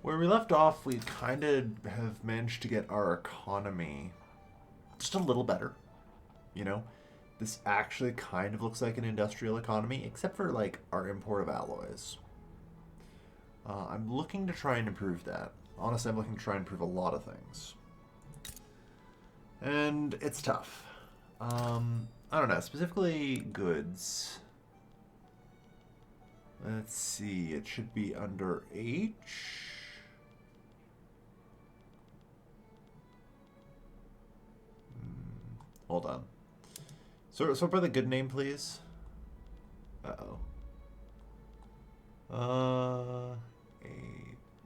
Where we left off, we kind of have managed to get our economy just a little better. You know, this actually kind of looks like an industrial economy, except for like our import of alloys. I'm looking to try and improve that. Honestly, I'm looking to try and improve a lot of things. And it's tough. I don't know, specifically goods. Let's see, it should be under H. Hold on. So by the good name, please. Uh-oh.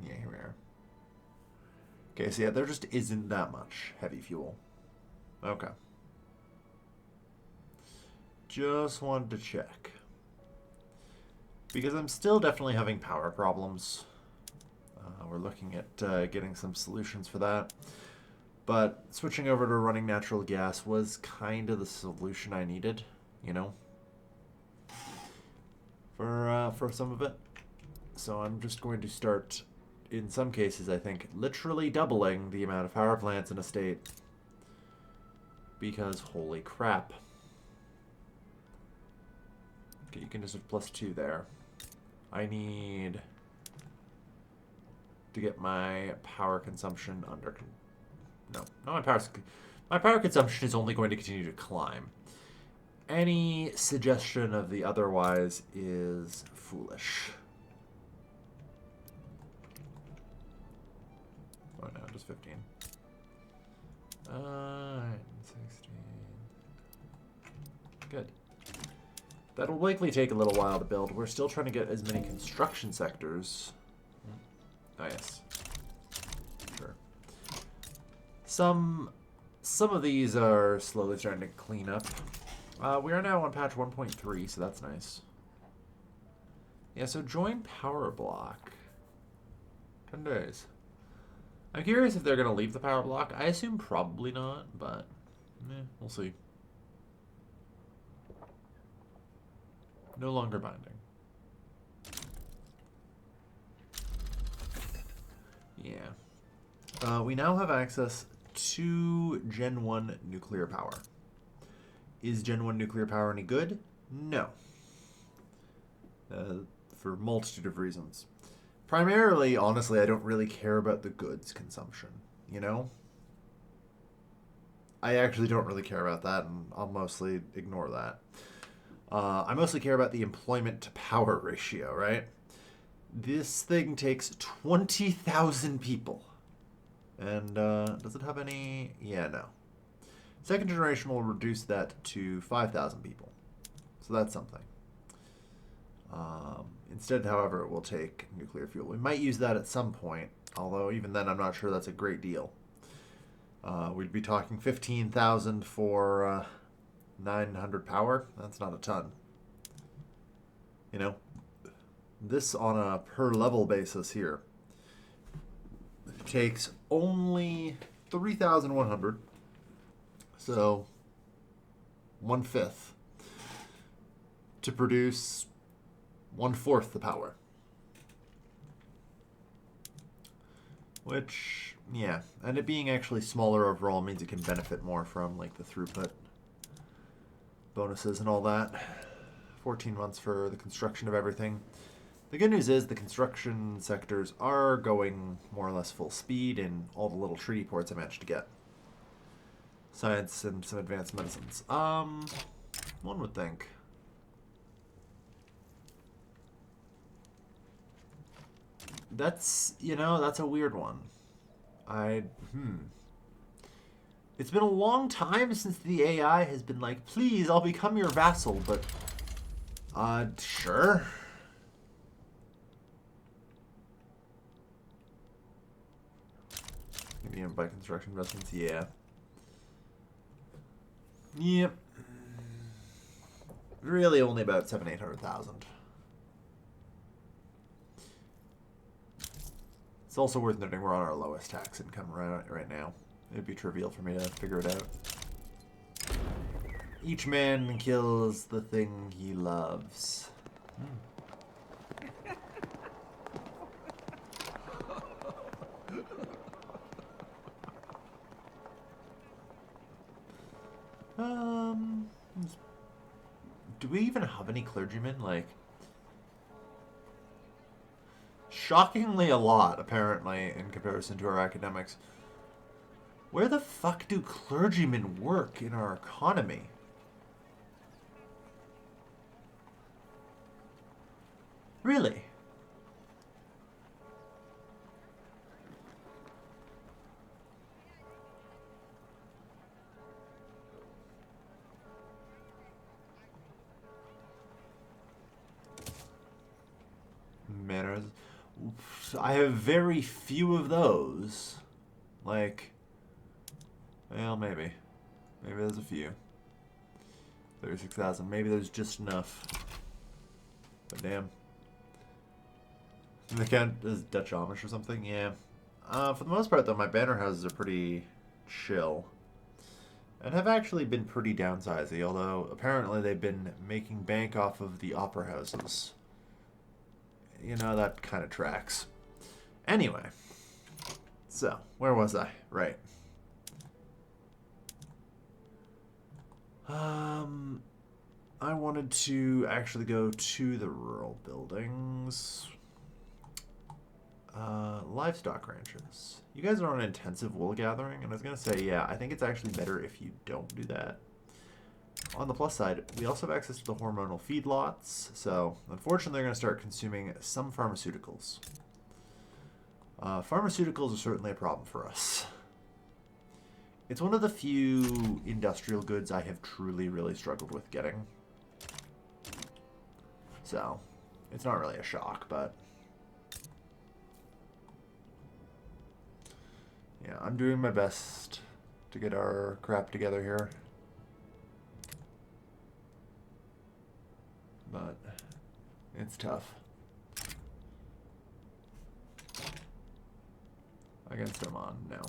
Yeah, here we are. Okay, so yeah, there just isn't that much heavy fuel. Okay. Just wanted to check. Because I'm still definitely having power problems. We're looking at getting some solutions for that. But switching over to running natural gas was kind of the solution I needed, you know, for some of it. So I'm just going to start, in some cases, I think, literally doubling the amount of power plants in a state. Because holy crap. Okay, you can just have +2 there. I need to get my power consumption under control. No, not my power consumption is only going to continue to climb. Any suggestion of the otherwise is foolish. Oh no, just 15. 16. Good. That'll likely take a little while to build. We're still trying to get as many construction sectors. Oh yes. Sure. Some of these are slowly starting to clean up. We are now on patch 1.3, so that's nice. Yeah, so join power block. 10 days. I'm curious if they're going to leave the power block. I assume probably not, but we'll see. No longer binding. Yeah. We now have access to Gen 1 nuclear power. Is Gen 1 nuclear power any good? No. For a multitude of reasons. Primarily, honestly, I don't really care about the goods consumption, you know? I actually don't really care about that, and I'll mostly ignore that. I mostly care about the employment to power ratio, right? This thing takes 20,000 people. And does it have any? Yeah, no. Second generation will reduce that to 5,000 people. So that's something. Instead, however, it will take nuclear fuel. We might use that at some point, although even then I'm not sure that's a great deal. We'd be talking 15,000 for 900 power. That's not a ton. You know, this on a per level basis here takes only 3,100. So 1/5 to produce 1/4 the power. Which, yeah, and it being actually smaller overall means it can benefit more from like the throughput bonuses and all that. 14 months for the construction of everything. The good news is the construction sectors are going more or less full speed in all the little treaty ports I managed to get. Science and some advanced medicines. One would think. That's, you know, that's a weird one. It's been a long time since the AI has been like, please, I'll become your vassal, but, sure. Maybe by construction investments, yeah. Yep. Really only about 700,000-800,000. It's also worth noting we're on our lowest tax income right now. It'd be trivial for me to figure it out. Each man kills the thing he loves. do we even have any clergymen? Like, shockingly a lot, apparently, in comparison to our academics. Where the fuck do clergymen work in our economy? Really? Manners. I have very few of those. Like, well, maybe. Maybe there's a few. 36,000. Maybe there's just enough. But damn. They count as Dutch Amish or something? Yeah. For the most part, though, my banner houses are pretty chill. And have actually been pretty downsizey, although apparently they've been making bank off of the opera houses. You know, that kind of tracks. Anyway. So, where was I? Right. I wanted to actually go to the rural buildings. Livestock ranches. You guys are on intensive wool gathering, and I was going to say, yeah, I think it's actually better if you don't do that. On the plus side, we also have access to the hormonal feedlots, so unfortunately they're going to start consuming some pharmaceuticals. Pharmaceuticals are certainly a problem for us. It's one of the few industrial goods I have truly, really struggled with getting. So, it's not really a shock, but... yeah, I'm doing my best to get our crap together here. But it's tough. Against Oman, no.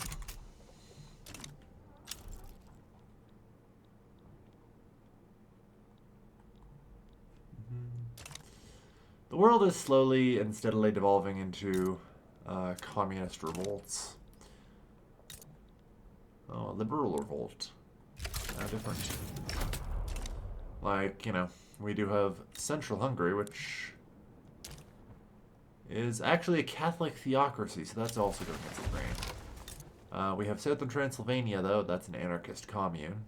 The world is slowly and steadily devolving into communist revolts. Oh, a liberal revolt. Different. Like, you know, we do have Central Hungary, which is actually a Catholic theocracy, so that's also going against the grain. We have Southern Transylvania, though. That's an anarchist commune.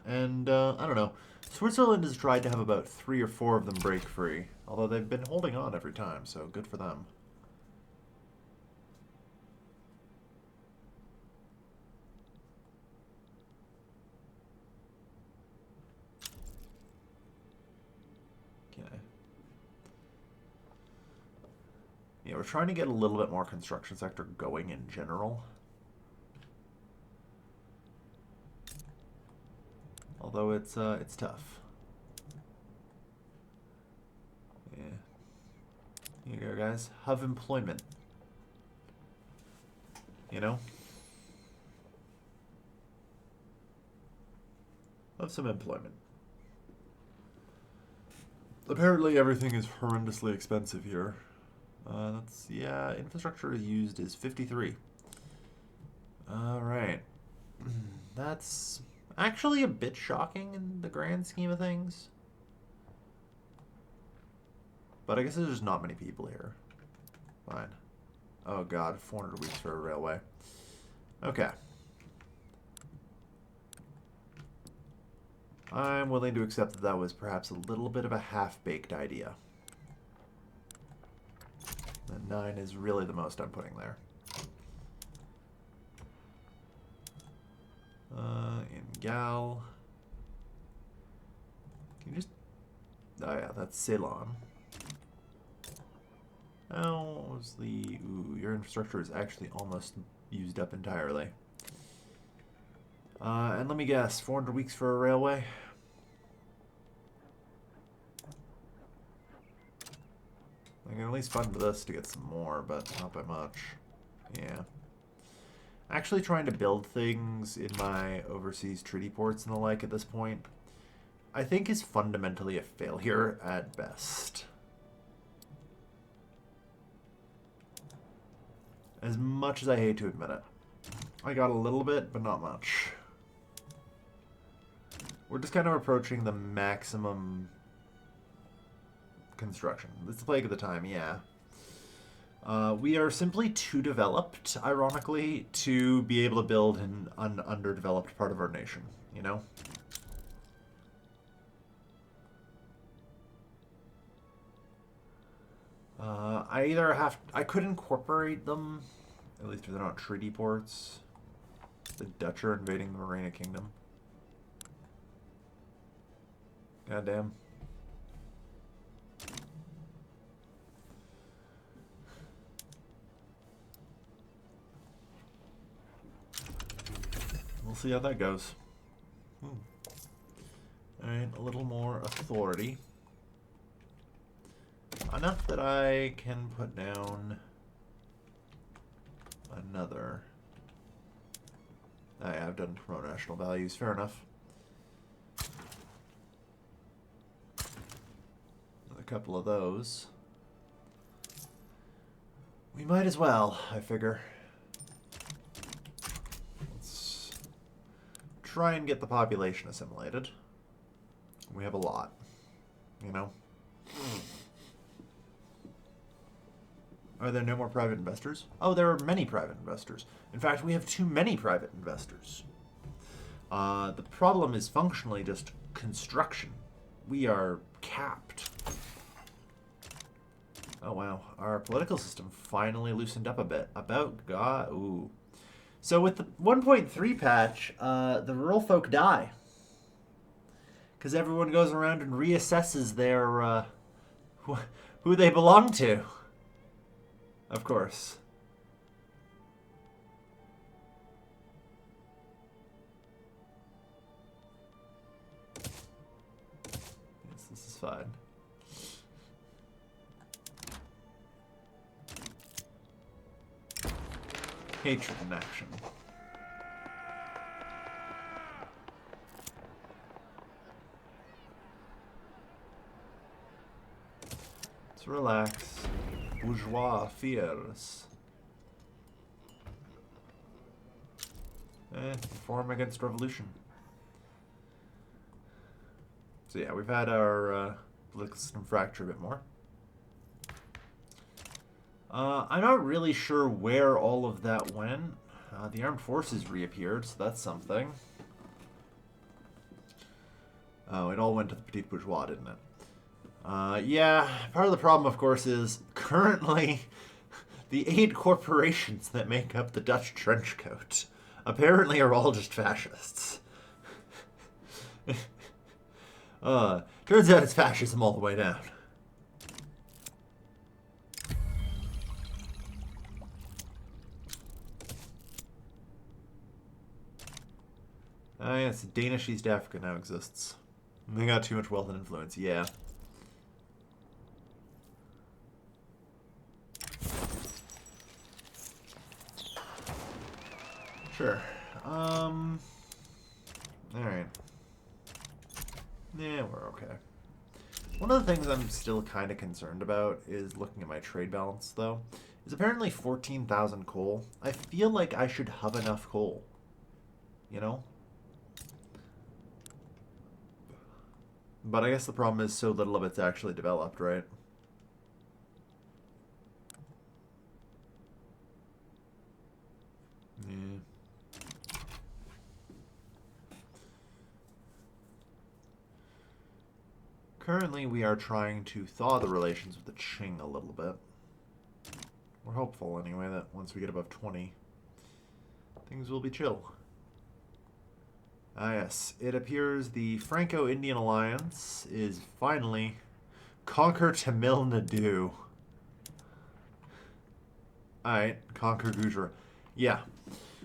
And, I don't know. Switzerland has tried to have about 3 or 4 of them break free, although they've been holding on every time, so good for them. Yeah, we're trying to get a little bit more construction sector going in general. Although it's tough. Yeah. Here you go, guys. Have employment. You know? Have some employment. Apparently everything is horrendously expensive here. Yeah, infrastructure used is 53. Alright. That's actually a bit shocking in the grand scheme of things. But I guess there's just not many people here. Fine. Oh god, 400 weeks for a railway. Okay. I'm willing to accept that that was perhaps a little bit of a half-baked idea. And 9 is really the most I'm putting there. In Gal. Can you just... oh yeah, that's Ceylon. Oh, what was the... ooh, your infrastructure is actually almost used up entirely. And let me guess, 400 weeks for a railway? I can at least fund this to get some more, but not by much. Yeah. Actually trying to build things in my overseas treaty ports and the like at this point, I think is fundamentally a failure at best. As much as I hate to admit it. I got a little bit, but not much. We're just kind of approaching the maximum construction. It's the plague of the time, yeah. We are simply too developed, ironically, to be able to build in an underdeveloped part of our nation, you know? I could incorporate them, at least if they're not treaty ports. The Dutch are invading the Morena Kingdom. Goddamn. We'll see how that goes. Alright, a little more authority. Enough that I can put down another. I've done promote national values, fair enough. A couple of those. We might as well, I figure. Let's try and get the population assimilated. We have a lot, you know? Are there no more private investors? Oh, there are many private investors. In fact, we have too many private investors. The problem is functionally just construction. We are capped. Oh, wow. Our political system finally loosened up a bit. About God. Ooh. So with the 1.3 patch, the rural folk die. Because everyone goes around and reassesses their, who they belong to. Of course. Yes, this is fine. Hatred in action. Let's relax. Bourgeois fears. Reform against revolution. So yeah, we've had our political system fracture a bit more. I'm not really sure where all of that went. The armed forces reappeared, so that's something. Oh, it all went to the petit bourgeois, didn't it? Yeah, part of the problem, of course, is currently the 8 corporations that make up the Dutch trench coat apparently are all just fascists. Turns out it's fascism all the way down. Ah, yes, Danish East Africa now exists. They got too much wealth and influence, yeah. Sure. Alright. Yeah, we're okay. One of the things I'm still kind of concerned about is looking at my trade balance, though. Is apparently 14,000 coal. I feel like I should have enough coal. You know? But I guess the problem is so little of it's actually developed, right? Yeah. Currently, we are trying to thaw the relations with the Qing a little bit. We're hopeful, anyway, that once we get above 20, things will be chill. Ah, yes. It appears the Franco-Indian alliance is finally conquer Tamil Nadu. Alright, conquer Gujarat. Yeah.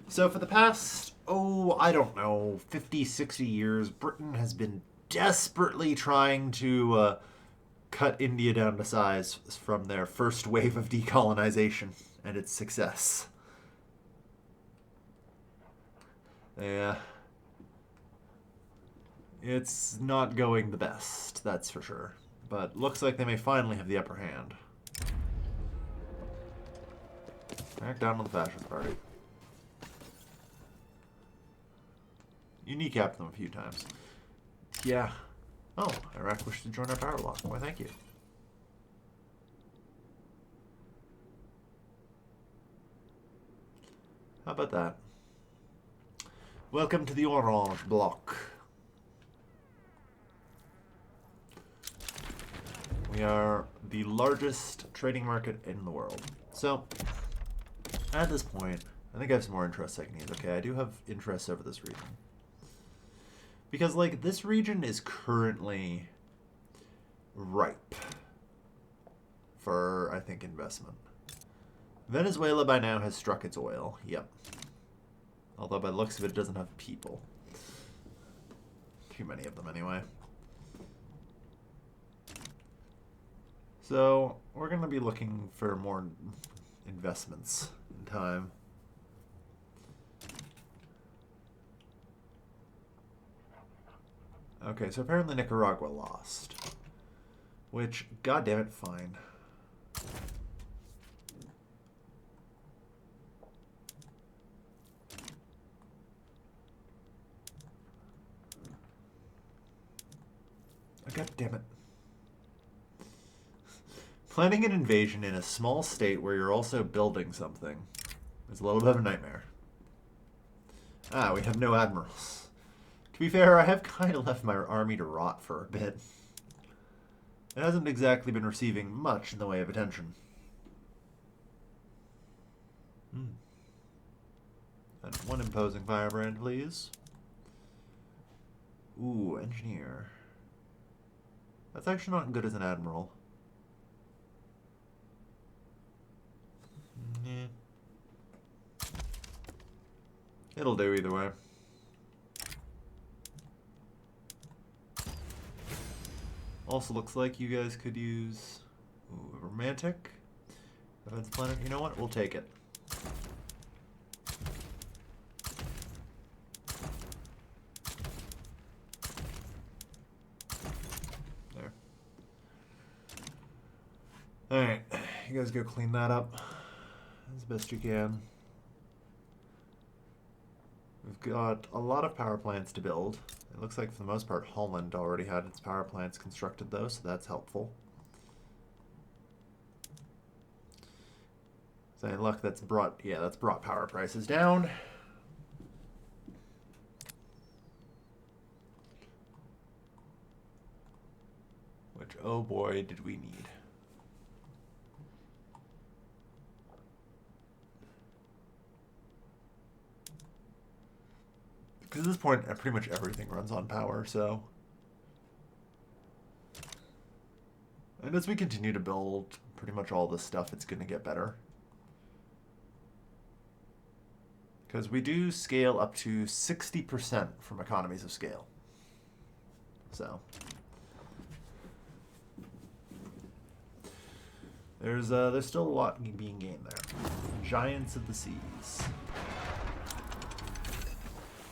So for the past, I don't know, 50, 60 years, Britain has been desperately trying to cut India down to size from their first wave of decolonization and its success. Yeah. It's not going the best, that's for sure. But looks like they may finally have the upper hand. Back down to the fascist party. You kneecapped them a few times. Yeah. Oh, Iraq wishes to join our power block. Why, thank you. How about that? Welcome to the Orange Bloc. We are the largest trading market in the world. So, at this point, I think I have some more interests I can use. Okay, I do have interests over this region. Because, like, this region is currently ripe for, I think, investment. Venezuela by now has struck its oil. Yep. Although by the looks of it, it doesn't have people. Too many of them anyway. So we're going to be looking for more investments in time. Okay, so apparently Nicaragua lost. Which, goddammit, fine. God damn it. Planning an invasion in a small state where you're also building something is a little bit of a nightmare. Ah, we have no admirals. To be fair, I have kind of left my army to rot for a bit. It hasn't exactly been receiving much in the way of attention. And one imposing firebrand, please. Ooh, engineer. That's actually not good as an admiral. Yeah. It'll do either way. Also looks like you guys could use romantic defense planet. You know what? We'll take it. There. Alright. You guys go clean that up as best you can. We've got a lot of power plants to build. It looks like for the most part Holland already had its power plants constructed though, so that's helpful. So look, that's brought power prices down. Which, oh boy, did we need. Because at this point, pretty much everything runs on power, so. And as we continue to build pretty much all this stuff, it's going to get better. Because we do scale up to 60% from economies of scale. So. There's still a lot being gained there. Giants of the seas.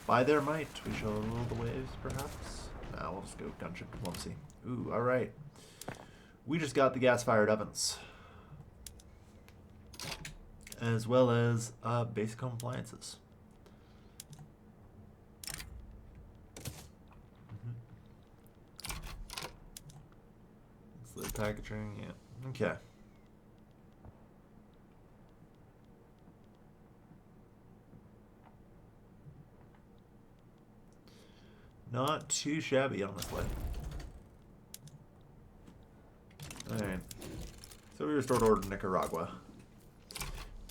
By their might, we shall rule the waves, perhaps? Nah, we'll just go gunship diplomacy. Ooh, alright. We just got the gas-fired ovens. As well as basic home appliances. It's the packaging, yeah. Okay. Not too shabby, honestly. Alright. So we restored order to Nicaragua.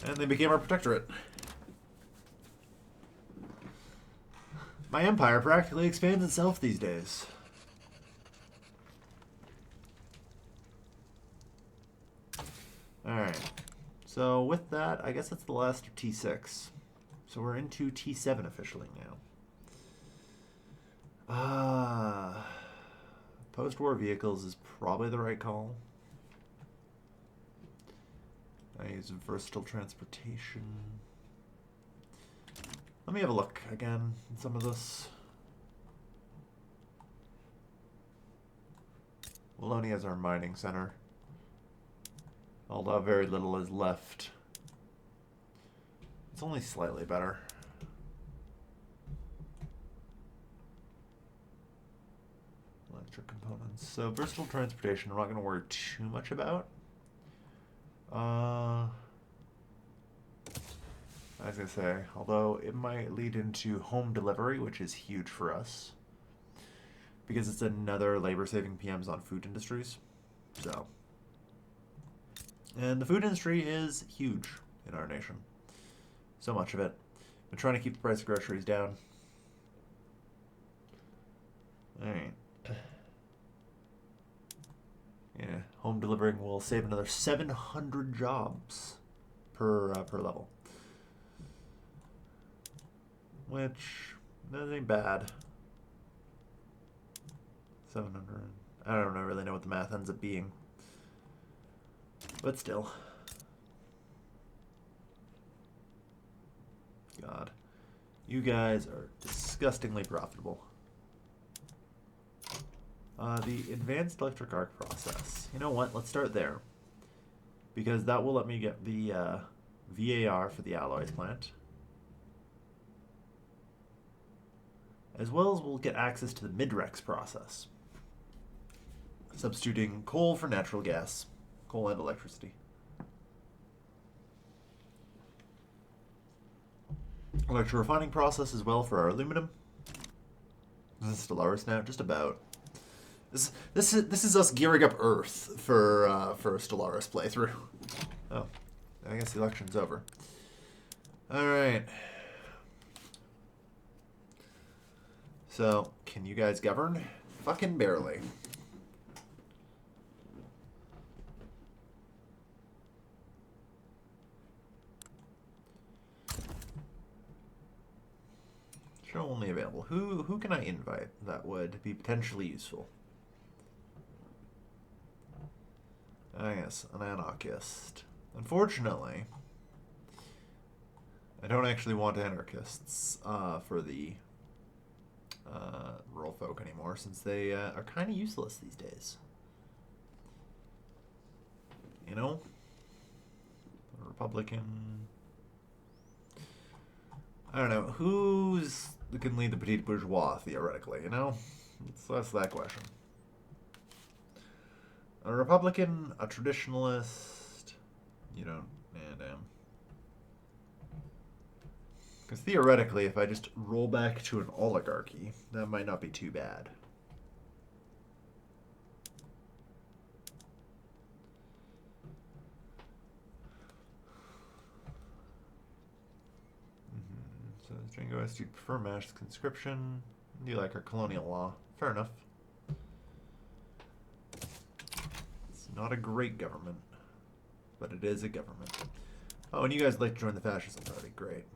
And they became our protectorate. My empire practically expands itself these days. Alright. So with that, I guess that's the last of T6. So we're into T7 officially now. Post-war vehicles is probably the right call. I use versatile transportation. Let me have a look again at some of this. Wallonia is our mining center. Although very little is left. It's only slightly better. electric components. So versatile transportation, I'm not going to worry too much about. I was going to say, although it might lead into home delivery, which is huge for us. Because it's another labor-saving PMs on food industries. So. And the food industry is huge in our nation. So much of it. Been trying to keep the price of groceries down. Alright. Yeah, home delivering will save another 700 jobs per level. Which, that ain't bad. 700. I don't really know what the math ends up being. But still. God. You guys are disgustingly profitable. The advanced electric arc process. You know what? Let's start there. Because that will let me get the VAR for the alloys plant. As well as we'll get access to the Midrex process. Substituting coal for natural gas. Coal and electricity. Electro-refining process as well for our aluminum. This is Stellaris now, just about. This is us gearing up Earth for a Stellaris playthrough. Oh, I guess the election's over. All right. So, can you guys govern? Fucking barely. Show only available. Who can I invite that would be potentially useful? I guess an anarchist. Unfortunately, I don't actually want anarchists for the rural folk anymore, since they are kind of useless these days. You know? A Republican. I don't know. Who can lead the petit bourgeois, theoretically, you know? That's that question. A Republican, a traditionalist, you don't, damn. Because theoretically, if I just roll back to an oligarchy, that might not be too bad. So, Django asked, do you prefer mass conscription? Do you like our colonial law? Fair enough. Not a great government, but it is a government. Oh, and you guys like to join the fascism party. Great.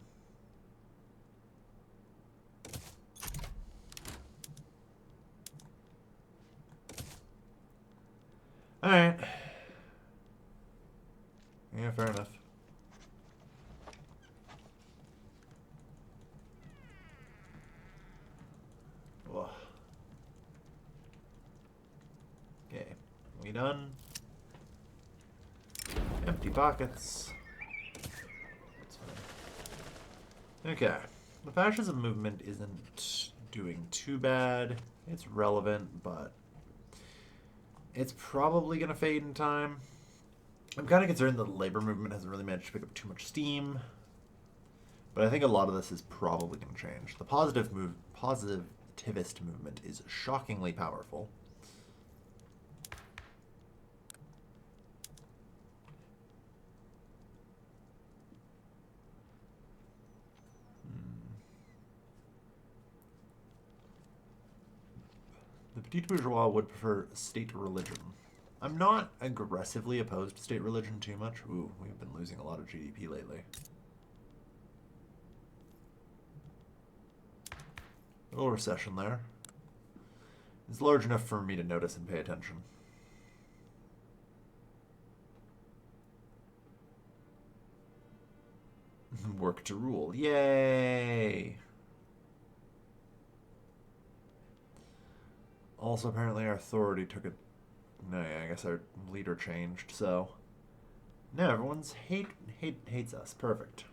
Alright. Yeah, fair enough. Whoa. Okay. We done? Empty pockets. Okay. The fascism movement isn't doing too bad. It's relevant, but it's probably going to fade in time. I'm kind of concerned that the labor movement hasn't really managed to pick up too much steam. But I think a lot of this is probably going to change. The positivist movement is shockingly powerful. The petit bourgeois would prefer state religion. I'm not aggressively opposed to state religion too much. Ooh, we've been losing a lot of GDP lately. A little recession there. It's large enough for me to notice and pay attention. Work to rule. Yay! Also, apparently our authority took a... No, yeah, I guess our leader changed, so... Now everyone's hates us. Perfect.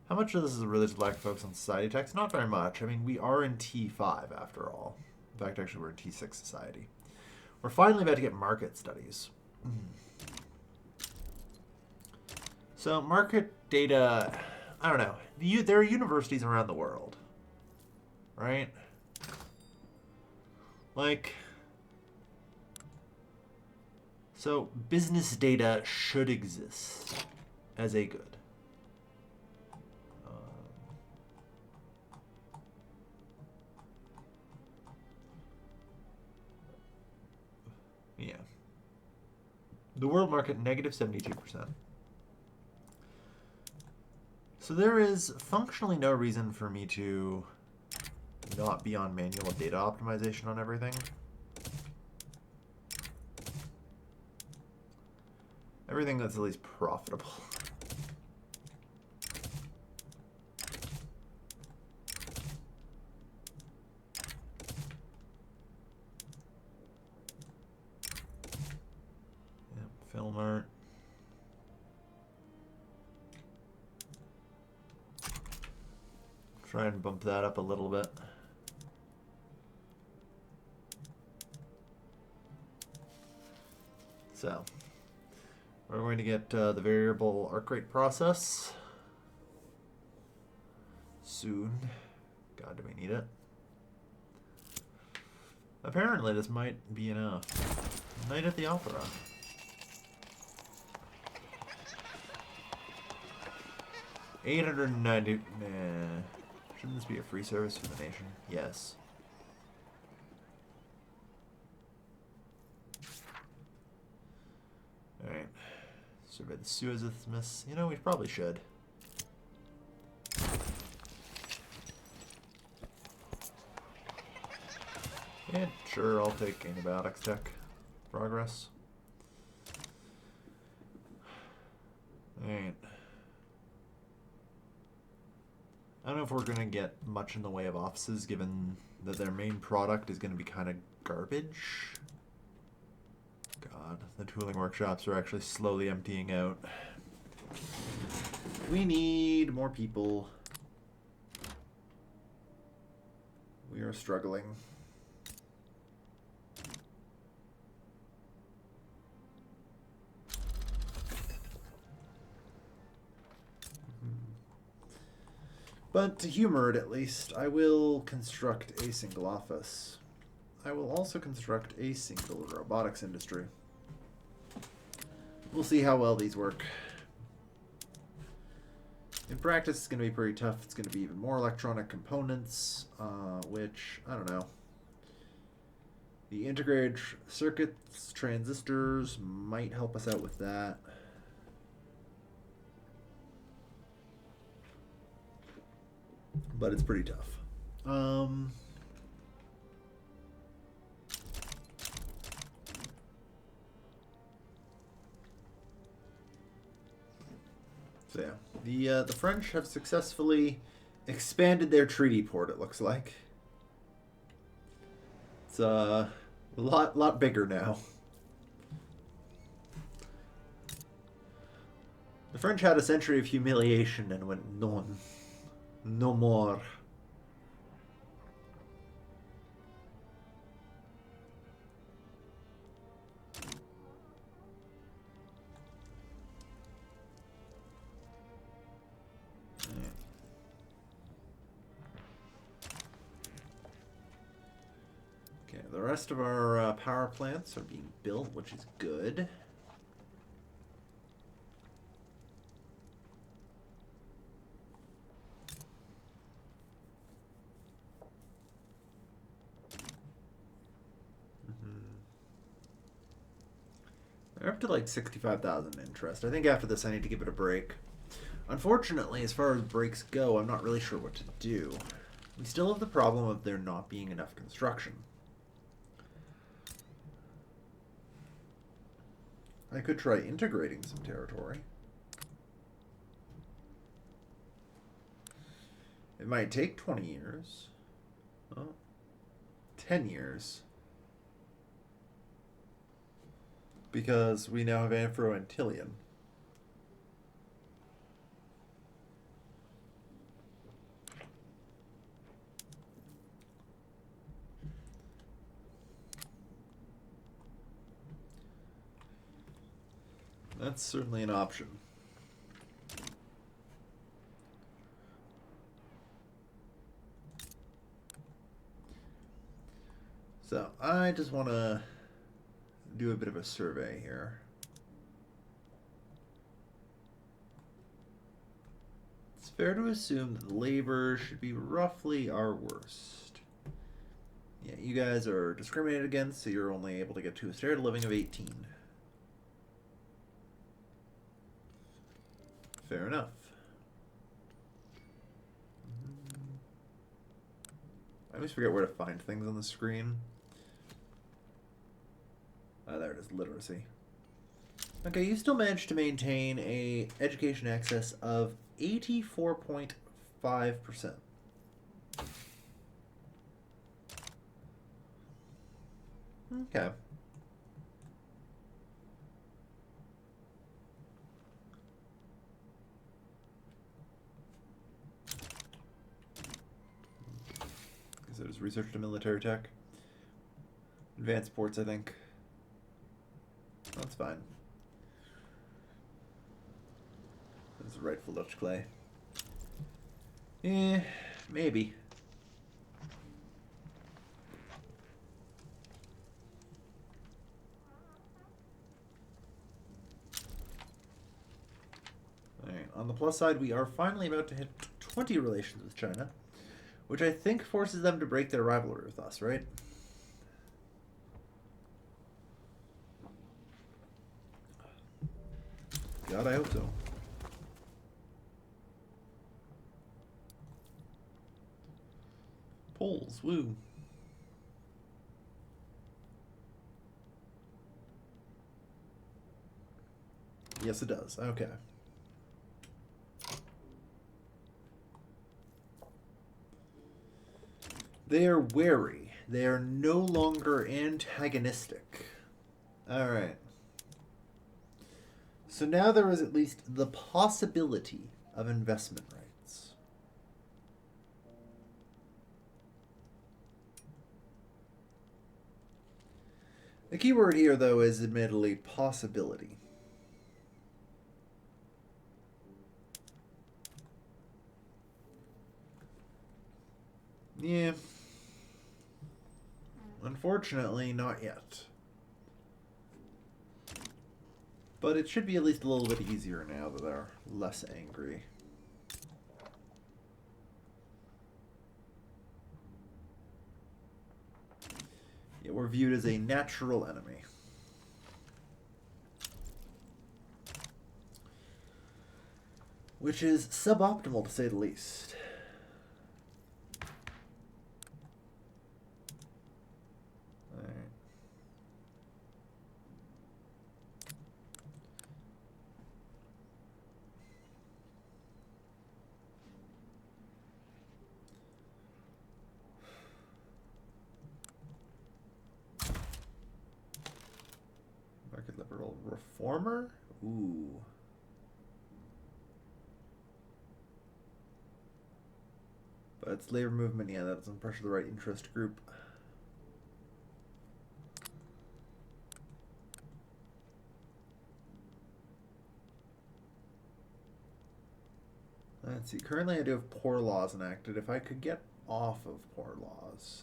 How much of this is related to lack of focus on society tax? Not very much. I mean, we are in T5 after all. In fact, actually, we're in T6 society. We're finally about to get market studies. So market data, I don't know. There are universities around the world, right? Like, so business data should exist as a good. Yeah. The world market, negative 72%. So there is functionally no reason for me to not be on manual data optimization on everything. Everything that's at least profitable. Yep, film art. Try and bump that up a little bit. So, we're going to get the variable arc rate process soon. God, do we need it? Apparently, this might be enough. Night at the Opera. $890. Nah. Shouldn't this be a free service for the nation? Yes. Alright. Survey the Suez Isthmus. You know, we probably should. Yeah, sure, I'll take antibiotics tech. Progress. Alright. I don't know if we're going to get much in the way of offices, given that their main product is going to be kind of garbage. God, the tooling workshops are actually slowly emptying out. We need more people. We are struggling. But to humor it, at least, I will construct a single office. I will also construct a single robotics industry. We'll see how well these work. In practice, it's going to be pretty tough. It's going to be even more electronic components, which, I don't know. The integrated circuits, transistors might help us out with that. But it's pretty tough. So yeah, the French have successfully expanded their treaty port. It looks like it's a lot bigger now. The French had a century of humiliation and went no more. Okay, the rest of our power plants are being built, which is good. They're up to like 65,000 interest. I think after this I need to give it a break. Unfortunately, as far as breaks go, I'm not really sure what to do. We still have the problem of there not being enough construction. I could try integrating some territory. It might take 20 years. Oh, 10 years. Because we now have Afro-Antillean. That's certainly an option. So, I just want to do a bit of a survey here. It's fair to assume that labor should be roughly our worst. Yeah, you guys are discriminated against, so you're only able to get to a standard living of 18. Fair enough. I always forget where to find things on the screen. There it is, literacy. Okay, you still managed to maintain a education access of 84.5%. Okay. So there's research to military tech. Advanced sports, I think. That's fine. That's rightful Dutch clay. Maybe. Alright, on the plus side, we are finally about to hit 20 relations with China, which I think forces them to break their rivalry with us, right? God, I hope so. Polls, woo. Yes, it does. Okay. They are wary. They are no longer antagonistic. Alright. So now there is at least the possibility of investment rights. The key word here, though, is admittedly possibility. Yeah. Unfortunately, not yet. But it should be at least a little bit easier now that they're less angry. Yeah, we're viewed as a natural enemy. Which is suboptimal, to say the least. Market liberal reformer? Ooh. But it's labor movement, yeah, that doesn't pressure the right interest group. Let's see, currently I do have poor laws enacted. If I could get off of poor laws.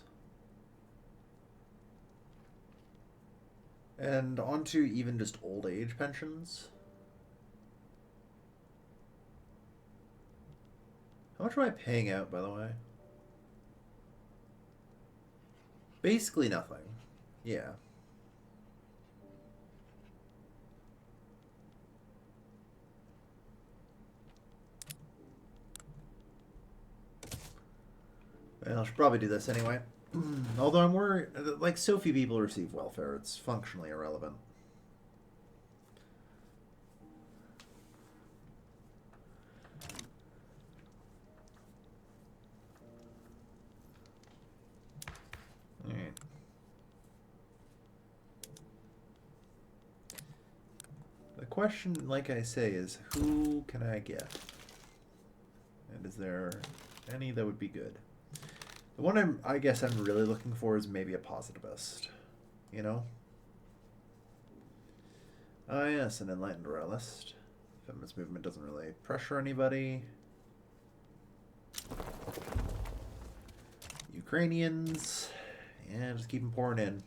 And onto even just old age pensions. How much am I paying out, by the way? Basically nothing. Yeah. Well, I should probably do this anyway. Although I'm worried, like, so few people receive welfare, it's functionally irrelevant. Alright. The question, like I say, is who can I get? And is there any that would be good? The one I guess I'm really looking for is maybe a positivist. You know? Oh yes, an enlightened royalist. Feminist movement doesn't really pressure anybody. Ukrainians. And just keep them pouring in.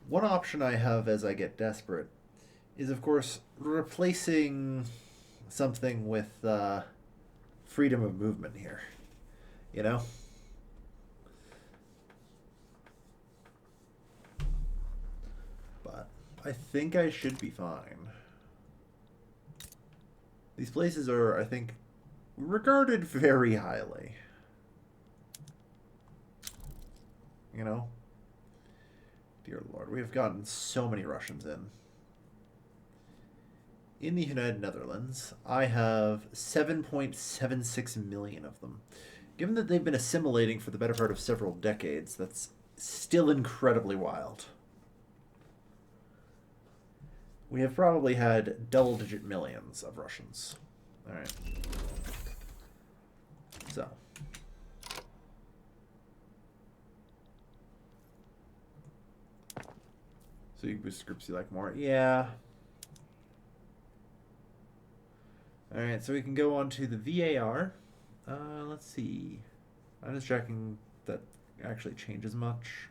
One option I have as I get desperate is, of course, replacing something with freedom of movement here. You know? But I think I should be fine. These places are, I think, regarded very highly. You know? Dear Lord, we have gotten so many Russians in. In the United Netherlands, I have 7.76 million of them. Given that they've been assimilating for the better part of several decades, that's still incredibly wild. We have probably had double-digit millions of Russians. Alright. So. So you boost groups you like more? Yeah. Alright, so we can go on to the VAR. Let's see. I'm just checking that actually changes much.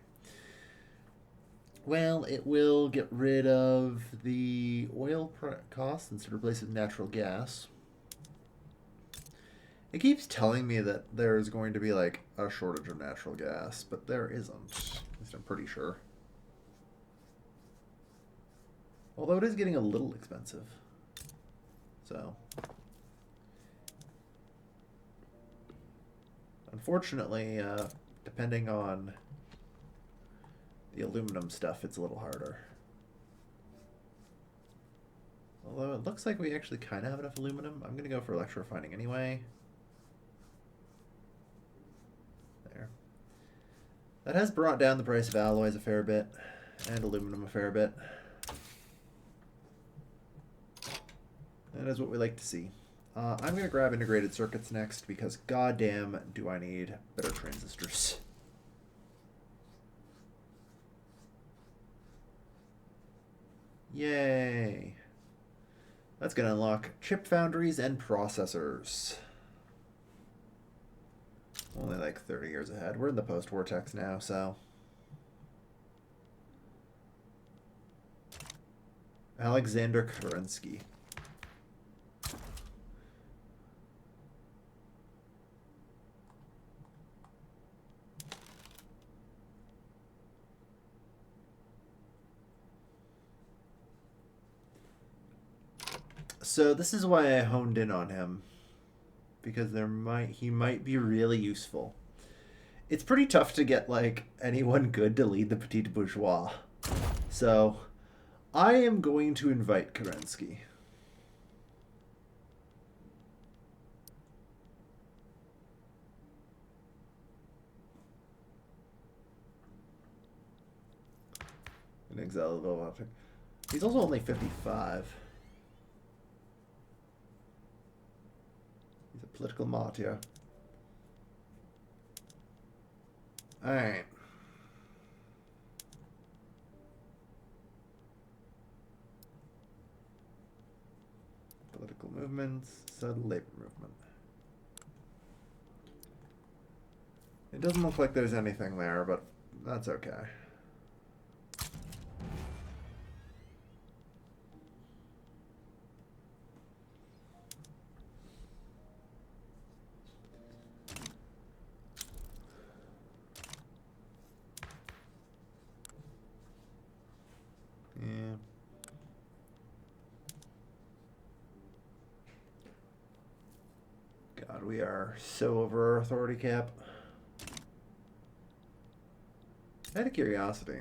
Well, it will get rid of the oil costs and replace it with natural gas. It keeps telling me that there's going to be like a shortage of natural gas, but there isn't. At least I'm pretty sure. Although it is getting a little expensive. So. Unfortunately, depending on the aluminum stuff, it's a little harder. Although it looks like we actually kind of have enough aluminum. I'm going to go for electrorefining anyway. There. That has brought down the price of alloys a fair bit, and aluminum a fair bit. That is what we like to see. I'm going to grab integrated circuits next because goddamn do I need better transistors. Yay. That's going to unlock chip foundries and processors. Only like 30 years ahead. We're in the post-vortex now, so. Alexander Kerensky. So this is why I honed in on him, because he might be really useful. It's pretty tough to get like anyone good to lead the petit bourgeois. So I am going to invite Kerensky. An exile of He's also only 55. He's a political martyr. Alright. Political movements, so labor movement. It doesn't look like there's anything there, but that's okay. Yeah. God, we are so over our authority cap. Out of curiosity,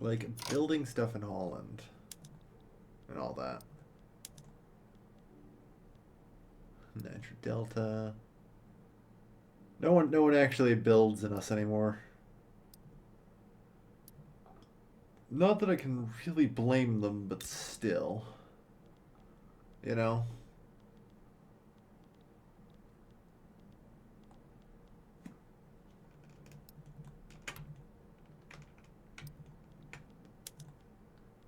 like building stuff in Holland and all that. Niger Delta. No one actually builds in us anymore. Not that I can really blame them, but still. You know?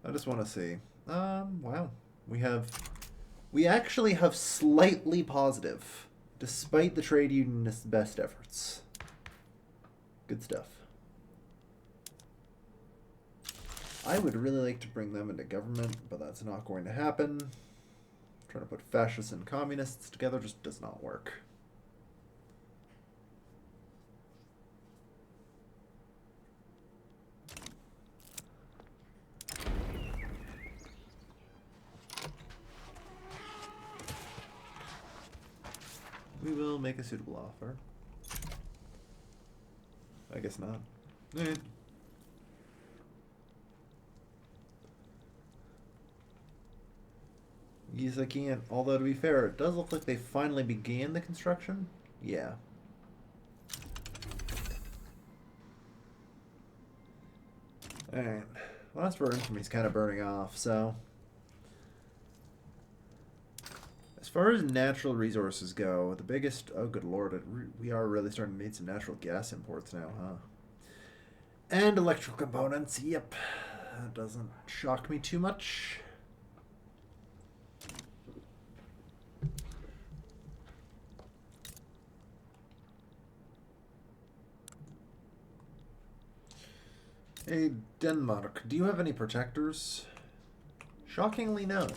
I just want to see. Wow. We actually have slightly positive, despite the trade unionist's best efforts. Good stuff. I would really like to bring them into government, but that's not going to happen. Trying to put fascists and communists together just does not work. We will make a suitable offer. I guess not. Eh. Yes, I can't. Although, to be fair, it does look like they finally began the construction. Yeah. Alright. Last word for me is kind of burning off, so... As far as natural resources go, the biggest... Oh, good lord. We are really starting to need some natural gas imports now, huh? And electrical components. Yep. That doesn't shock me too much. Hey, Denmark, do you have any protectors? Shockingly, no.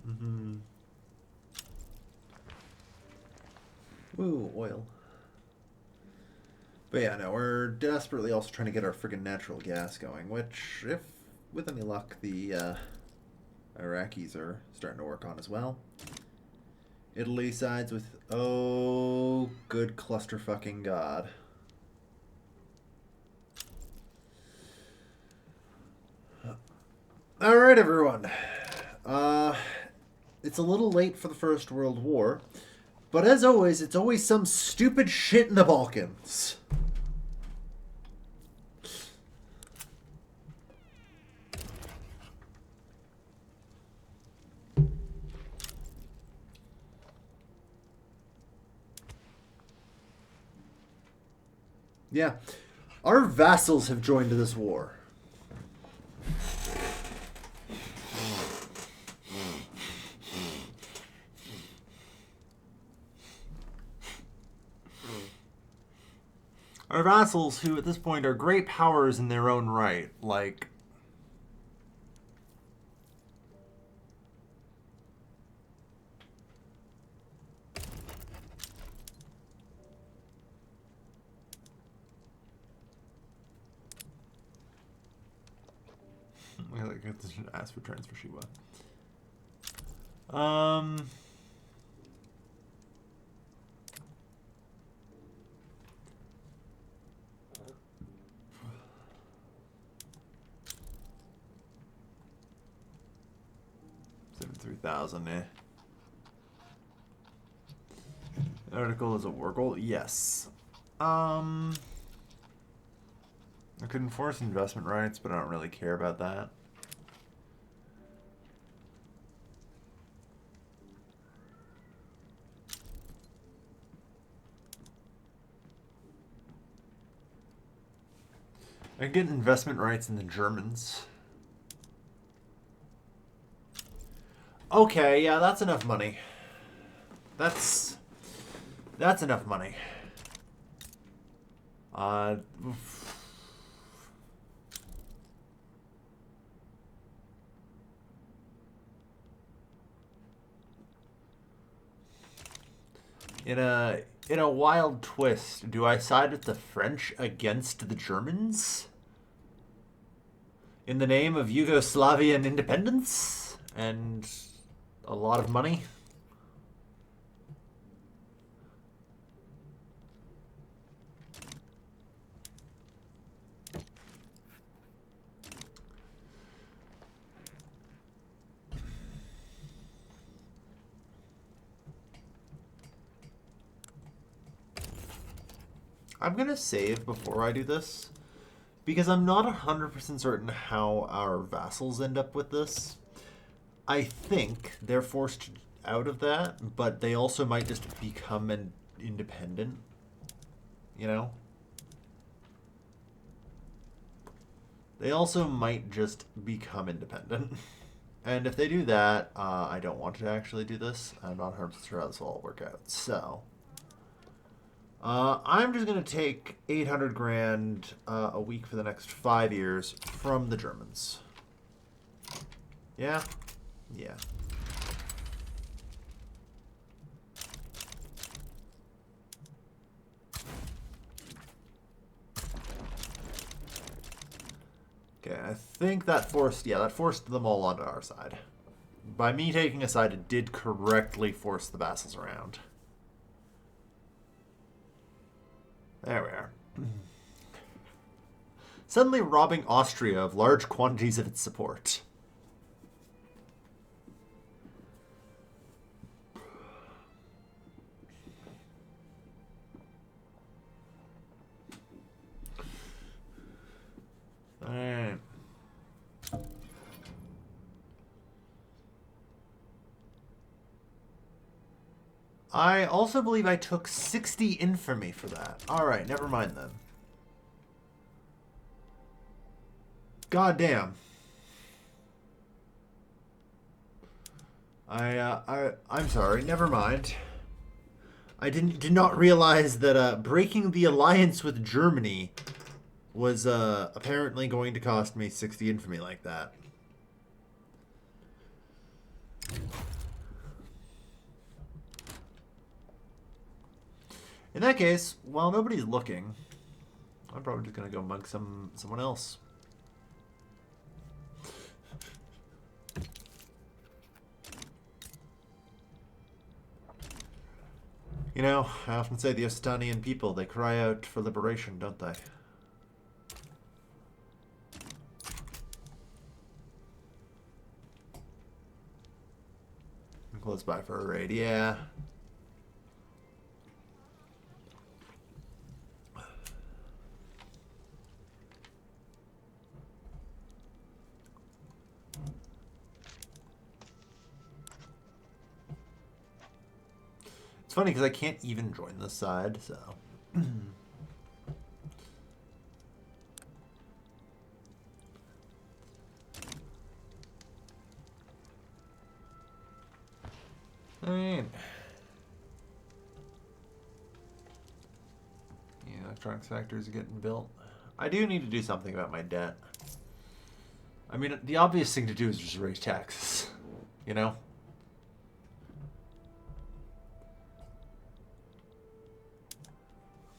Mm-hmm. Ooh, oil. But yeah, no, we're desperately also trying to get our friggin' natural gas going, which, if with any luck, the Iraqis are starting to work on as well. Italy sides with... Oh, good cluster fucking god. Alright, everyone. It's a little late for the First World War, but as always, it's always some stupid shit in the Balkans. Yeah. Our vassals have joined this war. Our vassals, who at this point are great powers in their own right, like... I like to ask for transfer Shiva. $73,000, eh? Article is a war goal? Yes. I could enforce investment rights, but I don't really care about that. I get investment rights in the Germans. Okay, yeah, that's enough money. That's enough money. In a wild twist, do I side with the French against the Germans? In the name of Yugoslavian independence? And a lot of money? I'm gonna save before I do this, Because I'm not 100% certain how our vassals end up with this. I think they're forced out of that, but they also might just become an independent, you know? They also might just become independent. And if they do that, I don't want to actually do this. I'm not 100% sure how this will all work out. So, I'm just going to take 800 grand a week for the next 5 years from the Germans. Yeah? Yeah. Okay, I think that forced them all onto our side. By me taking a side, it did correctly force the vassals around. There we are. Suddenly robbing Austria of large quantities of its support. Alright. I also believe I took 60 infamy for that. Alright, never mind then. God damn. I'm sorry, never mind. I did not realize that breaking the alliance with Germany was apparently going to cost me 60 infamy like that. In that case, while nobody's looking, I'm probably just gonna go mug someone else. You know, I often say the Estonian people, they cry out for liberation, don't they? I'm close by for a raid, yeah. It's funny because I can't even join this side, so. Alright. Yeah, electronics factories are getting built. I do need to do something about my debt. I mean, the obvious thing to do is just raise taxes, you know?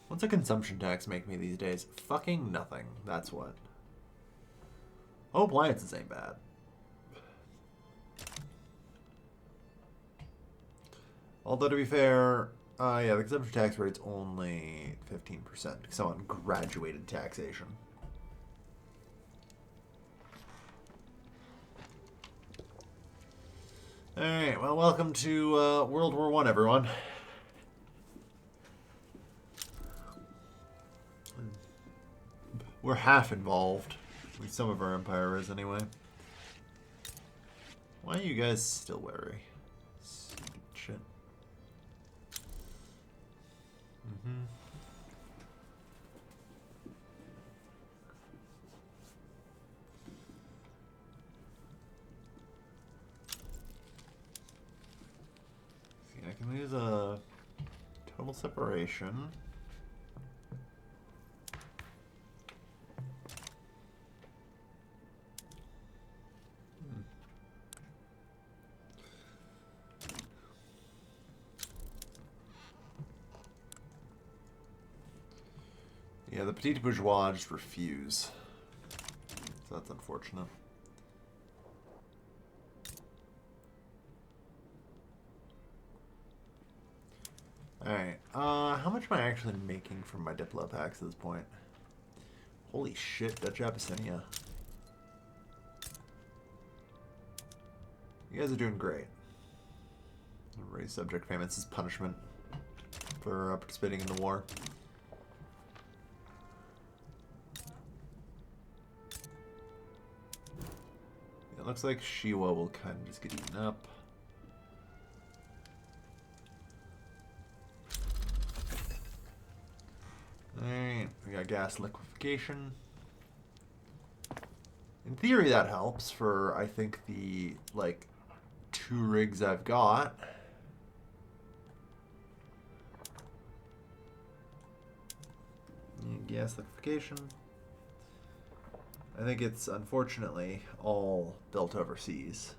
What's a consumption tax make me these days? Fucking nothing. That's what. Oh, appliances ain't bad. Although, to be fair, yeah, the consumption tax rate's only 15% because I'm on graduated taxation. Alright, well, welcome to World War I, everyone. We're half involved. At least some of our empire is, anyway. Why are you guys still wary? Stupid shit. See, I can use a total separation. Yeah, the petite bourgeois just refuse. So that's unfortunate. Alright, how much am I actually making from my Diplo packs at this point? Holy shit, Dutch Abyssinia. You guys are doing great. Raise subject payments as punishment for participating in the war. It looks like Shiwa will kind of just get eaten up. Alright, we got gas liquefaction. In theory, that helps for, I think, the, like, 2 rigs I've got. Gas liquefaction. I think it's, unfortunately, all built overseas.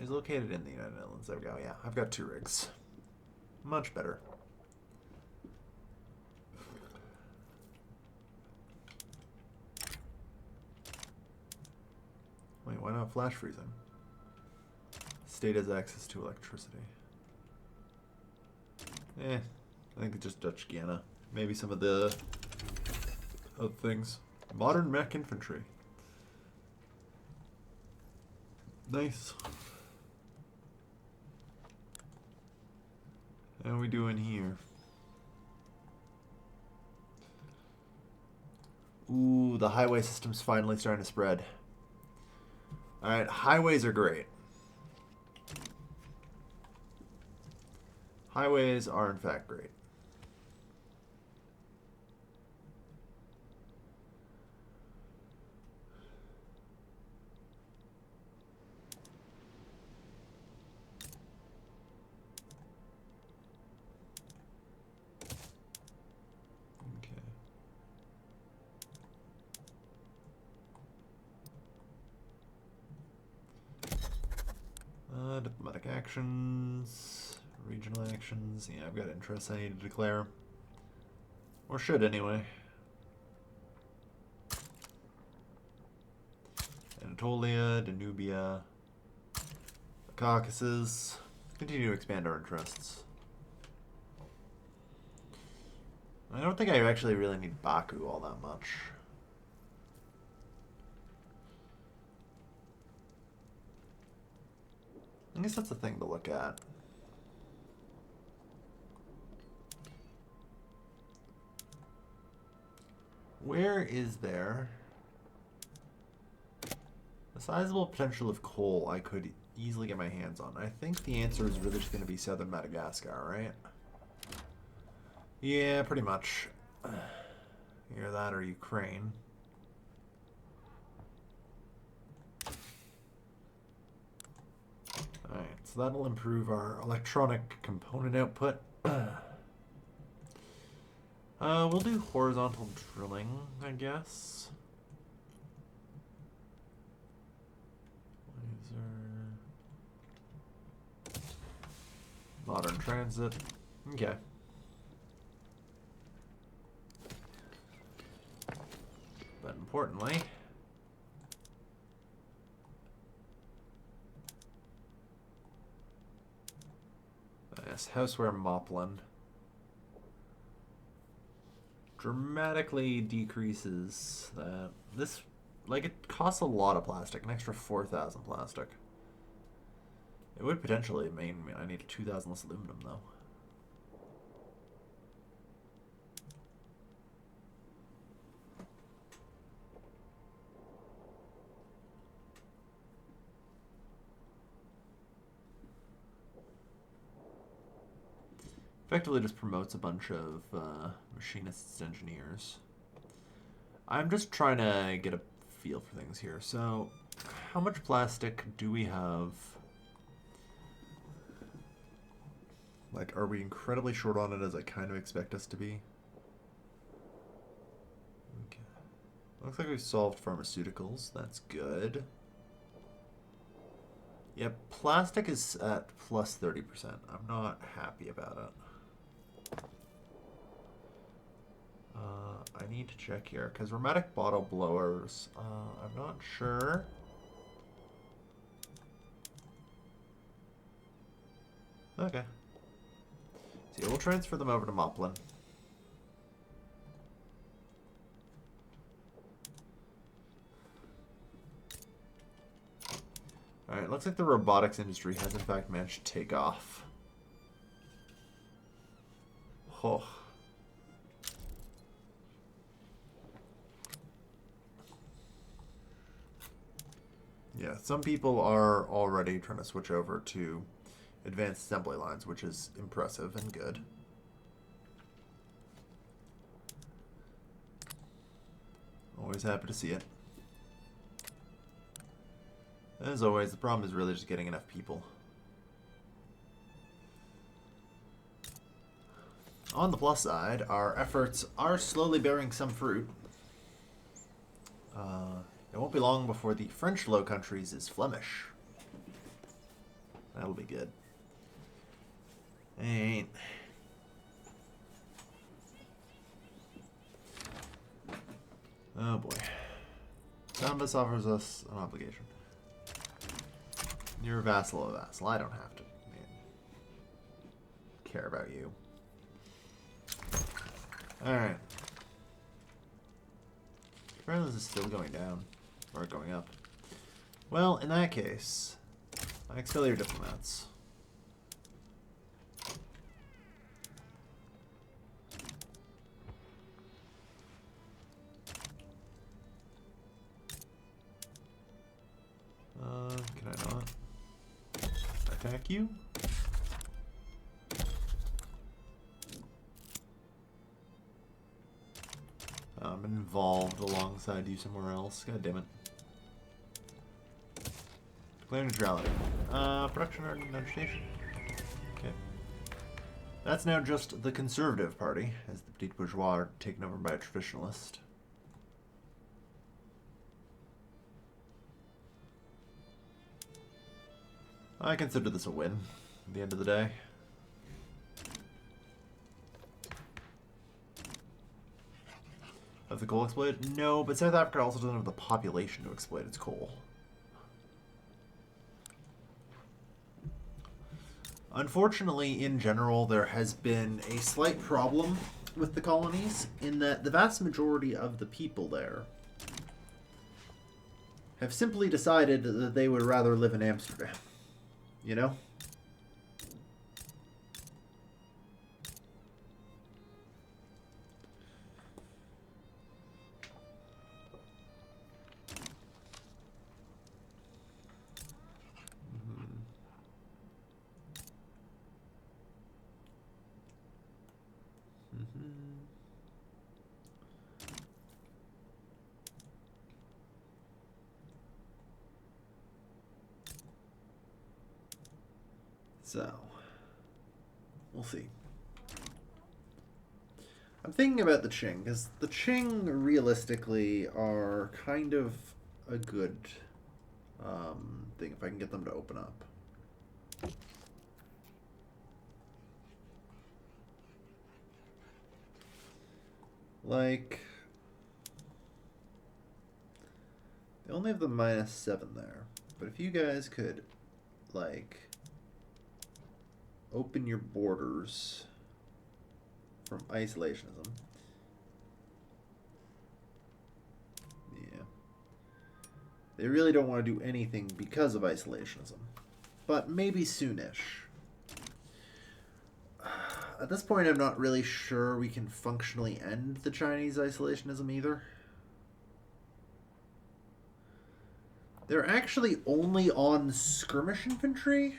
Is located in the United Netherlands. There we go. Yeah, I've got 2 rigs. Much better. Wait, why not flash freezing? State has access to electricity. I think it's just Dutch Guiana. Maybe some of the other things. Modern mech infantry. Nice. How are we doing here? Ooh, the highway system's finally starting to spread. Alright, highways are great. Highways are in fact great. Diplomatic actions, regional actions. Yeah, I've got interests I need to declare. Or should, anyway. Anatolia, Danubia, the Caucasus. Continue to expand our interests. I don't think I actually really need Baku all that much. I guess that's a thing to look at. Where is there a sizable potential of coal I could easily get my hands on? I think the answer is really just going to be southern Madagascar, right? Yeah, pretty much. Either that or Ukraine. Alright, so that'll improve our electronic component output. We'll do horizontal drilling, I guess. Laser. Modern transit. Okay. But importantly, yes, houseware Moplin dramatically decreases that. This, like, it costs a lot of plastic, an extra 4,000 plastic. It would potentially mean I need 2,000 less aluminum, though. Effectively just promotes a bunch of machinists, engineers. I'm just trying to get a feel for things here. So, how much plastic do we have? Like, are we incredibly short on it as I kind of expect us to be? Okay. Looks like we've solved pharmaceuticals. That's good. Yep, plastic is at plus 30%. I'm not happy about it. I need to check here, because rheumatic bottle blowers, I'm not sure. Okay. So we'll transfer them over to Moplin. Alright, looks like the robotics industry has in fact managed to take off. Oh. Yeah, some people are already trying to switch over to advanced assembly lines, which is impressive and good. Always happy to see it. As always, the problem is really just getting enough people. On the plus side, our efforts are slowly bearing some fruit. It won't be long before the French Low Countries is Flemish. That'll be good. Ain't. Oh boy. Donbas offers us an obligation. You're a vassal of a vassal. I don't have to care about you. Alright. Apparently this is still going down. Or going up. Well, in that case, I expel your diplomats. Can I not attack you? I'm involved alongside you somewhere else. God damn it. Declare neutrality. Production or negotiation. Okay. That's now just the Conservative Party, as the Petit Bourgeois are taken over by a traditionalist. I consider this a win at the end of the day. Have the coal exploited? No, but South Africa also doesn't have the population to exploit its coal. Unfortunately, in general, there has been a slight problem with the colonies in that the vast majority of the people there have simply decided that they would rather live in Amsterdam. You know? So, we'll see. I'm thinking about the Qing, because the Qing realistically are kind of a good thing if I can get them to open up. Like, they only have the -7 there, but if you guys could, like, open your borders from isolationism. Yeah. They really don't want to do anything because of isolationism. But maybe soonish. At this point, I'm not really sure we can functionally end the Chinese isolationism either. They're actually only on skirmish infantry.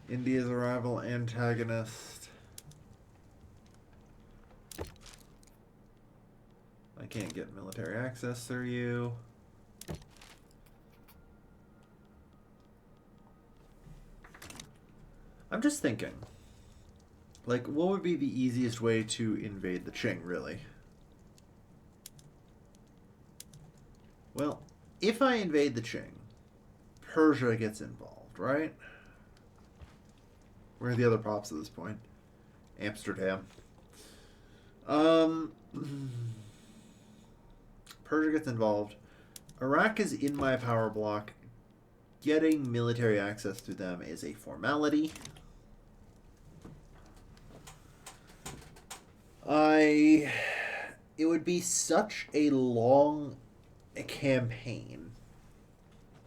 India's a rival antagonist. I can't get military access through you. I'm just thinking, like, what would be the easiest way to invade the Qing, really? Well, if I invade the Qing, Persia gets involved, right? Where are the other pops at this point? Amsterdam. Persia gets involved. Iraq is in my power block. Getting military access to them is a formality. I It would be such a long campaign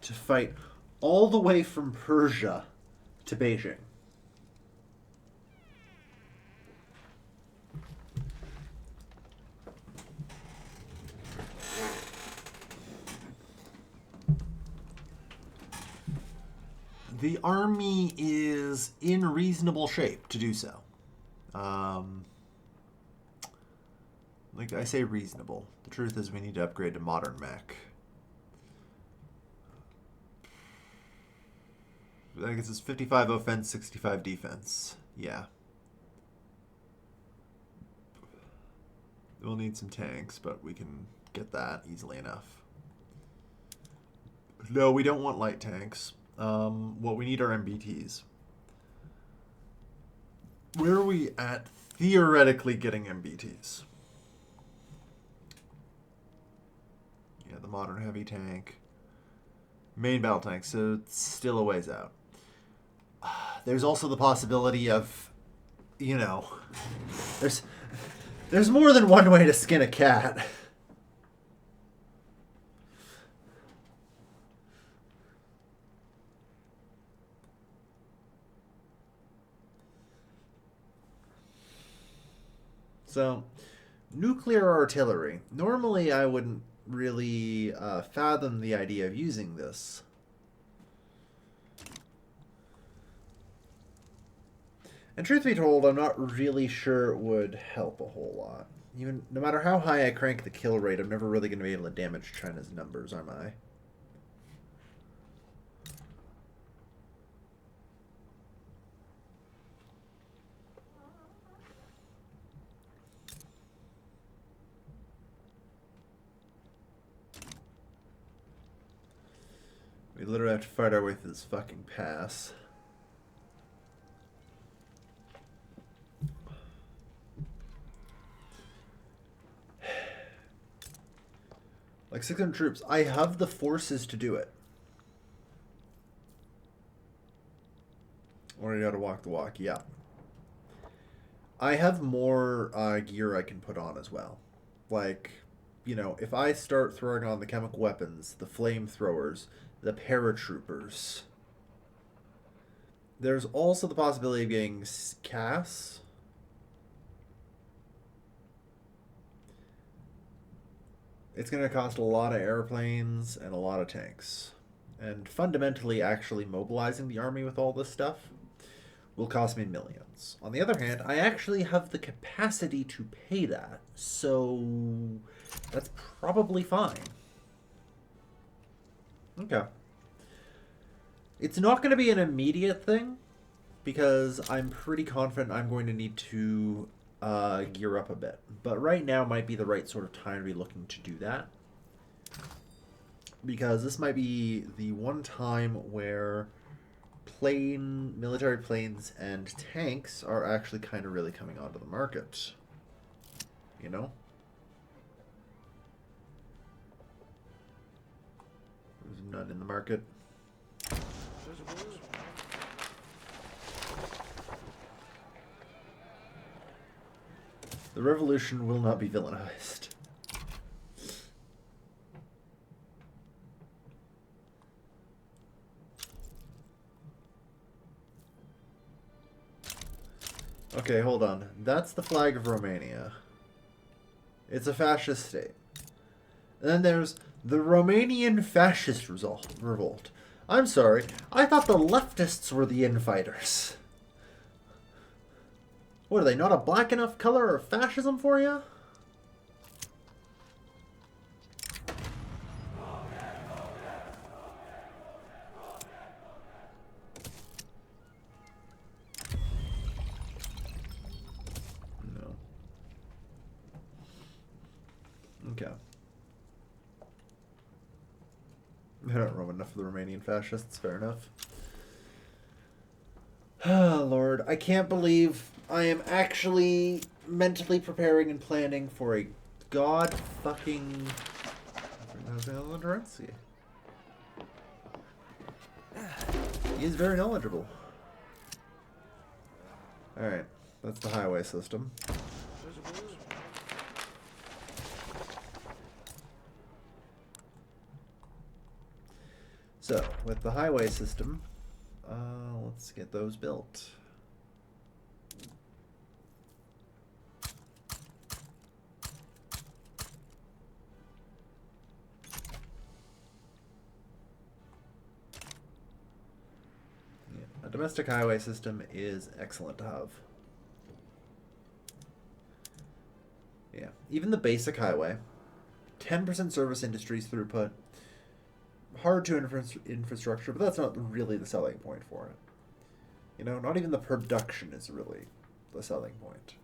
to fight all the way from Persia to Beijing. The army is in reasonable shape to do so. Like I say, reasonable. The truth is we need to upgrade to modern mech. I guess it's 55 offense, 65 defense. Yeah. We'll need some tanks, but we can get that easily enough. No, we don't want light tanks. What we need are MBTs. Where are we at theoretically getting MBTs? Yeah, the modern heavy tank. Main battle tank, so it's still a ways out. There's also the possibility of, you know, there's more than one way to skin a cat. So, nuclear artillery. Normally, I wouldn't really fathom the idea of using this. And truth be told, I'm not really sure it would help a whole lot. Even no matter how high I crank the kill rate, I'm never really going to be able to damage China's numbers, am I? We literally have to fight our way through this fucking pass. Like 600 troops. I have the forces to do it. Or you gotta walk the walk, yeah. I have more gear I can put on as well. Like, you know, if I start throwing on the chemical weapons, the flamethrowers, the paratroopers. There's also the possibility of getting CAS. It's going to cost a lot of airplanes and a lot of tanks. And fundamentally, actually mobilizing the army with all this stuff will cost me millions. On the other hand, I actually have the capacity to pay that. So that's probably fine. Okay. It's not going to be an immediate thing because I'm pretty confident I'm going to need to gear up a bit. But right now might be the right sort of time to be looking to do that. Because this might be the one time where military planes and tanks are actually kind of really coming onto the market. You know? There's none in the market. The revolution will not be villainized. Okay, hold on. That's the flag of Romania. It's a fascist state. And then there's the Romanian fascist revolt. I'm sorry, I thought the leftists were the infighters. What, are they not a black enough color of fascism for you? No. Okay. I don't know enough of the Romanian fascists, fair enough. Oh, Lord, I can't believe I am actually mentally preparing and planning for a god-fucking... He is very knowledgeable. Alright, that's the highway system. So, with the highway system, let's get those built. Yeah, a domestic highway system is excellent to have. Yeah, even the basic highway, 10% service industries throughput, hard to infrastructure, but that's not really the selling point for it. You know, not even the production is really the selling point.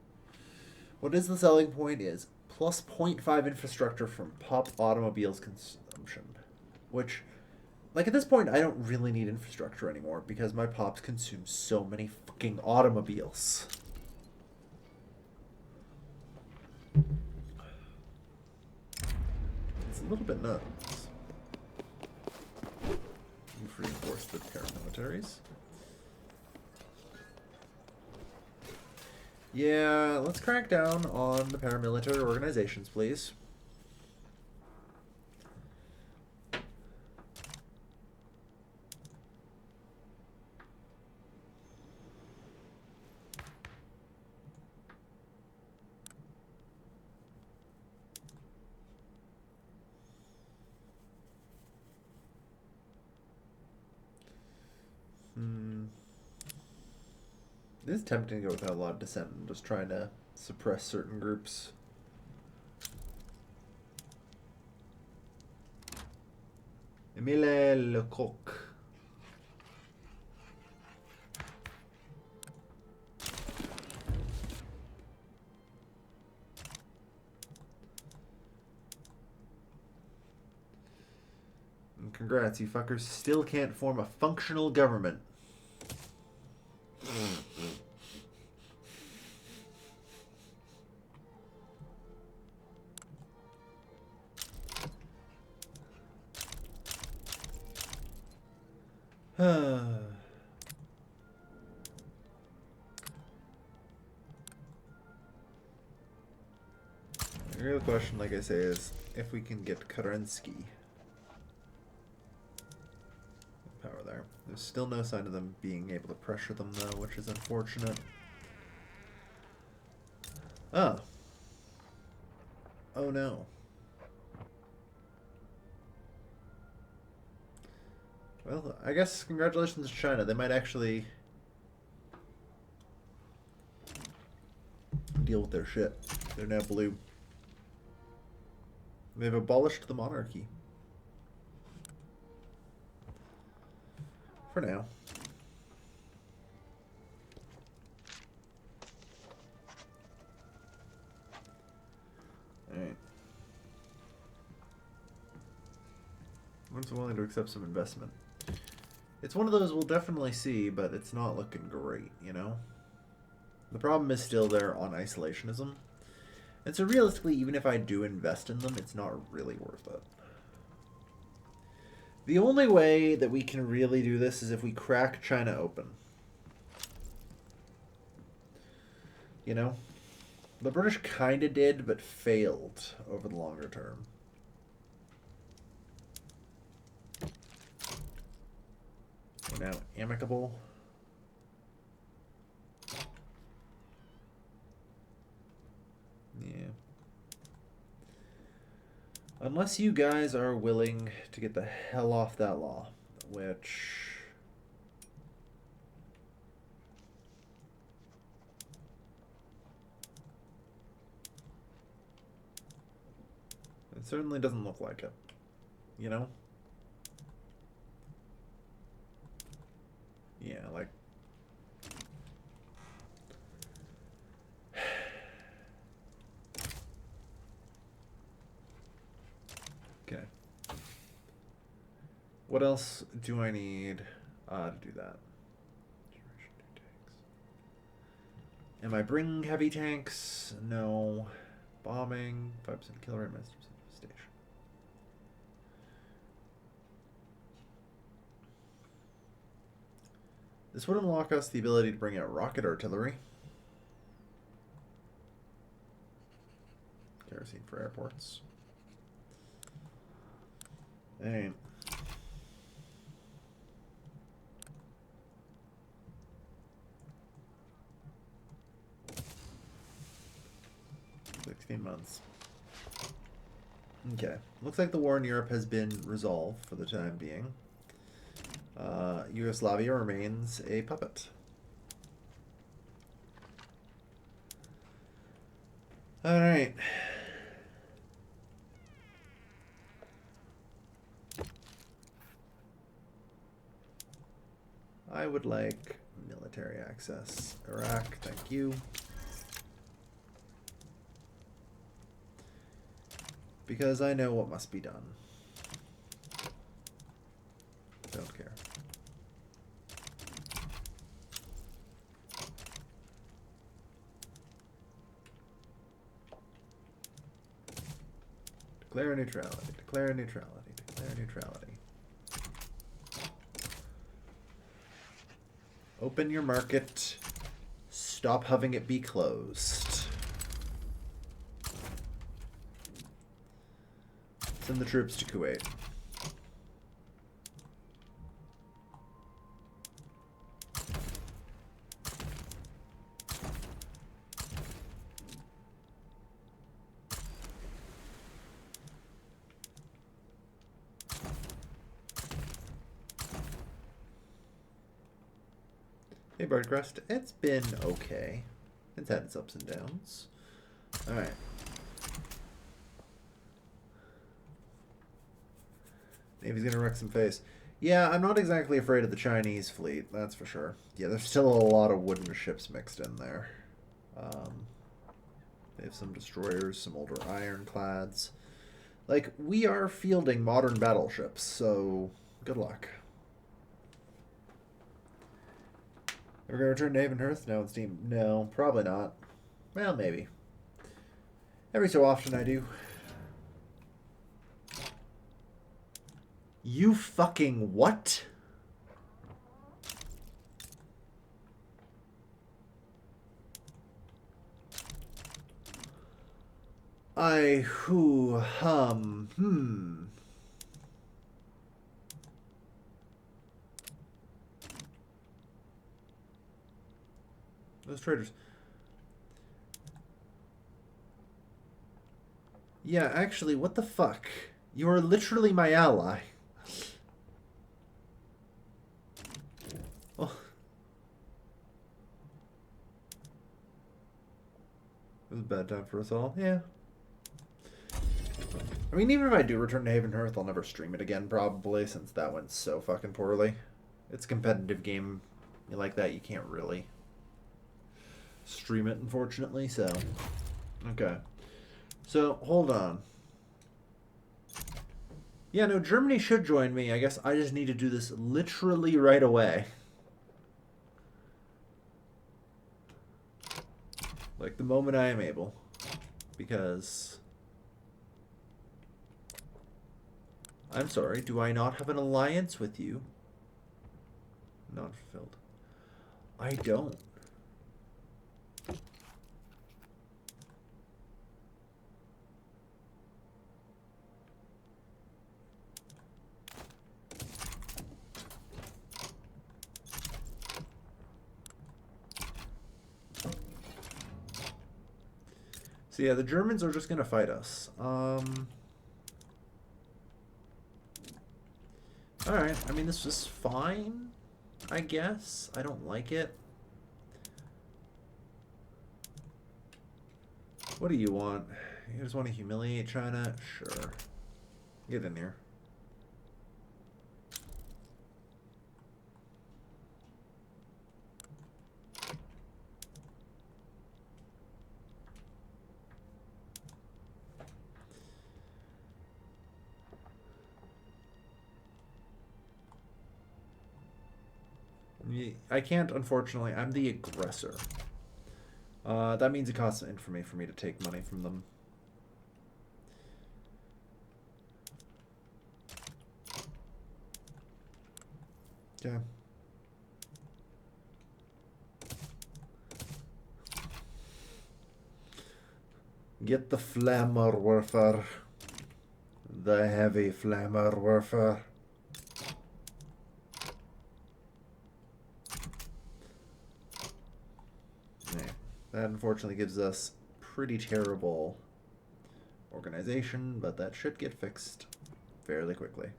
What is the selling point is plus 0.5 infrastructure from pop automobiles consumption. Which, like at this point, I don't really need infrastructure anymore because my pops consume so many fucking automobiles. It's a little bit nuts. We've reinforced the paramilitaries. Yeah, let's crack down on the paramilitary organizations, please. It is tempting to go without a lot of dissent and just trying to suppress certain groups. Emile Lecoq. And congrats, you fuckers still can't form a functional government. The real question, like I say, is if we can get Kerensky power there. There's still no sign of them being able to pressure them, though, which is unfortunate. Oh. Oh no. Well, I guess congratulations to China. They might actually deal with their shit. They're now blue. They've abolished the monarchy. For now. Alright. One's willing to accept some investment. It's one of those we'll definitely see, but it's not looking great, you know? The problem is still there on isolationism. And so realistically, even if I do invest in them, it's not really worth it. The only way that we can really do this is if we crack China open. You know? The British kind of did, but failed over the longer term. We're now amicable. Yeah. Unless you guys are willing to get the hell off that law, which... it certainly doesn't look like it, you know? Yeah, like... okay. What else do I need to do that? Am I bringing heavy tanks? No. Bombing. 5% kill rate, master station. This would unlock us the ability to bring out rocket artillery. Kerosene for airports. Alright. 16 months. Okay. Looks like the war in Europe has been resolved for the time being. Yugoslavia remains a puppet. Alright. I would like military access. Iraq, thank you. Because I know what must be done. Don't care. Declare neutrality, declare neutrality, declare neutrality. Open your market. Stop having it be closed. Send the troops to Kuwait. Hey, Birdcrest. It's been okay. It's had its ups and downs. Alright. Navy's gonna wreck some face. Yeah, I'm not exactly afraid of the Chinese fleet, that's for sure. Yeah, there's still a lot of wooden ships mixed in there. They have some destroyers, some older ironclads. Like, we are fielding modern battleships, so good luck. Ever gonna return to Haven Hearth? No, it's Steam. No, probably not. Well, maybe. Every so often I do. You fucking what? Those traders. Yeah, actually, what the fuck? You are literally my ally. Oh. It was a bad time for us all. Yeah. I mean, even if I do return to Haven Hearth, I'll never stream it again, probably, since that went so fucking poorly. It's a competitive game like that. You can't really stream it, unfortunately, so... Okay. So, hold on. Yeah, no, Germany should join me. I guess I just need to do this literally right away. Like, the moment I am able. Because... I'm sorry, do I not have an alliance with you? Not fulfilled. I don't. So yeah, the Germans are just gonna fight us. Alright, I mean, this is fine, I guess. I don't like it. What do you want? You just want to humiliate China? Sure. Get in here. I can't, unfortunately. I'm the aggressor. That means it costs infamy for me to take money from them. Yeah. Get the Flammerwerfer. The heavy Flammerwerfer. That unfortunately gives us pretty terrible organization, but that should get fixed fairly quickly.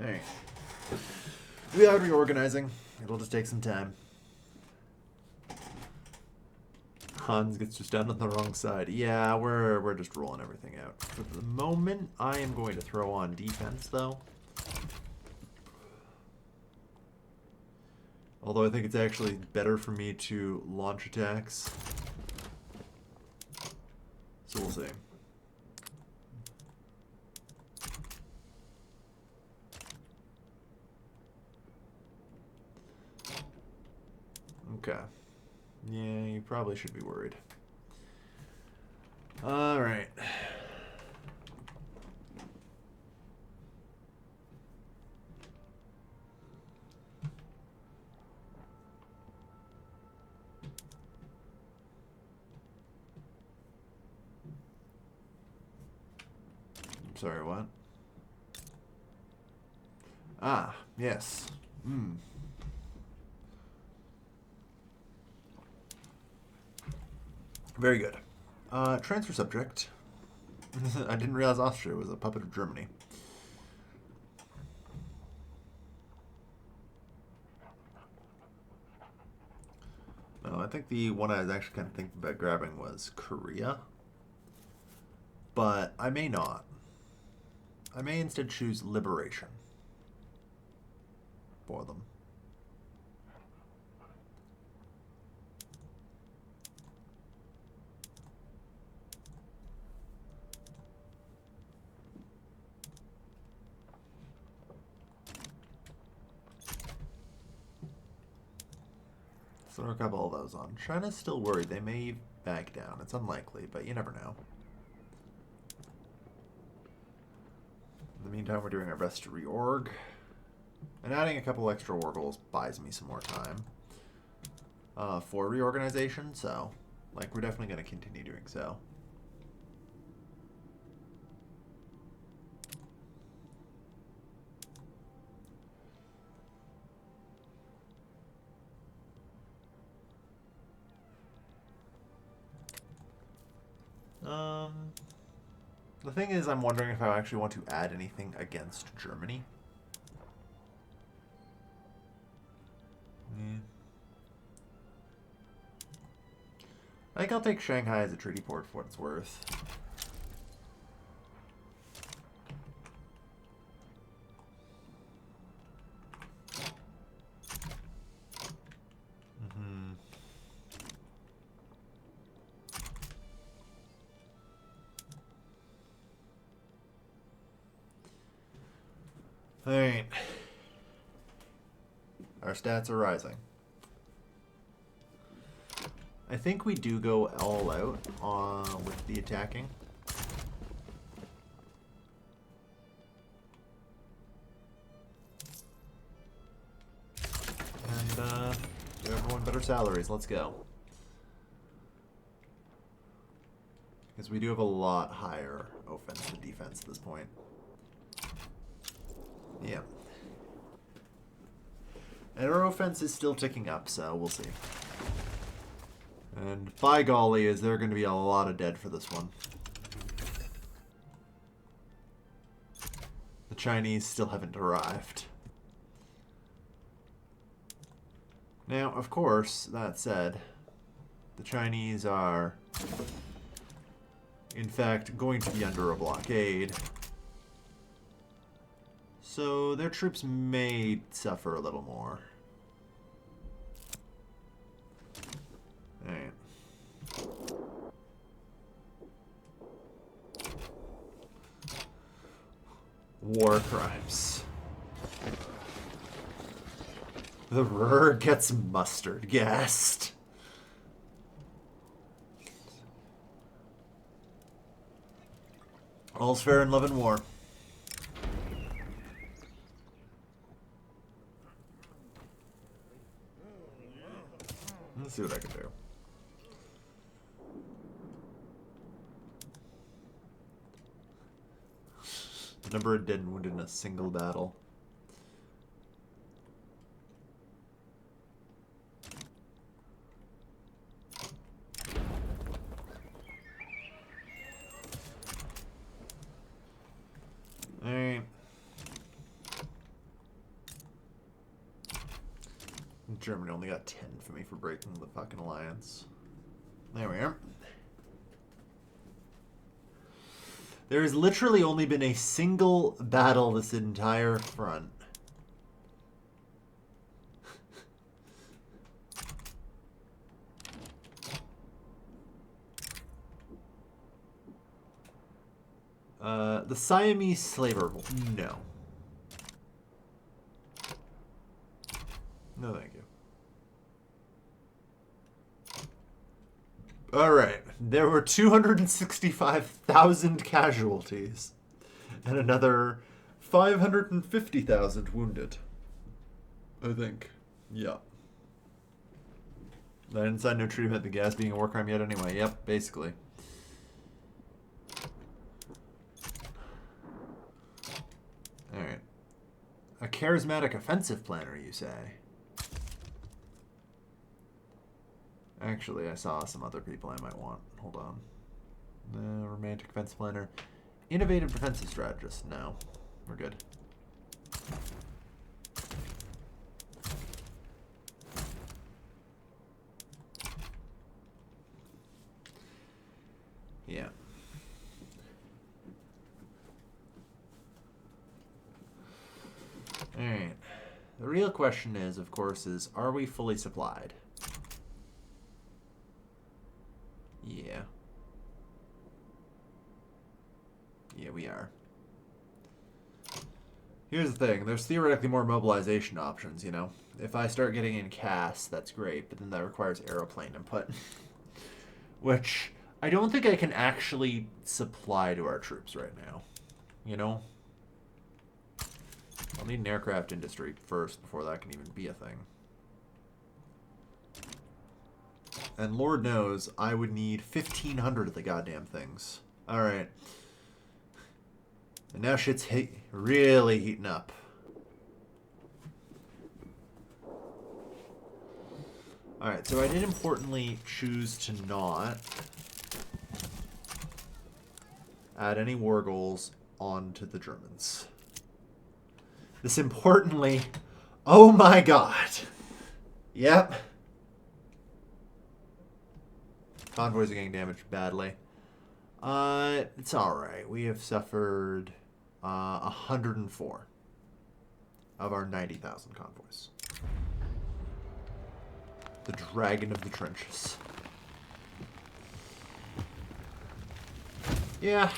Alright. We are reorganizing. It'll just take some time. Hans gets just down on the wrong side. Yeah, we're just rolling everything out. For the moment, I am going to throw on defense, though. Although I think it's actually better for me to launch attacks. So we'll see. Okay. Yeah, you probably should be worried. Alright. Sorry, what? Ah, yes. Very good. Transfer subject. I didn't realize Austria was a puppet of Germany. No, I think the one I was actually kind of thinking about grabbing was Korea. But I may not. I may instead choose liberation for them. Throw a couple of those on. China's still worried. They may back down. It's unlikely, but you never know. In the meantime, we're doing our best to reorg. And adding a couple extra war goals buys me some more time for reorganization, so like we're definitely going to continue doing so. The thing is, I'm wondering if I actually want to add anything against Germany. I think I'll take Shanghai as a treaty port for what it's worth. Alright. Our stats are rising. I think we do go all out with the attacking. And give everyone better salaries. Let's go. Because we do have a lot higher offense than defense at this point. Yeah. And our offense is still ticking up, so we'll see. And by golly, is there going to be a lot of dead for this one. The Chinese still haven't arrived. Now, of course, that said, the Chinese are, in fact, going to be under a blockade. So their troops may suffer a little more. Alright. War crimes. The Ruhr gets mustard gassed. All's fair in love and war. Let's see what I can do. The number of dead and wounded in a single battle. Germany only got 10 for me for breaking the fucking alliance. There we are. There has literally only been a single battle this entire front. The Siamese slave revolt. No. No, thank you. All right. There were 265,000 casualties and another 550,000 wounded. I think. Yeah. I didn't sign no treaty about the gas being a war crime yet anyway. Yep, basically. Alright. A charismatic offensive planner, you say? Actually, I saw some other people I might want. Hold on. Romantic offensive planner. Innovative defensive strategist. No. We're good. Yeah. Alright. The real question is, of course, are we fully supplied? Yeah. Yeah, we are. Here's the thing. There's theoretically more mobilization options, you know? If I start getting in CAS, that's great, but then that requires aeroplane input. Which I don't think I can actually supply to our troops right now. You know? I'll need an aircraft industry first before that can even be a thing. And Lord knows I would need 1,500 of the goddamn things. Alright. And now shit's really heating up. Alright, so I did importantly choose to not add any war goals onto the Germans. This importantly, oh my god. Yep. Convoys are getting damaged badly. It's alright. We have suffered 104 of our 90,000 convoys. The dragon of the trenches. Yeah.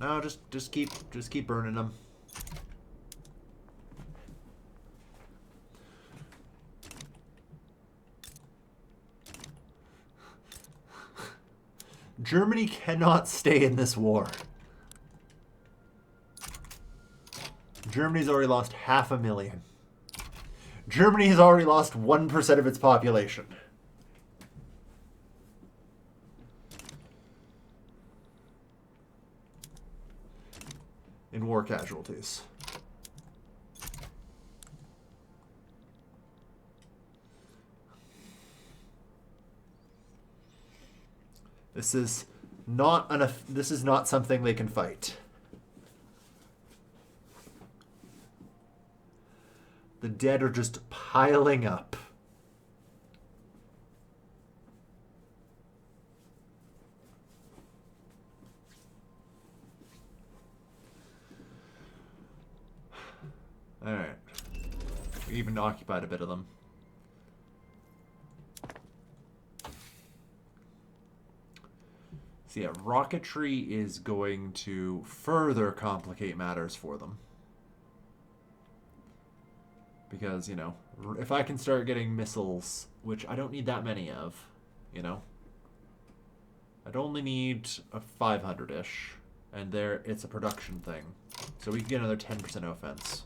No, just keep burning them. Germany cannot stay in this war. Germany's already lost 500,000. Germany has already lost 1% of its population. In war casualties. This is not something they can fight. The dead are just piling up. All right. We even occupied a bit of them. So yeah, rocketry is going to further complicate matters for them. Because, you know, if I can start getting missiles, which I don't need that many of, you know. I'd only need a 500-ish, and there it's a production thing. So we can get another 10% offense.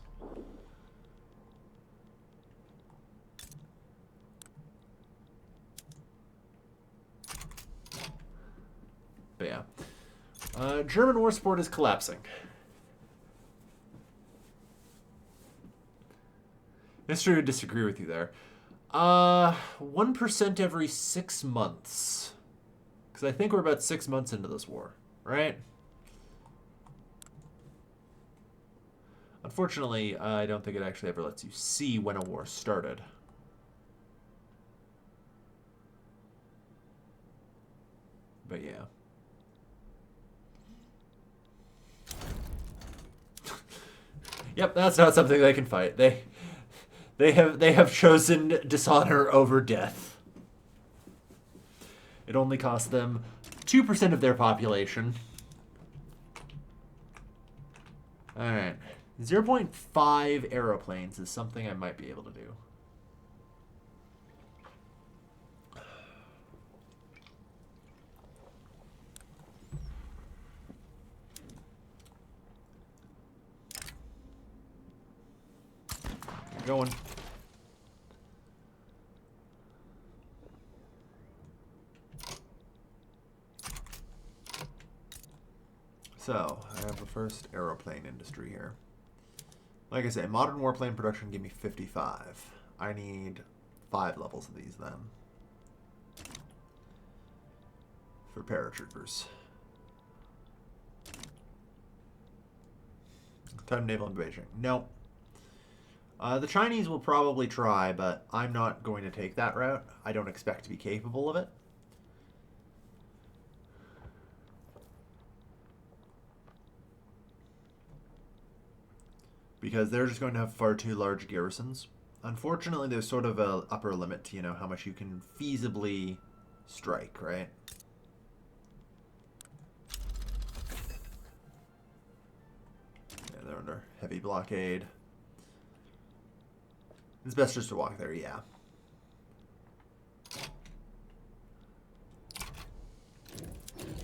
But yeah. German war support is collapsing. History would disagree with you there. 1% every 6 months. Because I think we're about 6 months into this war, right? Unfortunately, I don't think it actually ever lets you see when a war started. But yeah. Yep, that's not something they can fight. They have chosen dishonor over death. It only cost them 2% of their population. Alright. 0.5 aeroplanes is something I might be able to do. Going. So, I have the first aeroplane industry here. Like I say, modern warplane production give me 55. I need 5 levels of these then. For paratroopers. Time naval invasion. No. The Chinese will probably try, but I'm not going to take that route. I don't expect to be capable of it. Because they're just going to have far too large garrisons. Unfortunately, there's sort of a upper limit to, you know, how much you can feasibly strike, right? Yeah, they're under heavy blockade. It's best just to walk there, yeah.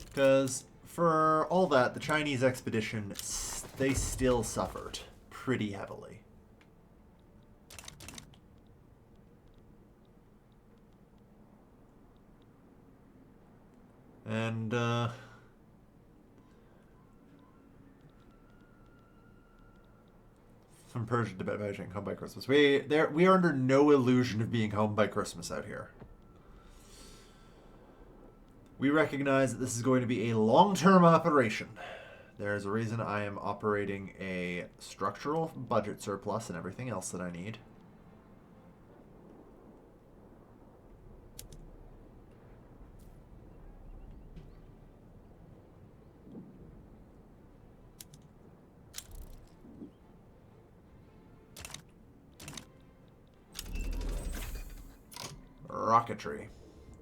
Because for all that, the Chinese expedition, they still suffered pretty heavily. And, from Persia to Beijing, home by Christmas. We are under no illusion of being home by Christmas out here. We recognize that this is going to be a long-term operation. There's a reason I am operating a structural budget surplus and everything else that I need. Rocketry.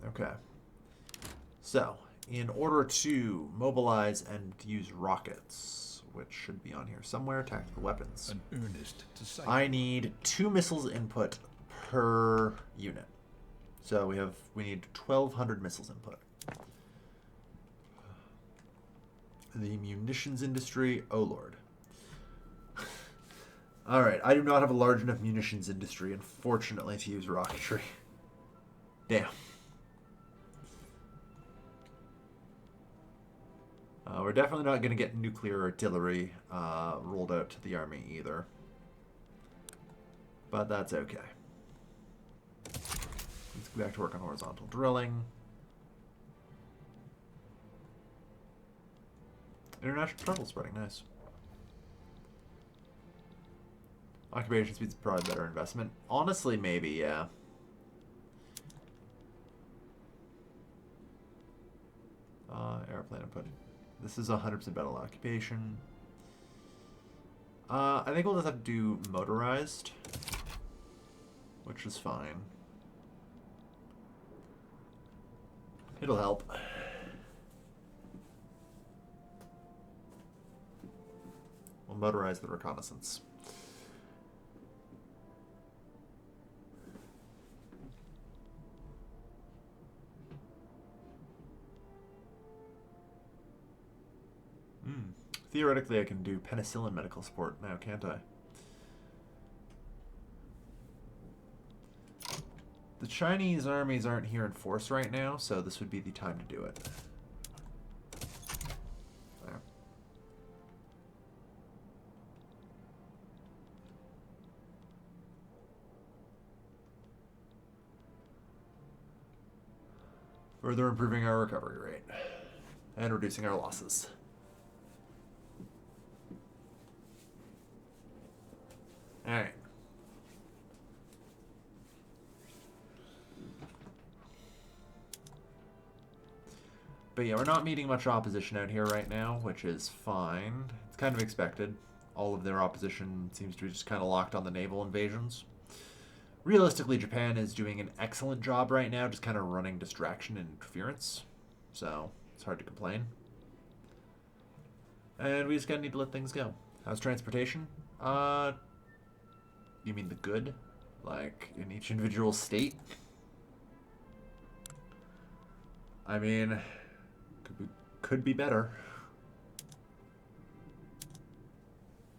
Okay. So, in order to mobilize and use rockets, which should be on here somewhere, tactical weapons, An earnest to I need 2 missiles input per unit. So we need 1,200 missiles input. The munitions industry, oh lord. Alright, I do not have a large enough munitions industry, unfortunately, to use rocketry. Damn. We're definitely not going to get nuclear artillery rolled out to the army either. But that's okay. Let's go back to work on horizontal drilling. International travel spreading, nice. Occupation speed's probably better investment. Honestly, maybe, yeah. Airplane input. This is 100% battle occupation. I think we'll just have to do motorized, which is fine. It'll help. We'll motorize the reconnaissance. Theoretically, I can do penicillin medical support now, can't I? The Chinese armies aren't here in force right now, so this would be the time to do it. There. Further improving our recovery rate and reducing our losses. Alright. But yeah, we're not meeting much opposition out here right now, which is fine. It's kind of expected. All of their opposition seems to be just kind of locked on the naval invasions. Realistically, Japan is doing an excellent job right now, just kind of running distraction and interference. So, it's hard to complain. And we just kind of need to let things go. How's transportation? You mean the good? Like, in each individual state? I mean, could be better.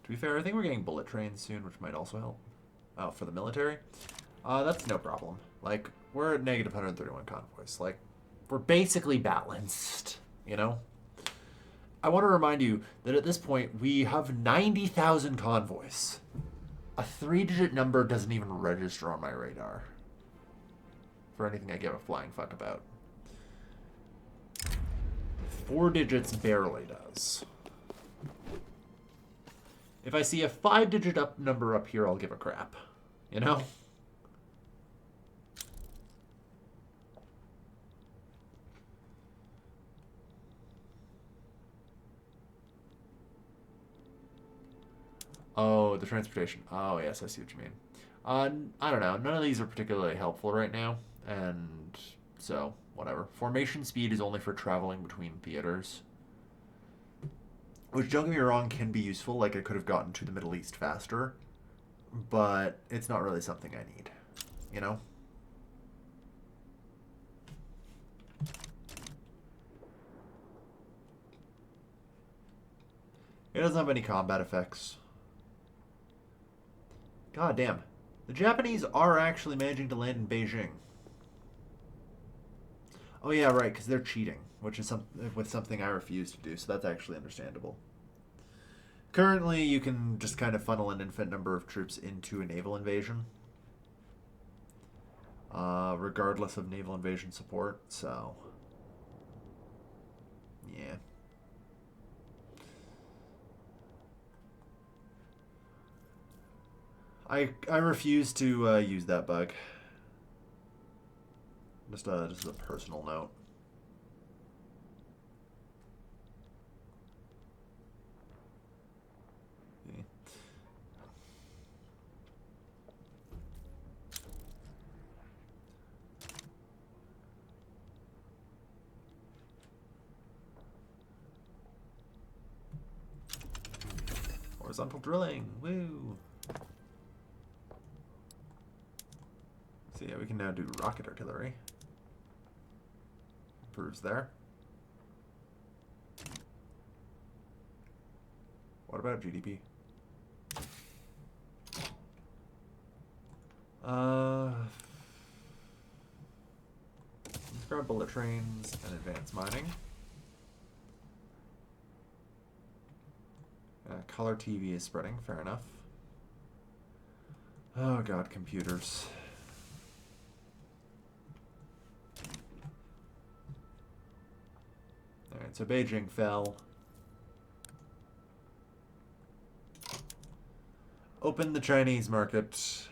To be fair, I think we're getting bullet trains soon, which might also help. Oh, for the military? That's no problem. Like, we're at negative 131 convoys. Like, we're basically balanced, you know? I want to remind you that at this point, we have 90,000 convoys. A 3-digit number doesn't even register on my radar for anything I give a flying fuck about. 4 digits barely does. If I see a 5-digit number up here, I'll give a crap. You know? Oh, the transportation. Oh, yes, I see what you mean. I don't know. None of these are particularly helpful right now. And so, whatever. Formation speed is only for traveling between theaters. Which, don't get me wrong, can be useful. Like, I could have gotten to the Middle East faster. But it's not really something I need. You know? It doesn't have any combat effects. God damn. The Japanese are actually managing to land in Beijing. Oh yeah, right, because they're cheating, which is something I refuse to do, so that's actually understandable. Currently, you can just kind of funnel an infinite number of troops into a naval invasion. Regardless of naval invasion support, so... yeah. I refuse to use that bug. Just as a personal note. Okay. Horizontal drilling, woo! So yeah, we can now do rocket artillery. Improves there. What about GDP? Let's grab bullet trains and advanced mining. Color TV is spreading, fair enough. Oh god, computers. Alright, so Beijing fell. Open the Chinese market.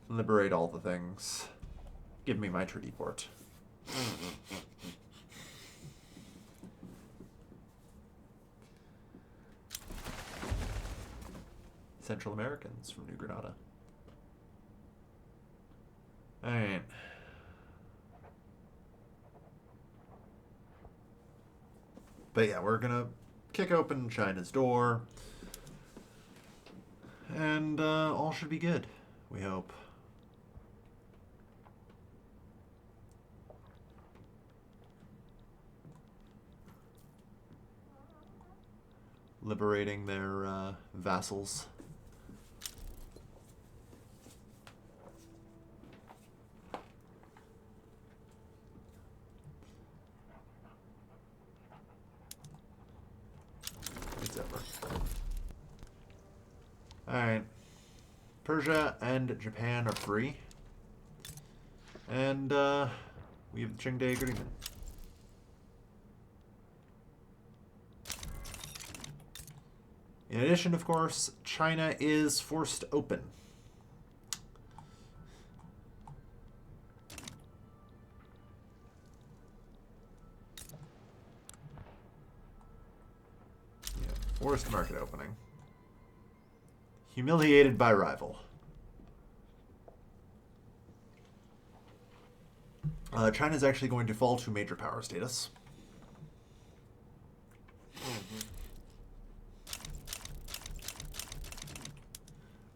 Liberate all the things. Give me my treaty port. Central Americans from New Granada. Alright. But yeah, we're gonna kick open China's door. And all should be good, we hope. Liberating their vassals. Alright. Persia and Japan are free. And we have the Qingde Agreement. In addition, of course, China is forced open. Worst market opening. Humiliated by rival. China's actually going to fall to major power status.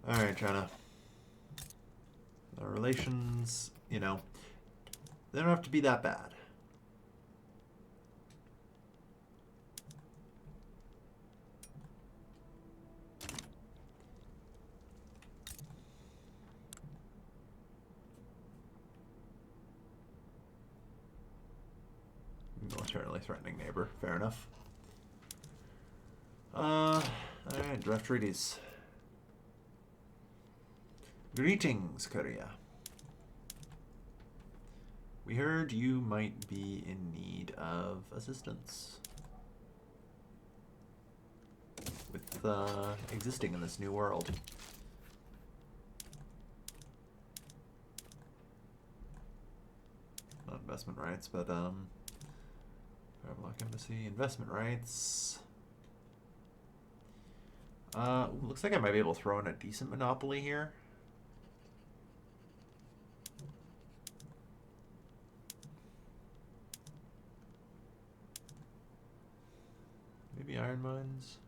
Alright, China. Our relations, you know, they don't have to be that bad. Militarily threatening neighbor. Fair enough. Alright, draft treaties. Greetings, Korea. We heard you might be in need of assistance with existing in this new world. Not investment rights, but Travelock Embassy, investment rights. Looks like I might be able to throw in a decent monopoly here. Maybe iron mines.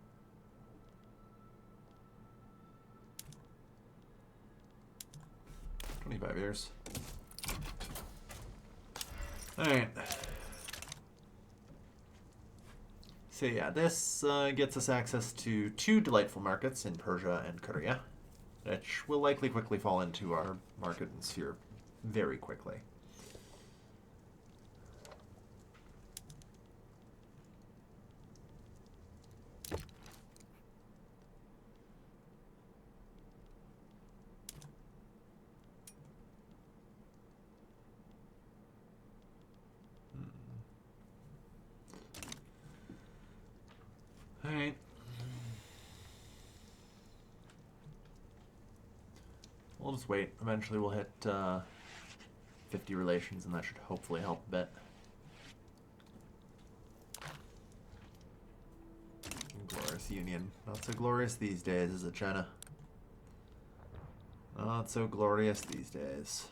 $25 years. Alright. So yeah, this gets us access to 2 delightful markets in Persia and Korea, which will likely quickly fall into our market sphere very quickly. Alright. We'll just wait. Eventually we'll hit 50 relations, and that should hopefully help a bit. Glorious union. Not so glorious these days, is it, China? Not so glorious these days.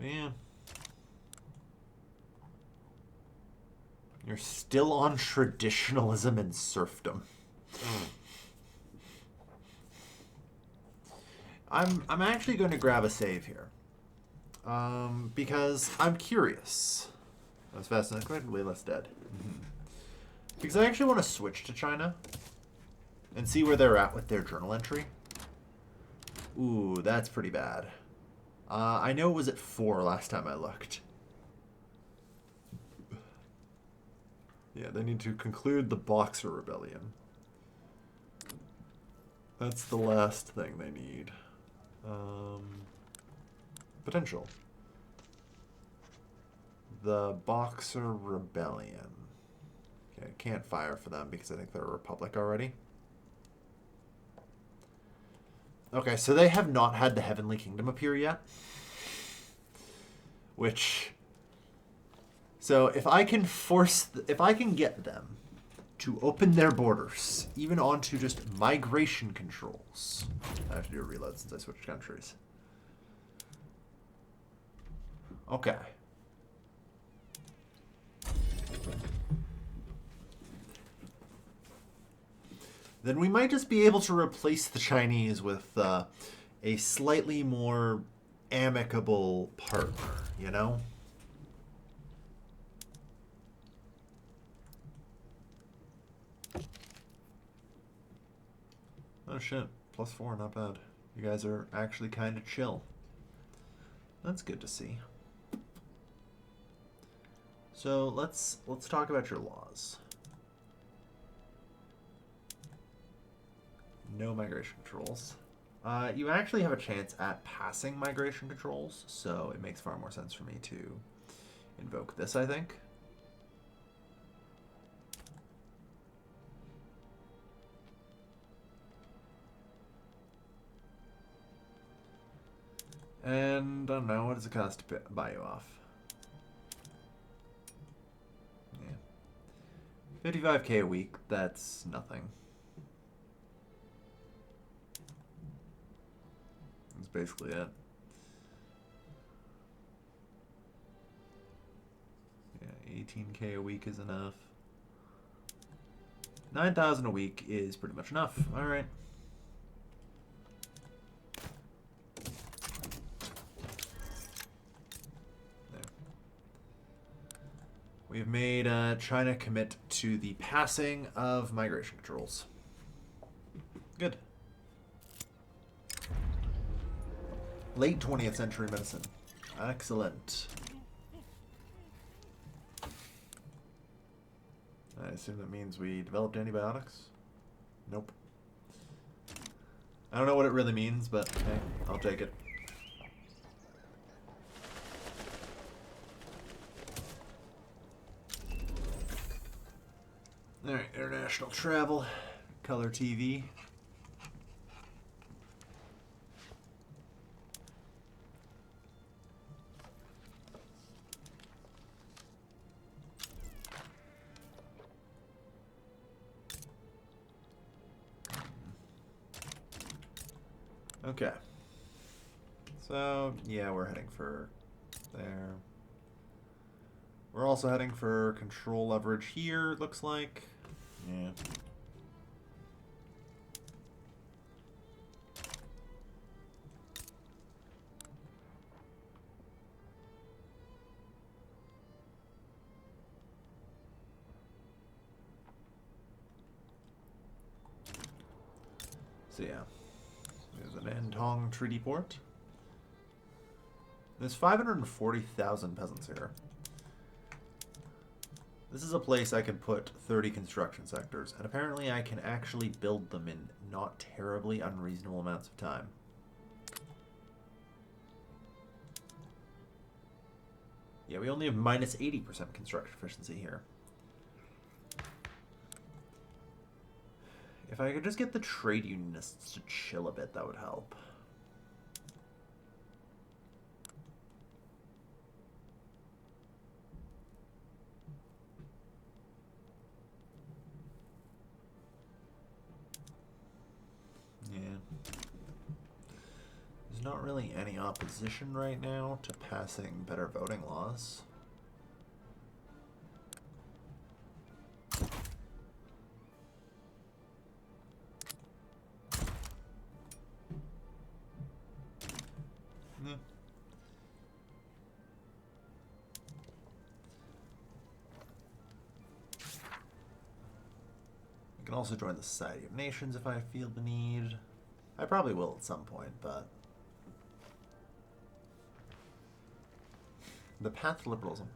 Man. You're still on traditionalism and serfdom. I'm actually going to grab a save here. Because I'm curious. That was fast and incredibly less dead. Because I actually want to switch to China and see where they're at with their journal entry. Ooh, that's pretty bad. I know it was at 4 last time I looked. Yeah, they need to conclude the Boxer Rebellion. That's the last thing they need. Potential. The Boxer Rebellion. Okay, can't fire for them because I think they're a republic already. Okay, so they have not had the Heavenly Kingdom appear yet. Which... So if I can if I can get them to open their borders, even onto just migration controls. I have to do a reload since I switched countries. Okay. Then we might just be able to replace the Chinese with a slightly more amicable partner, you know? Oh shit, +4, not bad. You guys are actually kind of chill. That's good to see. So let's talk about your laws. No migration controls. You actually have a chance at passing migration controls, so it makes far more sense for me to invoke this, I think. And I don't know, what does it cost to buy you off? Yeah. 55k a week, that's nothing. That's basically it. Yeah, 18k a week is enough. 9,000 a week is pretty much enough. Alright. We've made China commit to the passing of migration controls. Good. Late 20th century medicine. Excellent. I assume that means we developed antibiotics? Nope. I don't know what it really means, but hey, I'll take it. Alright, international travel, color TV. Okay. So, yeah, we're heading for there. We're also heading for control leverage here, it looks like. Yeah. So, yeah. There's an Antong Treaty Port. There's 540,000 peasants here. This is a place I can put 30 construction sectors, and apparently I can actually build them in not terribly unreasonable amounts of time. Yeah, we only have minus 80% construction efficiency here. If I could just get the trade unionists to chill a bit, that would help. Yeah. There's not really any opposition right now to passing better voting laws. Yeah. I can also join the Society of Nations if I feel the need. I probably will at some point, but the path to liberalism.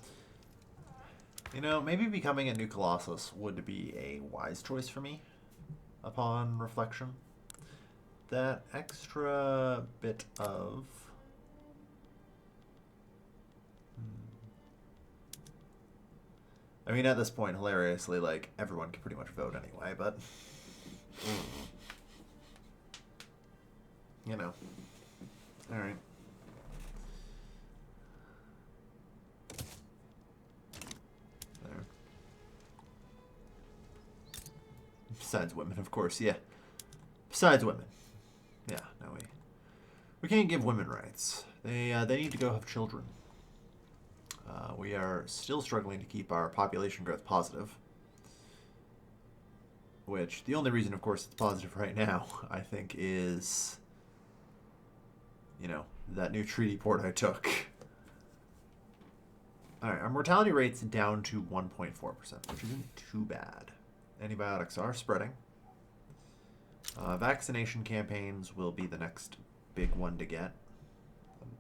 You know, maybe becoming a new Colossus would be a wise choice for me upon reflection. That extra bit of... I mean, at this point, hilariously, like, everyone can pretty much vote anyway, but... You know. Alright. There. Besides women, of course, yeah. Besides women. Yeah, no, we can't give women rights. They need to go have children. We are still struggling to keep our population growth positive. Which, the only reason, of course, it's positive right now, I think, is... You know, that new treaty port I took. Alright, our mortality rate's down to 1.4%, which isn't too bad. Antibiotics are spreading. Vaccination campaigns will be the next big one to get.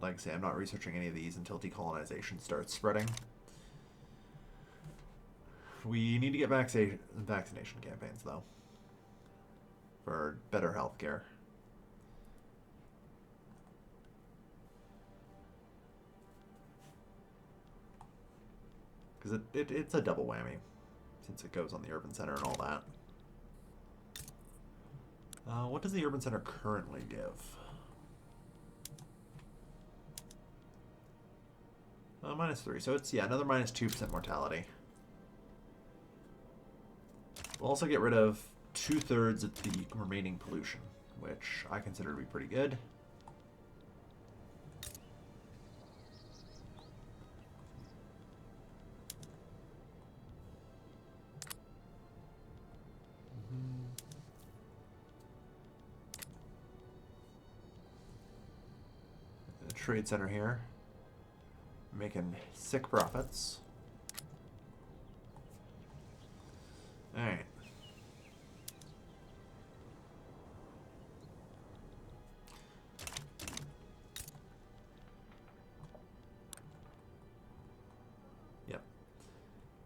Like I say, I'm not researching any of these until decolonization starts spreading. We need to get vaccination campaigns, though, for better healthcare. Because it's a double whammy, since it goes on the urban center and all that. What does the urban center currently give? -3. So it's, yeah, another -2% mortality. We'll also get rid of 2/3 of the remaining pollution, which I consider to be pretty good. The trade center here, making sick profits. All right.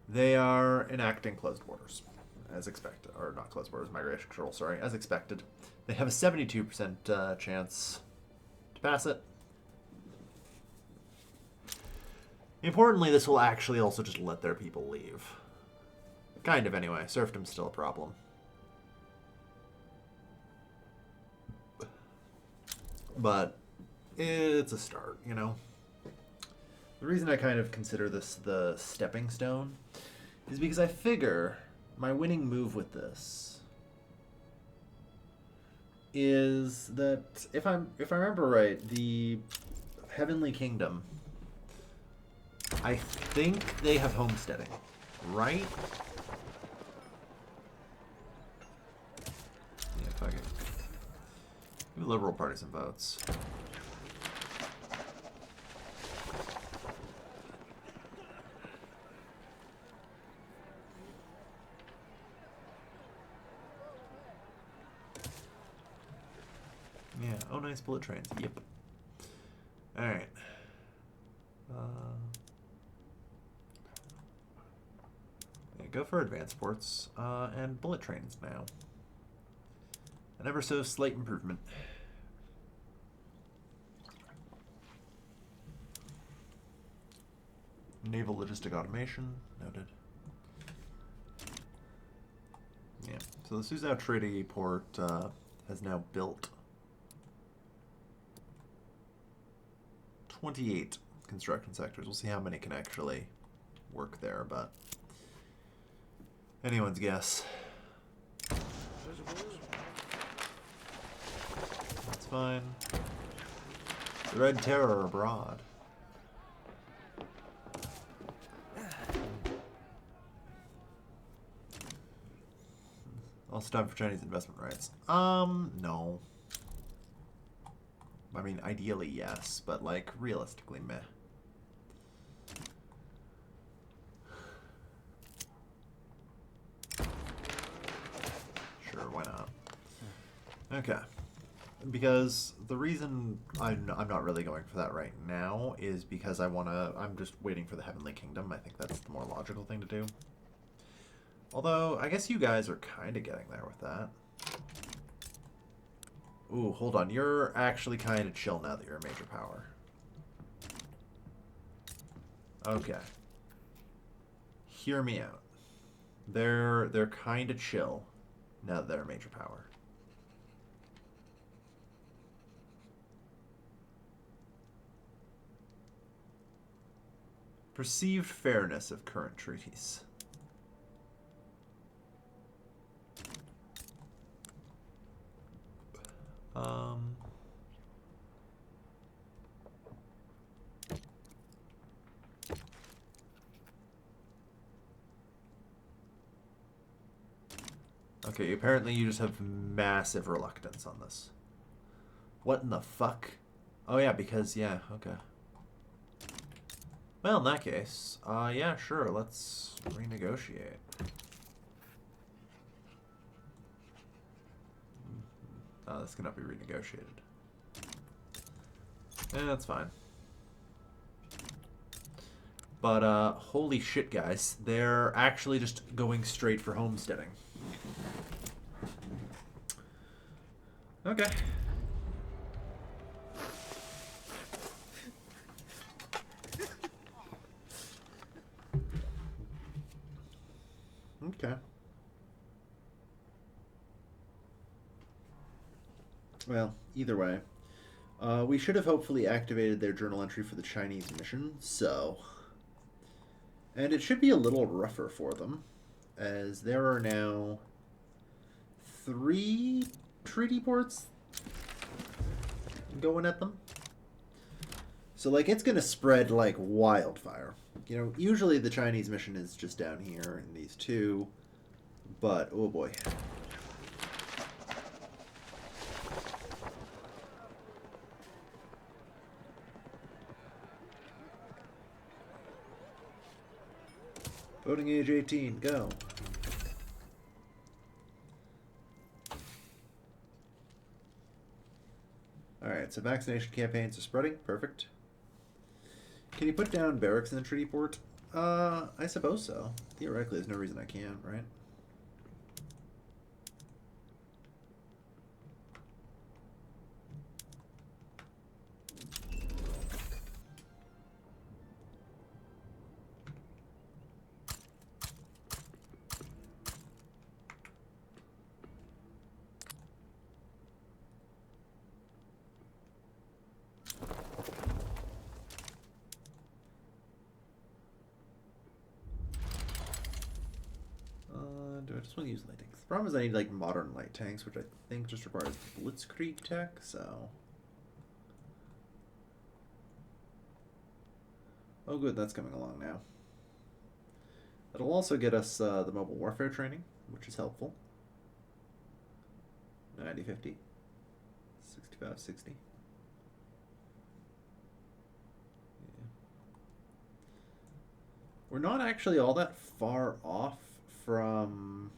They are enacting closed borders, as expected. Or not closed borders, migration control, sorry, as expected. They have a 72% chance to pass it. Importantly, this will actually also just let their people leave. Kind of, anyway. Serfdom's still a problem. But it's a start, you know? The reason I kind of consider this the stepping stone is because I figure my winning move with this is that if I remember right, the Heavenly Kingdom, I think they have homesteading, right? Yeah, fuck it. Give the Liberal Party some votes. Yeah, oh nice, bullet trains. Yep. Alright. Yeah, go for advanced sports and bullet trains now. An ever so slight improvement. Naval logistic automation, noted. Yeah, so the Suzhou Trading Port has now built 28 construction sectors. We'll see how many can actually work there, but anyone's guess. That's fine. The Red Terror abroad. Also time for Chinese investment rights. No. I mean, ideally, yes, but, like, realistically, meh. Sure, why not? Okay. Because the reason I'm not really going for that right now is because I'm just waiting for the Heavenly Kingdom. I think that's the more logical thing to do. Although, I guess you guys are kind of getting there with that. Ooh, hold on. You're actually kind of chill now that you're a major power. Okay. Hear me out. They're kind of chill now that they're a major power. Perceived fairness of current treaties. Okay, apparently you just have massive reluctance on this. What in the fuck? Oh yeah, because, yeah, okay. Well, in that case, yeah, sure, let's renegotiate. Oh, this cannot be renegotiated. That's fine. But, holy shit, guys. They're actually just going straight for homesteading. Okay. Okay. Well, either way, We should have hopefully activated their journal entry for the Chinese mission, so... And it should be a little rougher for them, as there are now 3 treaty ports going at them. So, like, it's going to spread like wildfire. You know, usually the Chinese mission is just down here in these 2, but, oh boy. Voting age 18, go. Alright, so vaccination campaigns are spreading. Perfect. Can you put down barracks in the treaty port? I suppose so. Theoretically, there's no reason I can't, right? Do I just want to use light tanks? The problem is I need like modern light tanks, which I think just requires blitzkrieg tech, so... Oh good, that's coming along now. It'll also get us the mobile warfare training, which is helpful. 90, 50, 65, 60. Yeah. We're not actually all that far off from...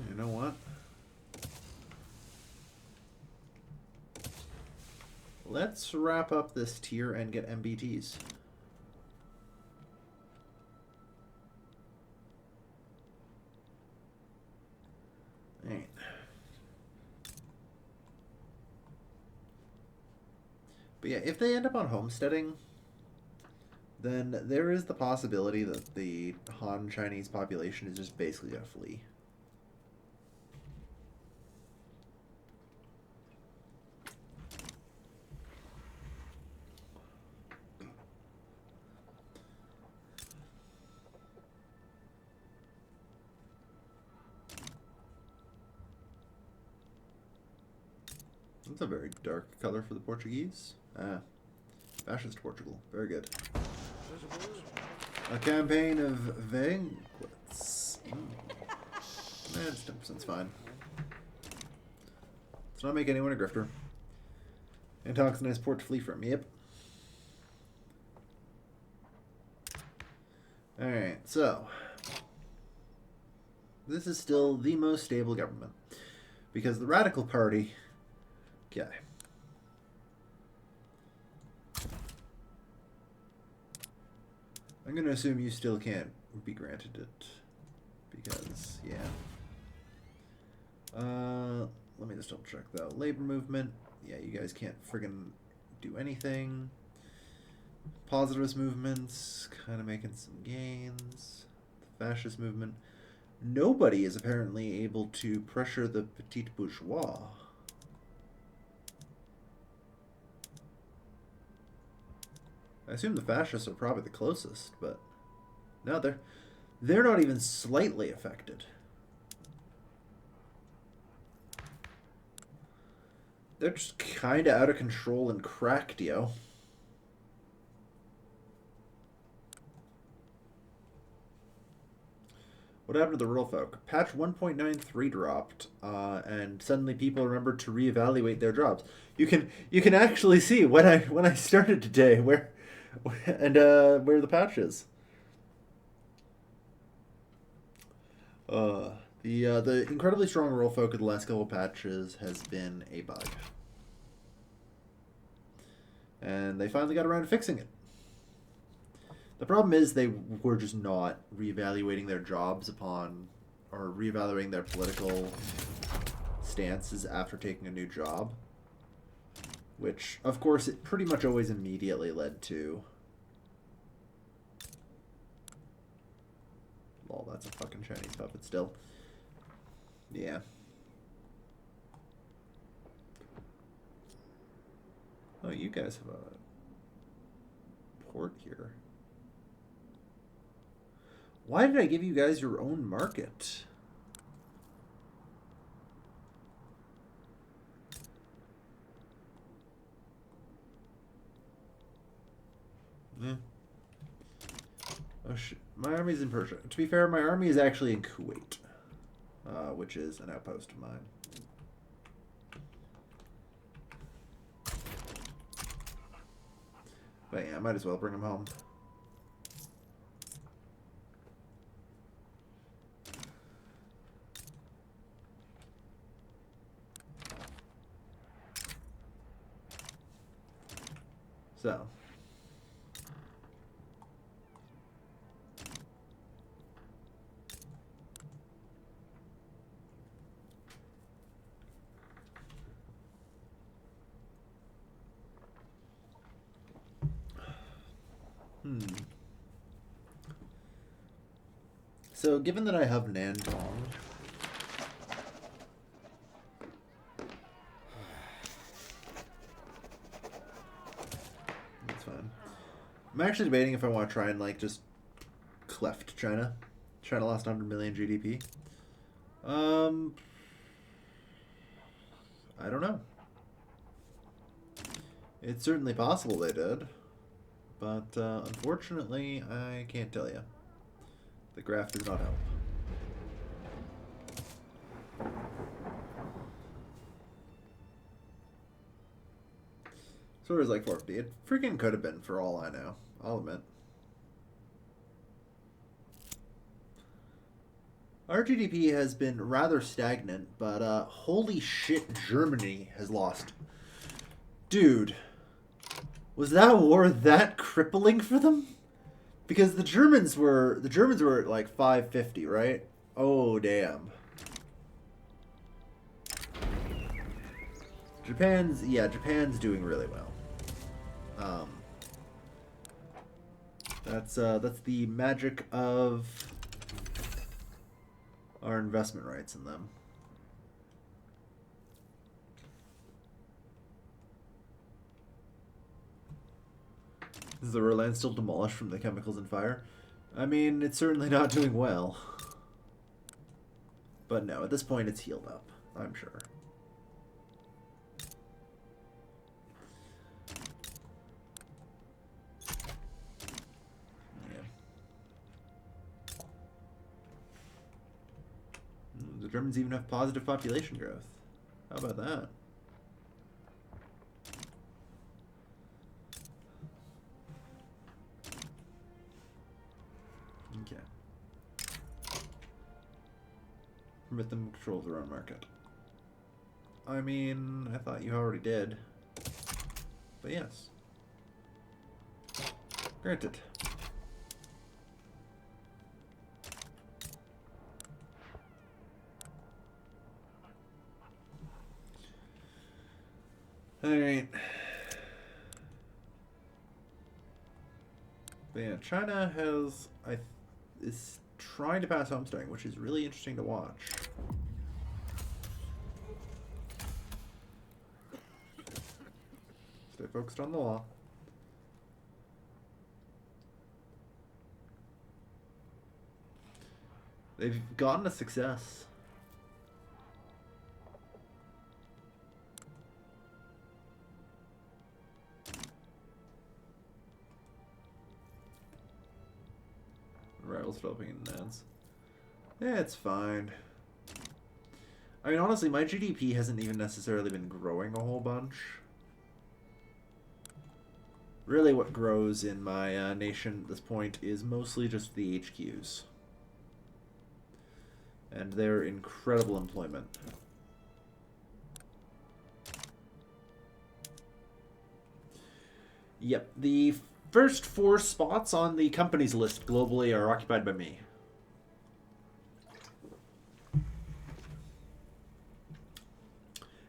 You know what? Let's wrap up this tier and get MBTs. Alright. But yeah, if they end up on homesteading, then there is the possibility that the Han Chinese population is just basically going to flee. That's a very dark color for the Portuguese. Ah, fascist Portugal. Very good. A campaign of vanquits. It's 10% fine. Let's not make anyone a grifter. Antioch's a nice port to flee from. Yep. Alright, so. This is still the most stable government. Because the Radical Party... Okay. I'm going to assume you still can't be granted it. Because, yeah. Let me just double check though. Labor movement. Yeah, you guys can't friggin' do anything. Positivist movements. Kind of making some gains. The fascist movement. Nobody is apparently able to pressure the petite bourgeois. I assume the fascists are probably the closest, but no, they're not even slightly affected. They're just kind of out of control and cracked, yo. What happened to the rural folk? Patch 1.93 dropped, and suddenly people remembered to reevaluate their jobs. You can actually see when I started today where the patch is. The incredibly strong rural folk of the last couple patches has been a bug, and they finally got around to fixing it. The problem is they were just not reevaluating their jobs upon, or reevaluating their political stances after taking a new job. Which, of course, it pretty much always immediately led to... Lol, that's a fucking Chinese puppet still. Yeah. Oh, you guys have a port here. Why did I give you guys your own market? Yeah. Oh shit. My army's in Persia. To be fair, my army is actually in Kuwait, which is an outpost of mine. But yeah, I might as well bring him home. So. So, given that I have Nantong, that's fine. I'm actually debating if I want to try and like just cleft China. China lost 100 million GDP. I don't know. It's certainly possible they did, but unfortunately, I can't tell you. The graph does not help. So it was like 450. It freaking could have been for all I know. I'll admit. Our GDP has been rather stagnant, but holy shit, Germany has lost. Dude, was that war that crippling for them? Because the Germans were at like 550, right? Oh damn. Japan's doing really well. That's the magic of our investment rights in them. Is the land still demolished from the chemicals and fire? I mean, it's certainly not doing well. But no, at this point it's healed up, I'm sure. Yeah. The Germans even have positive population growth. How about that? Okay. Permit them to control their own market. I mean, I thought you already did. But yes. Granted. Alright. But yeah, China is trying to pass homesteading, which is really interesting to watch. Stay focused on the law. They've gotten a success. Rivals developing in ads. Yeah, it's fine. I mean, honestly, my GDP hasn't even necessarily been growing a whole bunch. Really, what grows in my nation at this point is mostly just the HQs. And their incredible employment. Yep, the first 4 spots on the companies list globally are occupied by me.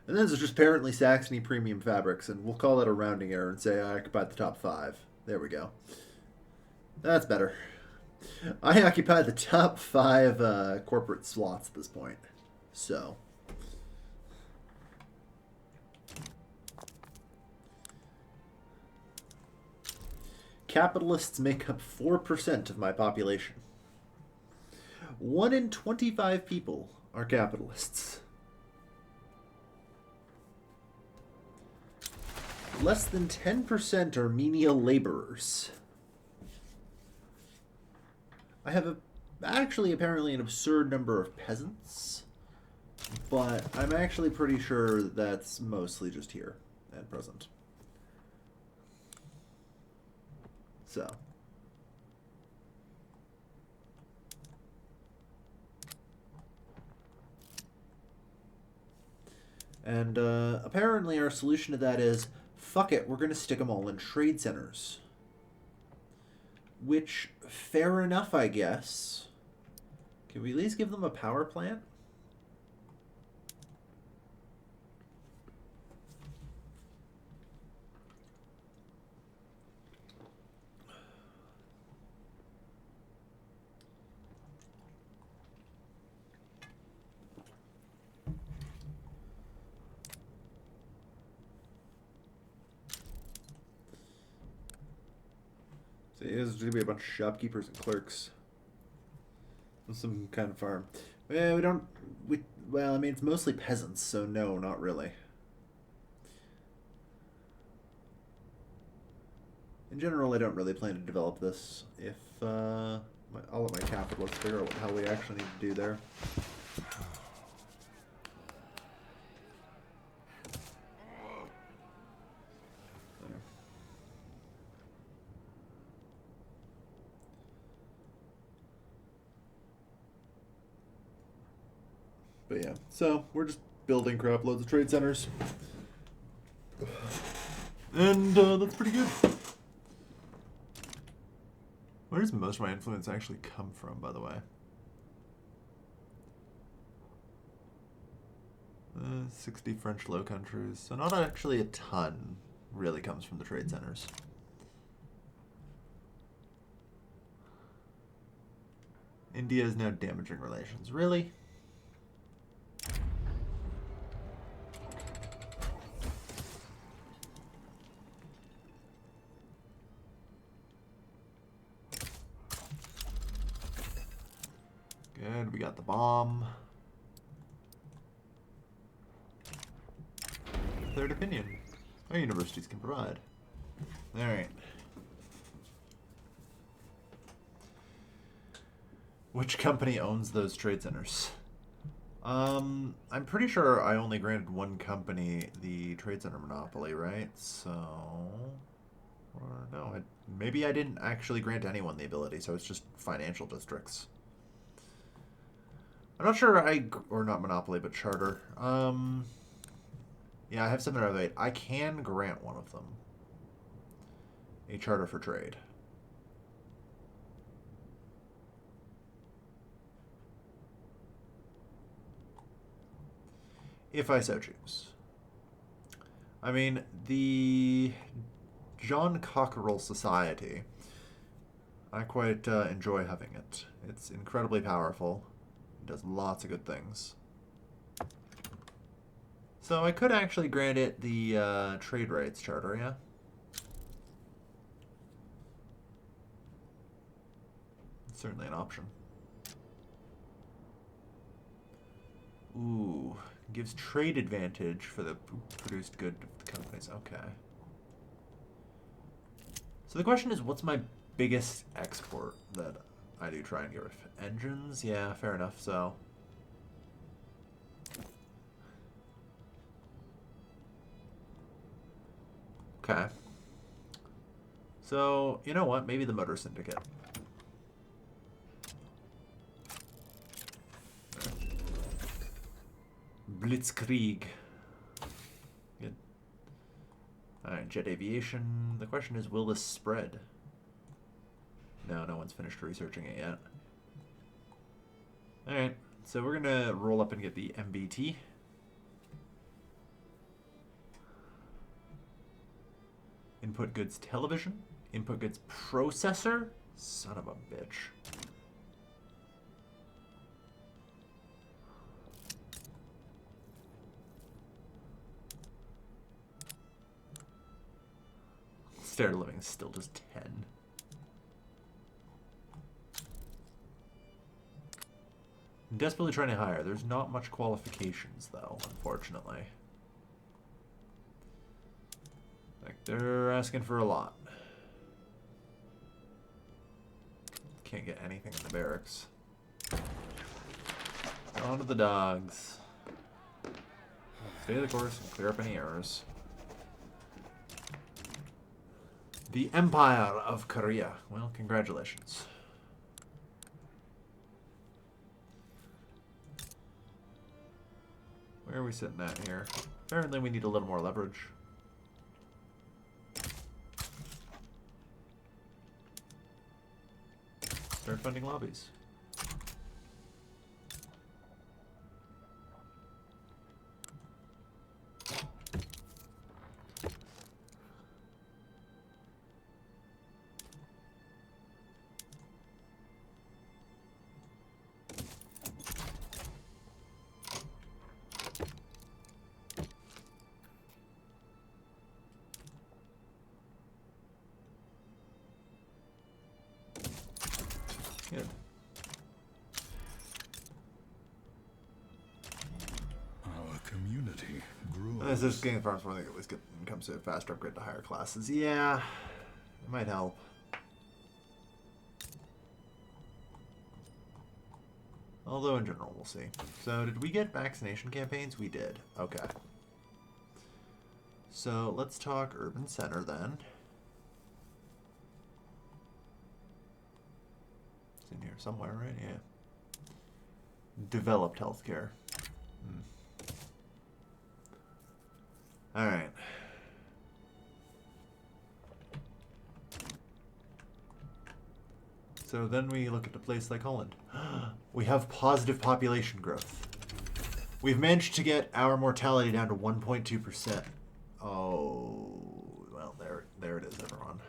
And then there's just apparently Saxony Premium Fabrics, and we'll call that a rounding error and say I occupied the top 5. There we go. That's better. I occupy the top 5 corporate slots at this point. So. Capitalists make up 4% of my population. 1 in 25 people are capitalists. Less than 10% are menial laborers. I have actually apparently an absurd number of peasants, but I'm actually pretty sure that's mostly just here at present. So. And apparently our solution to that is, fuck it, we're going to stick them all in trade centers. Which, fair enough, I guess. Can we at least give them a power plant? So there's going to be a bunch of shopkeepers and clerks. Some kind of farm. Yeah, we don't... Well, I mean, it's mostly peasants, so no, not really. In general, I don't really plan to develop this. If, I'll let my capitalists figure out what the hell we actually need to do there. But yeah, so we're just building crap loads of trade centers. And that's pretty good. Where does most of my influence actually come from, by the way? 60 French Low Countries. So not actually a ton really comes from the trade centers. India is now damaging relations. Really? Good, we got the bomb. Third opinion. Our universities can provide. Alright. Which company owns those trade centers? I'm pretty sure I only granted one company the trade center monopoly, right? So... Or no, maybe I didn't actually grant anyone the ability, so it's just financial districts. I'm not sure or not monopoly, but charter. Yeah, I have 7 out of 8. I can grant one of them. A charter for trade. If I so choose. I mean, the John Cockerell Society, I quite enjoy having it. It's incredibly powerful. It does lots of good things. So I could actually grant it the trade rights charter, yeah? It's certainly an option. Ooh, gives trade advantage for the produced good of the companies. Okay. So the question is, what's my biggest export that I do try and get rid of? Engines? Yeah, fair enough, so... Okay. So, you know what? Maybe the Motor Syndicate. Blitzkrieg. Good. Alright, jet aviation. The question is, will this spread? No, no one's finished researching it yet. Alright, so we're gonna roll up and get the MBT. Input goods television. Input goods processor. Son of a bitch. Standard of living is still just 10. I'm desperately trying to hire. There's not much qualifications, though, unfortunately. Like, they're asking for a lot. Can't get anything in the barracks. On to the dogs. Stay the course and clear up any errors. The Empire of Korea. Well, congratulations. Where are we sitting at here? Apparently we need a little more leverage. Start funding lobbies. Good. Our community grew. As this game farms, I think at least comes to a faster upgrade to higher classes. Yeah, it might help. Although in general, we'll see. So, did we get vaccination campaigns? We did. Okay. So, let's talk urban center then. It's in here somewhere, right? Yeah. Developed healthcare. Alright. So then we look at a place like Holland. We have positive population growth. We've managed to get our mortality down to 1.2%. Oh, well, there it is, everyone.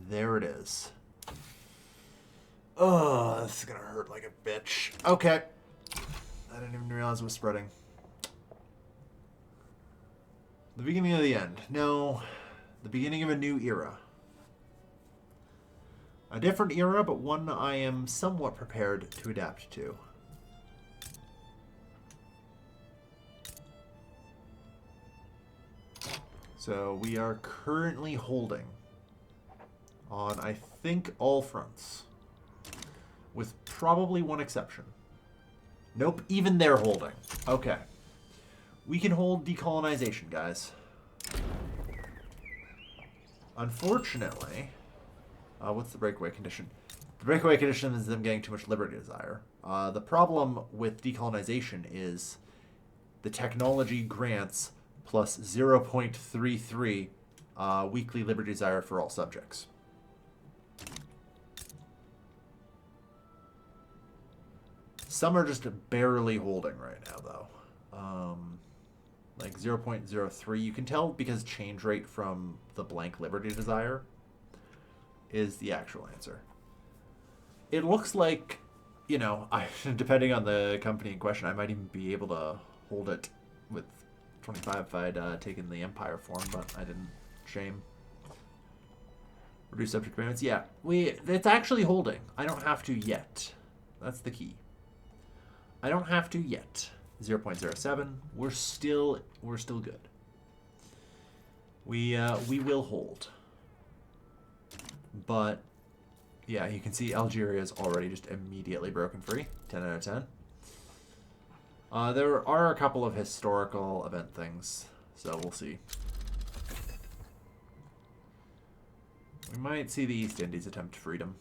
There it is. Oh, this is gonna hurt like a bitch. Okay. I didn't even realize it was spreading. The beginning of the end. No, the beginning of a new era. A different era, but one I am somewhat prepared to adapt to. So we are currently holding on, I think, all fronts. With probably one exception. Nope, even they're holding. Okay. We can hold decolonization, guys. Unfortunately, what's the breakaway condition? The breakaway condition is them getting too much liberty desire. The problem with decolonization is the technology grants plus 0.33 weekly liberty desire for all subjects. Some are just barely holding right now, though. Like 0.03. You can tell because change rate from the blank liberty desire is the actual answer. It looks like, you know, depending on the company in question, I might even be able to hold it with 25 if I'd taken the Empire form, but I didn't. Shame. Reduce subject payments. Yeah, it's actually holding. I don't have to yet. That's the key. I don't have to yet. 0.07. We're still good. We will hold. But yeah, you can see Algeria is already just immediately broken free. 10 out of 10. There are a couple of historical event things, so we'll see. We might see the East Indies attempt freedom.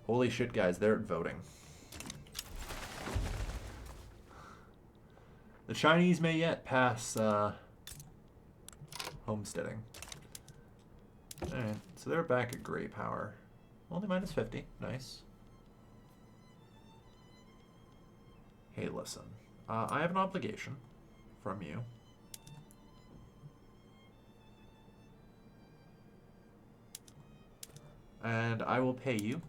Holy shit, guys, they're voting. The Chinese may yet pass homesteading. Alright, so they're back at gray power. Only minus 50. Nice. Hey, listen. I have an obligation from you. And I will pay you.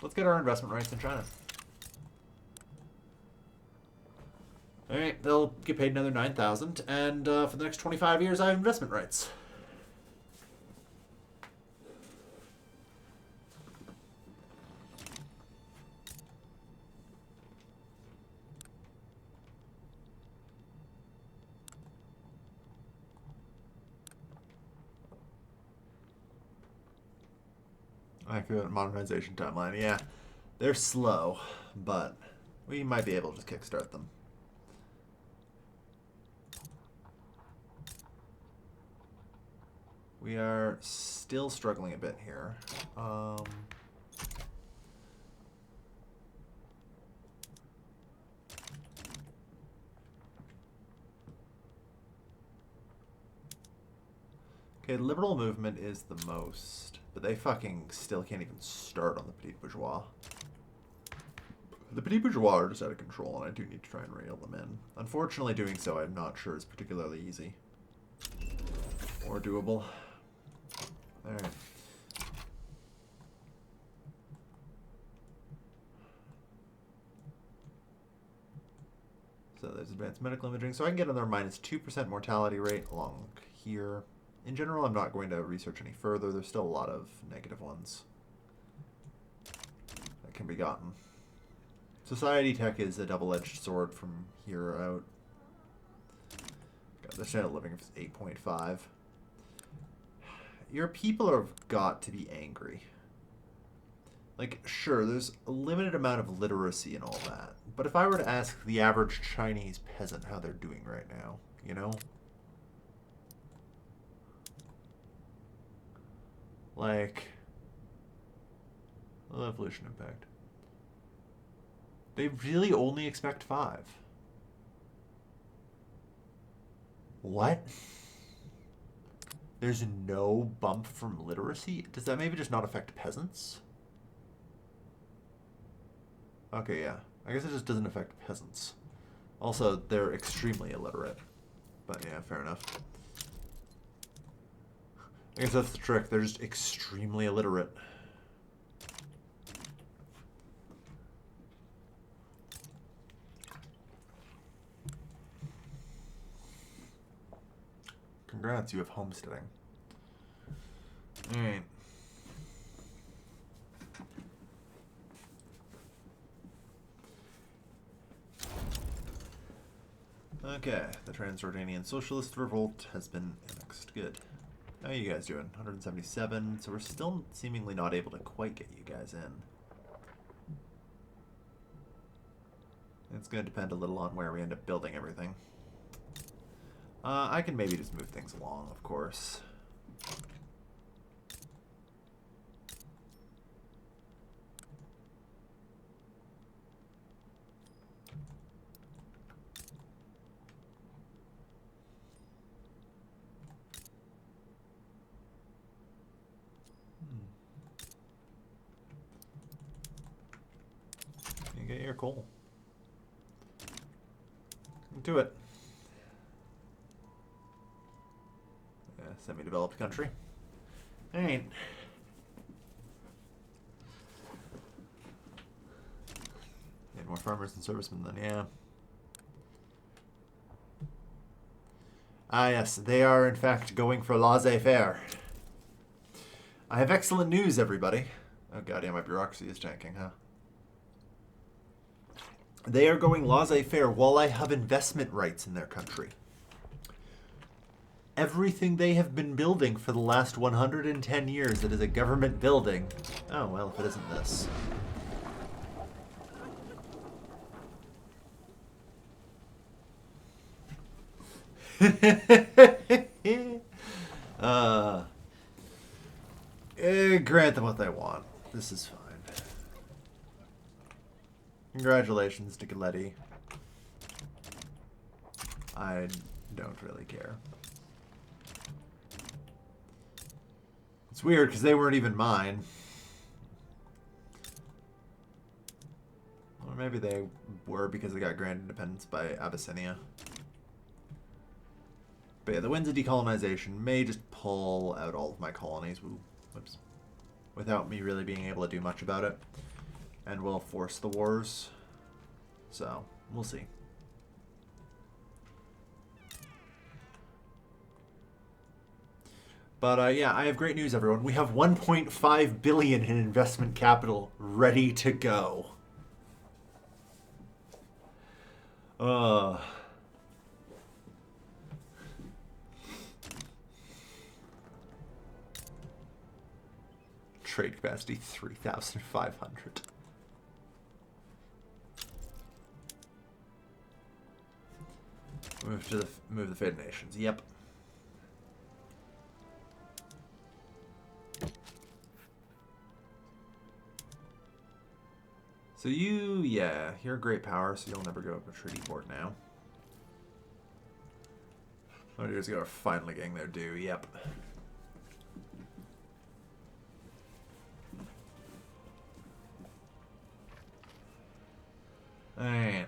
Let's get our investment rights in China. All right, they'll get paid another 9,000, and for the next 25 years, I have investment rights. Accurate modernization timeline. Yeah, they're slow, but we might be able to just kickstart them. We are still struggling a bit here. Okay, liberal movement is the most, but they fucking still can't even start on the petit bourgeois. The petit bourgeois are just out of control, and I do need to try and reel them in. Unfortunately, doing so, I'm not sure is particularly easy or doable. Alright. So there's advanced medical imaging. So I can get another minus 2% mortality rate along here. In general, I'm not going to research any further. There's still a lot of negative ones that can be gotten. Society tech is a double-edged sword from here out. God, the standard of living is 8.5. Your people have got to be angry. Like, sure, there's a limited amount of literacy and all that. But if I were to ask the average Chinese peasant how they're doing right now, you know? Like, low evolution impact. They really only expect 5. What? There's no bump from literacy? Does that maybe just not affect peasants? Okay, yeah. I guess it just doesn't affect peasants. Also, they're extremely illiterate. But yeah, fair enough. I guess that's the trick. They're just extremely illiterate. Congrats, you have homesteading. Alright. Okay, the Transjordanian Socialist Revolt has been annexed. Good. How are you guys doing? 177, so we're still seemingly not able to quite get you guys in. It's going to depend a little on where we end up building everything. I can maybe just move things along, of course. You get your coal. Do it. Semi-developed country. Alright. Need more farmers and servicemen then, yeah. Ah yes, they are in fact going for laissez-faire. I have excellent news, everybody. Oh god, yeah, my bureaucracy is tanking, huh? They are going laissez-faire while I have investment rights in their country. Everything they have been building for the last 110 years that is a government building. Oh, well, if it isn't this. Grant them what they want. This is fine. Congratulations to Galetti. I don't really care. It's weird because they weren't even mine. Or maybe they were because they got granted independence by Abyssinia. But yeah, the winds of decolonization may just pull out all of my colonies. Whoops. Without me really being able to do much about it. And will force the wars. So, we'll see. But yeah, I have great news, everyone. We have 1.5 billion in investment capital ready to go. Uh, Trade capacity 3,500. Move the Fed nations. Yep. So yeah, you're a great power, so you'll never go up a treaty port now. Oh, years ago are finally getting their due. Yep. Alright.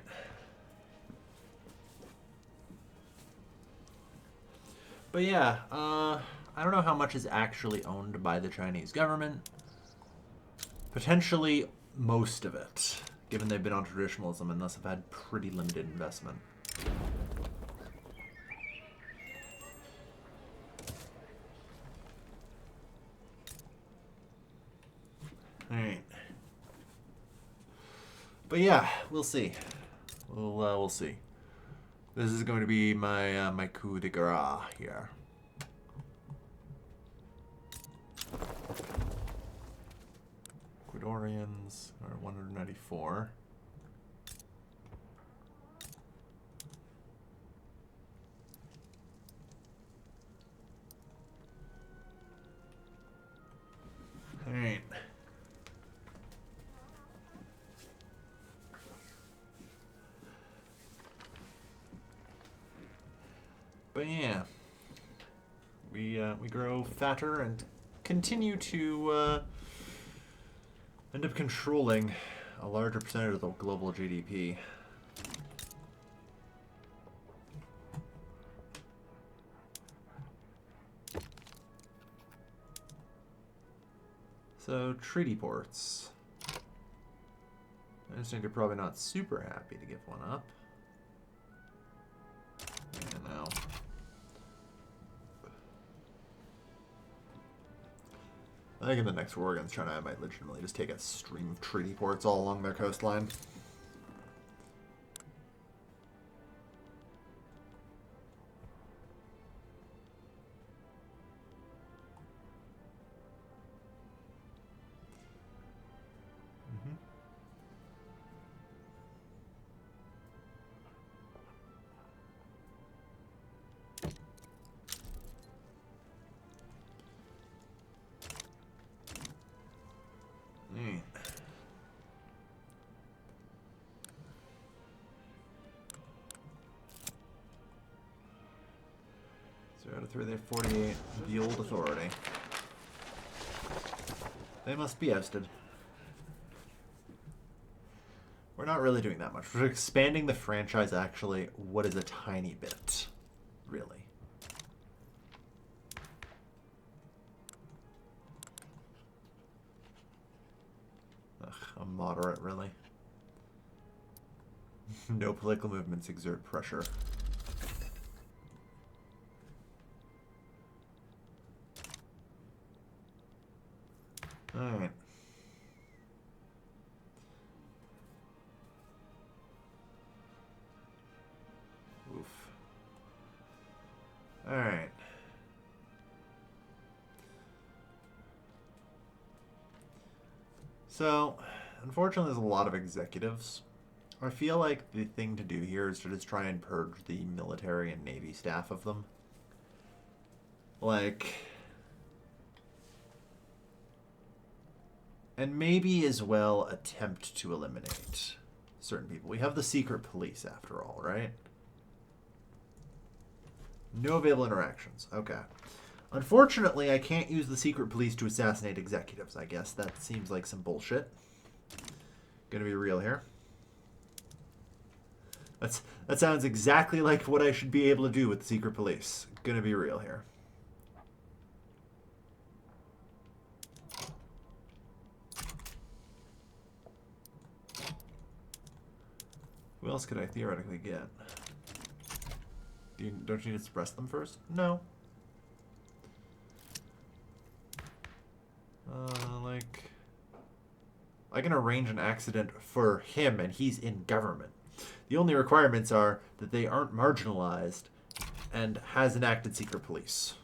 But yeah, I don't know how much is actually owned by the Chinese government. Potentially most of it, given they've been on traditionalism and thus have had pretty limited investment. Alright. But yeah, we'll see. We'll see. This is going to be my my coup de grace here. Ecuadorians are 194. All right. But yeah, we grow fatter and continue to end up controlling a larger percentage of the global GDP. So treaty ports. I just think they're probably not super happy to give one up. Yeah, no. I think in the next war against China, I might legitimately just take a stream of treaty ports all along their coastline. So out of 3, they have 48. The old authority. They must be ousted. We're not really doing that much. We're expanding the franchise, actually, what is a tiny bit. Really. Ugh, a moderate, really. No political movements exert pressure. Alright. Oof. Alright. So, unfortunately, there's a lot of executives. I feel like the thing to do here is to just try and purge the military and navy staff of them. Like... And maybe as well attempt to eliminate certain people. We have the secret police after all, right? No available interactions. Okay. Unfortunately, I can't use the secret police to assassinate executives. I guess that seems like some bullshit. Gonna be real here. That sounds exactly like what I should be able to do with the secret police. Gonna be real here. Who else could I theoretically get? Don't you need to suppress them first? No. I can arrange an accident for him, and he's in government. The only requirements are that they aren't marginalized and has enacted secret police.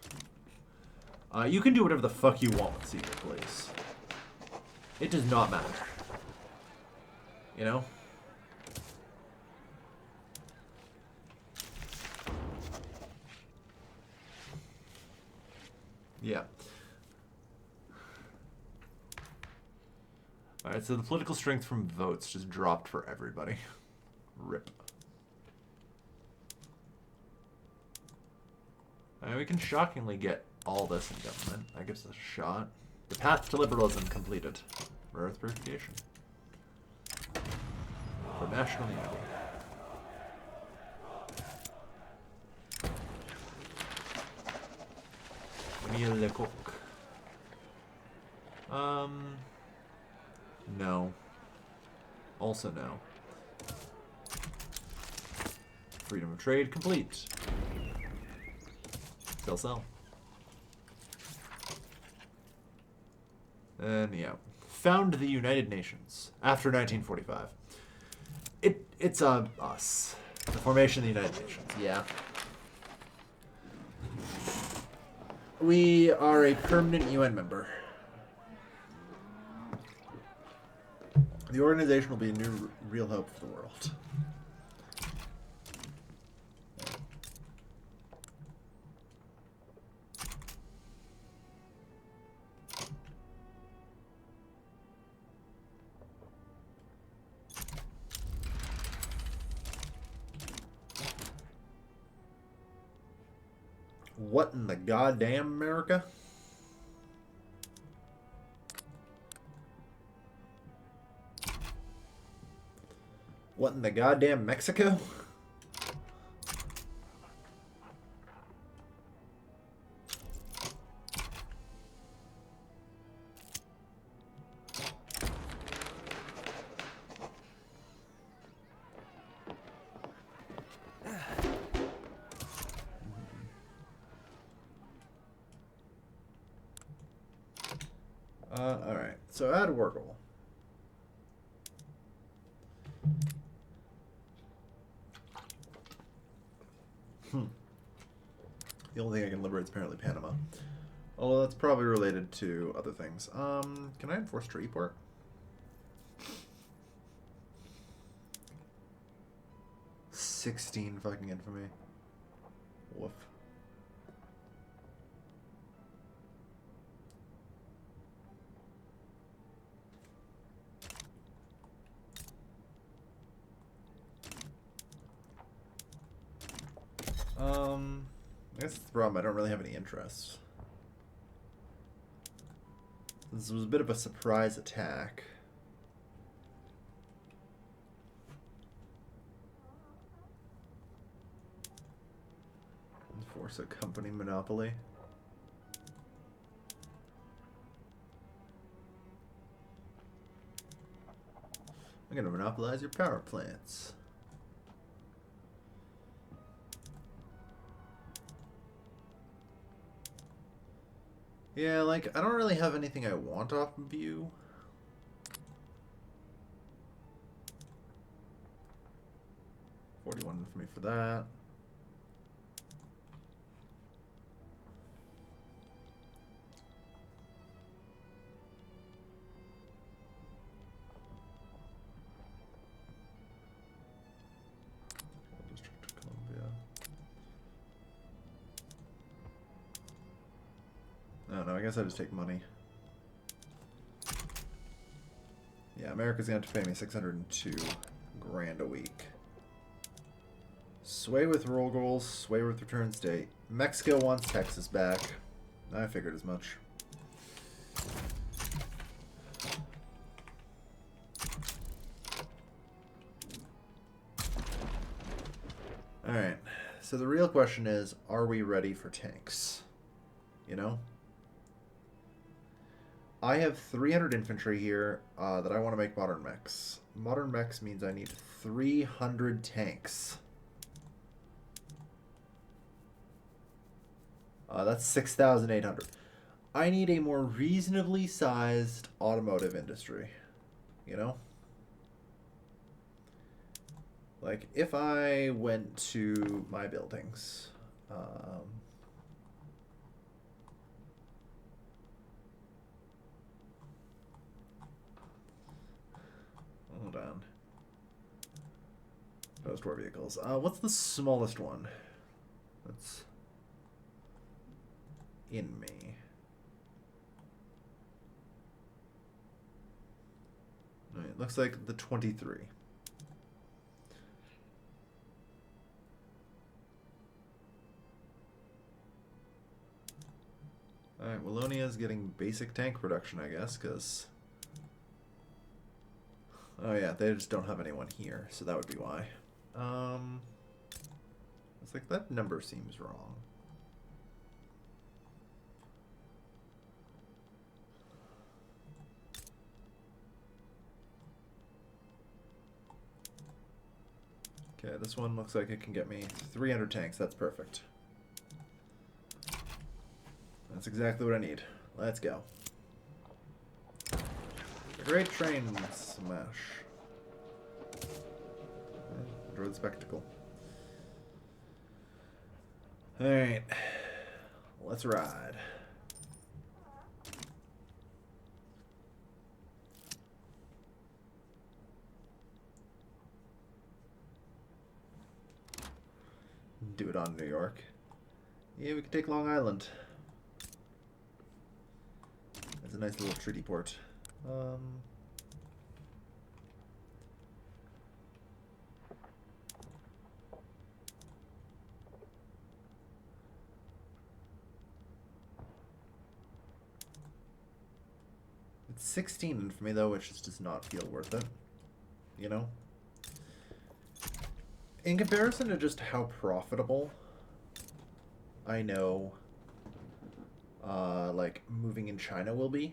You can do whatever the fuck you want with secret police. It does not matter. You know? Yeah. Alright, so the political strength from votes just dropped for everybody. Rip. We can shockingly get all this in government. That gives us a shot. The path to liberalism completed. Rare earth purification. For national unity. Emile Lecoq. No. Also no. Freedom of trade complete. Sell. And yeah. Found the United Nations after 1945. It's us. The formation of the United Nations, yeah. We are a permanent UN member. The organization will be a new real hope for the world. What in the goddamn America? What in the goddamn Mexico? Alright, so add Wargle. The only thing I can liberate is apparently Panama. Although that's probably related to other things. Can I enforce treaty port? $16 fucking infamy. Woof. I guess that's the problem. I don't really have any interest. This was a bit of a surprise attack. Enforce a company monopoly. I'm gonna monopolize your power plants. Yeah, like, I don't really have anything I want off of you. $41 for me for that. District of Columbia. No, I guess I just take money. Yeah, America's gonna have to pay me 602 grand a week. Sway with roll goals, sway with return state. Mexico wants Texas back. I figured as much. Alright, so the real question is, are we ready for tanks? You know? I have 300 infantry here that I want to make modern mechs. Modern mechs means I need 300 tanks. That's 6,800. I need a more reasonably sized automotive industry. you know? Like, if I went to my buildings, hold on. Post-war vehicles. What's the smallest one? That's in me. It looks like the 23. Alright, Wallonia's getting basic tank production, I guess, because... Oh yeah, they just don't have anyone here, so that would be why. It's like that number seems wrong. Okay, this one looks like it can get me 300 tanks. That's perfect. That's exactly what I need. Let's go. Great train smash. Enjoy the spectacle. Alright. Let's ride. Do it on New York. Yeah, we could take Long Island. It's a nice little treaty port. It's 16 for me though, which just does not feel worth it. You know? In comparison to just how profitable I know like moving in China will be,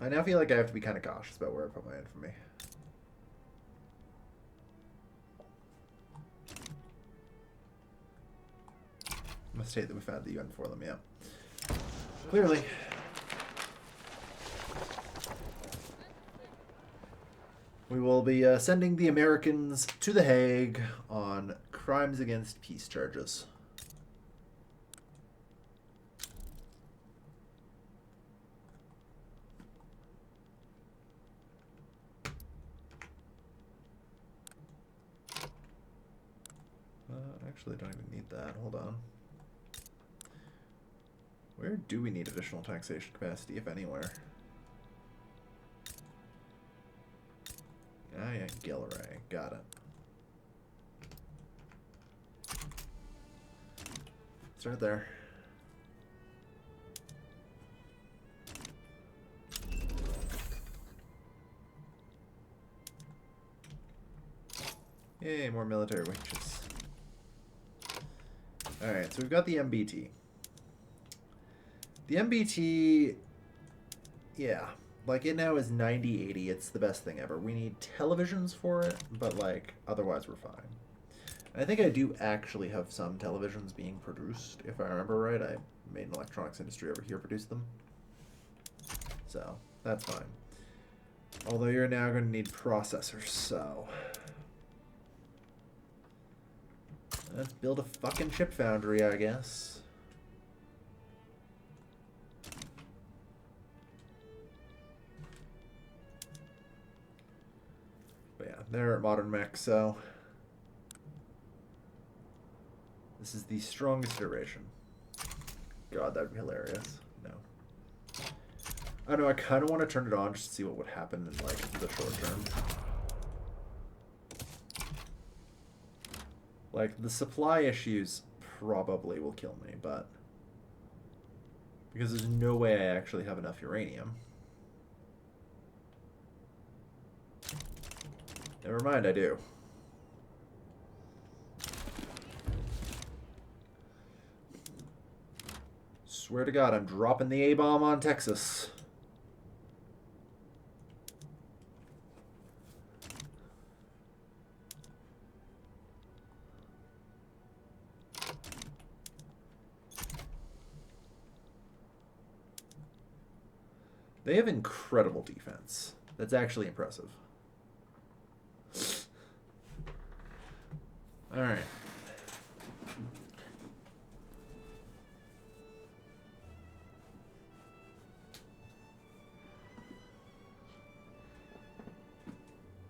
I now feel like I have to be kind of cautious about where I put my infamy. Must state that we've had the UN for them, yeah. Clearly. We will be sending the Americans to The Hague on crimes against peace charges. Actually, I don't even need that. Hold on. Where do we need additional taxation capacity, if anywhere? Ah, yeah, Gilray. Got it. Start there. Yay, more military wages. Alright, so we've got the MBT. The MBT, yeah, like it now is 9080. It's the best thing ever. We need televisions for it, but like otherwise we're fine. And I think I do actually have some televisions being produced. If I remember right, I made an electronics industry over here produce them. So that's fine. Although you're now going to need processors, so let's build a fucking chip foundry, I guess. But yeah, they're at modern mech, so this is the strongest iteration. God, that'd be hilarious. No. I don't know, I kind of want to turn it on just to see what would happen in, like, the short term. Like, the supply issues probably will kill me, but because there's no way I actually have enough uranium. Never mind, I do. Swear to God, I'm dropping the A-bomb on Texas. They have incredible defense. That's actually impressive. All right.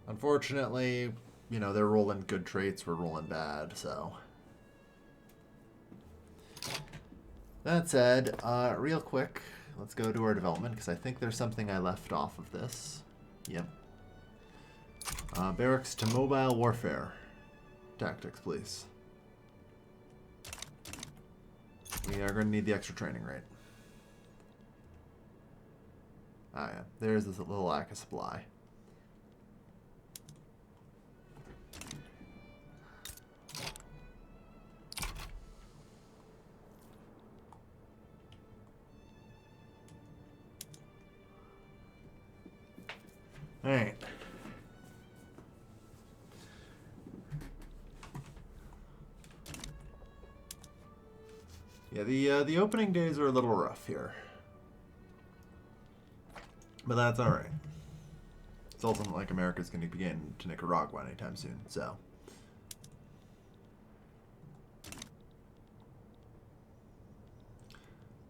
Unfortunately, you know, they're rolling good traits, we're rolling bad, so. That said, real quick, let's go to our development, because I think there's something I left off of this. Yep. Barracks to mobile warfare. Tactics, please. We are going to need the extra training rate. Ah, yeah. There's this little lack of supply. Alright. Yeah, the opening days are a little rough here. But that's alright. It's also not like America's going to begin to Nicaragua anytime soon, so.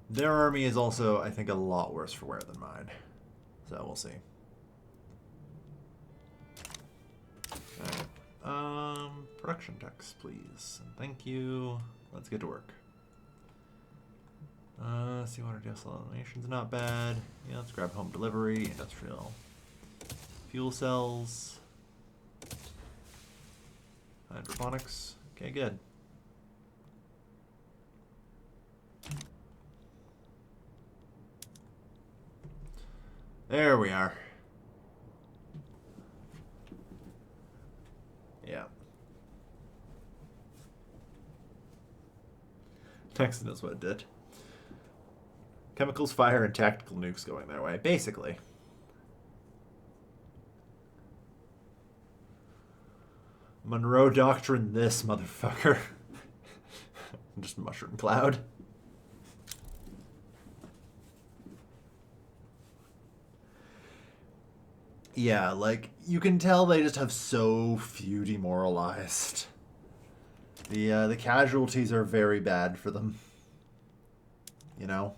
Their army is also, I think, a lot worse for wear than mine. So we'll see. Alright. Production text, please. And thank you. Let's get to work. Seawater desalination's not bad. Yeah, let's grab home delivery, industrial fuel cells, hydroponics. Okay, good. There we are. Yeah. Texas knows what it did. Chemicals, fire, and tactical nukes going their way, basically. Monroe Doctrine this, motherfucker. Just mushroom cloud. Yeah, like, you can tell they just have so few demoralized. The casualties are very bad for them. You know?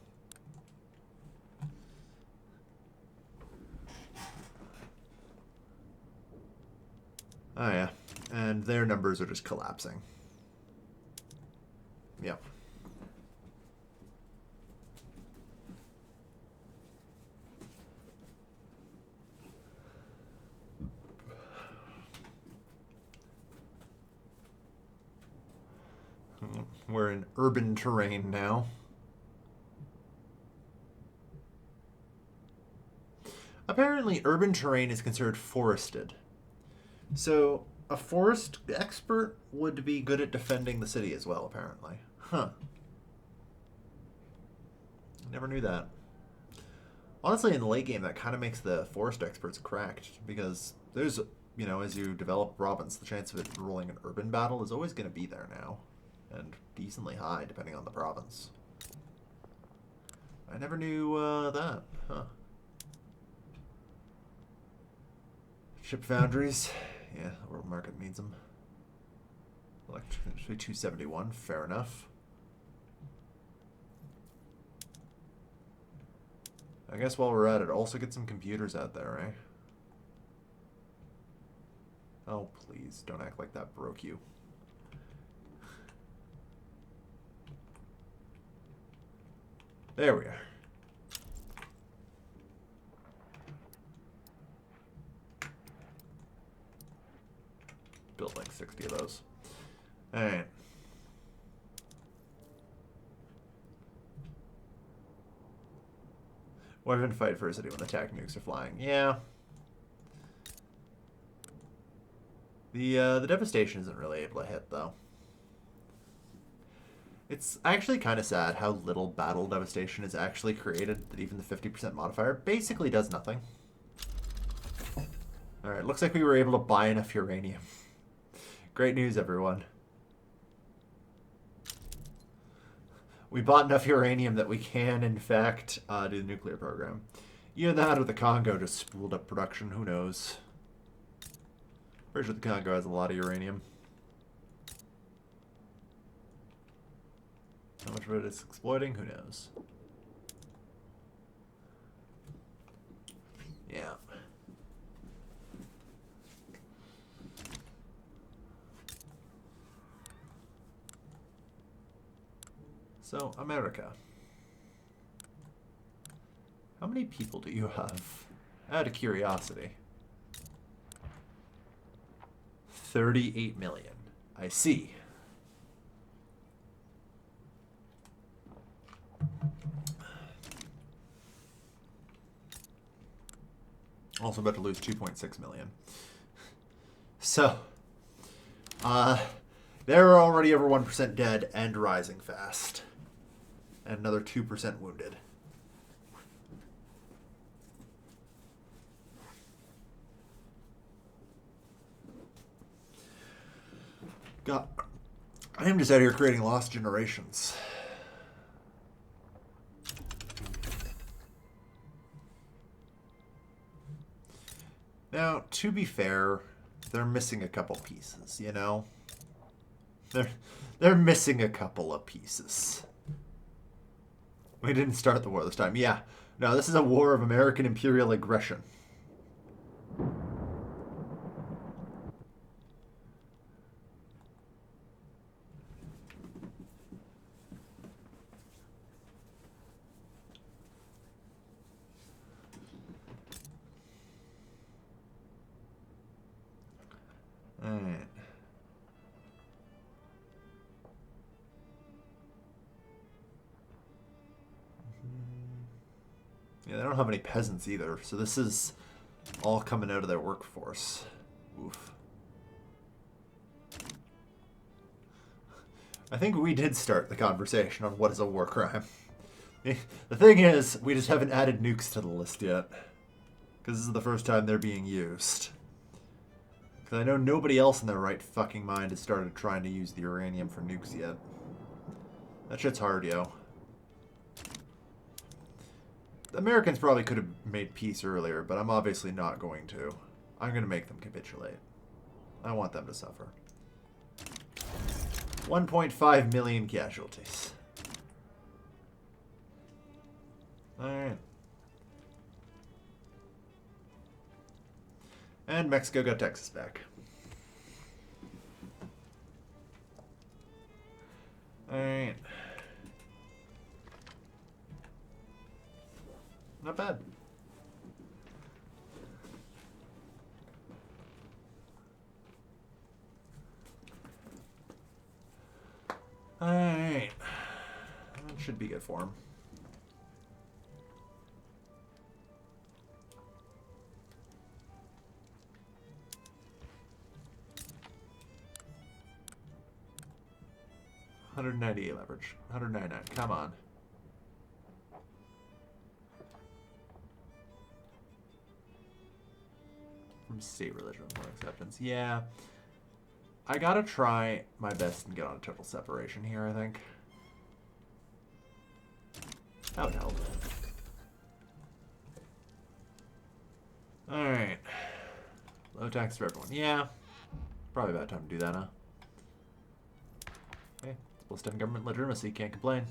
Oh, yeah. And their numbers are just collapsing. Yep. We're in urban terrain now. Apparently, urban terrain is considered forested. So, a forest expert would be good at defending the city as well, apparently. Huh. Never knew that. Honestly, in the late game, that kind of makes the forest experts cracked, because there's, you know, as you develop province, the chance of it rolling an urban battle is always going to be there now. And decently high, depending on the province. I never knew that. Huh. Ship foundries. Yeah, the world market needs them. Electricity 271, fair enough. I guess while we're at it, also get some computers out there, eh? Oh, please, don't act like that broke you. There we are. Built like 60 of those. Alright. Why even fight for a city when attack nukes are flying? Yeah. The devastation isn't really able to hit, though. It's actually kind of sad how little battle devastation is actually created, that even the 50% modifier basically does nothing. Alright, looks like we were able to buy enough uranium. Great news, everyone. We bought enough uranium that we can, in fact, do the nuclear program. Either that or the Congo just spooled up production. Who knows? Pretty sure the Congo has a lot of uranium. How much of it it's exploiting? Who knows? Yeah. So, America. How many people do you have? Out of curiosity. 38 million. I see. Also about to lose 2.6 million. So, they're already over 1% dead and rising fast. And another 2% wounded. God, I am just out here creating lost generations. Now, to be fair, they're missing a couple pieces, you know? They're missing a couple of pieces. We didn't start the war this time. Yeah. No, this is a war of American imperial aggression. Alright. Yeah, they don't have any peasants either, so this is all coming out of their workforce. Oof. I think we did start the conversation on what is a war crime. The thing is, we just haven't added nukes to the list yet. Because this is the first time they're being used. Because I know nobody else in their right fucking mind has started trying to use the uranium for nukes yet. That shit's hard, yo. The Americans probably could have made peace earlier, but I'm obviously not going to. I'm going to make them capitulate. I want them to suffer. 1.5 million casualties. Alright. And Mexico got Texas back. Alright. Not bad. Alright. That should be good for him. $198 leverage. 199. Come on. From state religion for acceptance. Yeah. I gotta try my best and get on a total separation here, I think. That would help. Alright. Low tax for everyone. Yeah. Probably about time to do that, huh? Okay. Split in government legitimacy. Can't complain.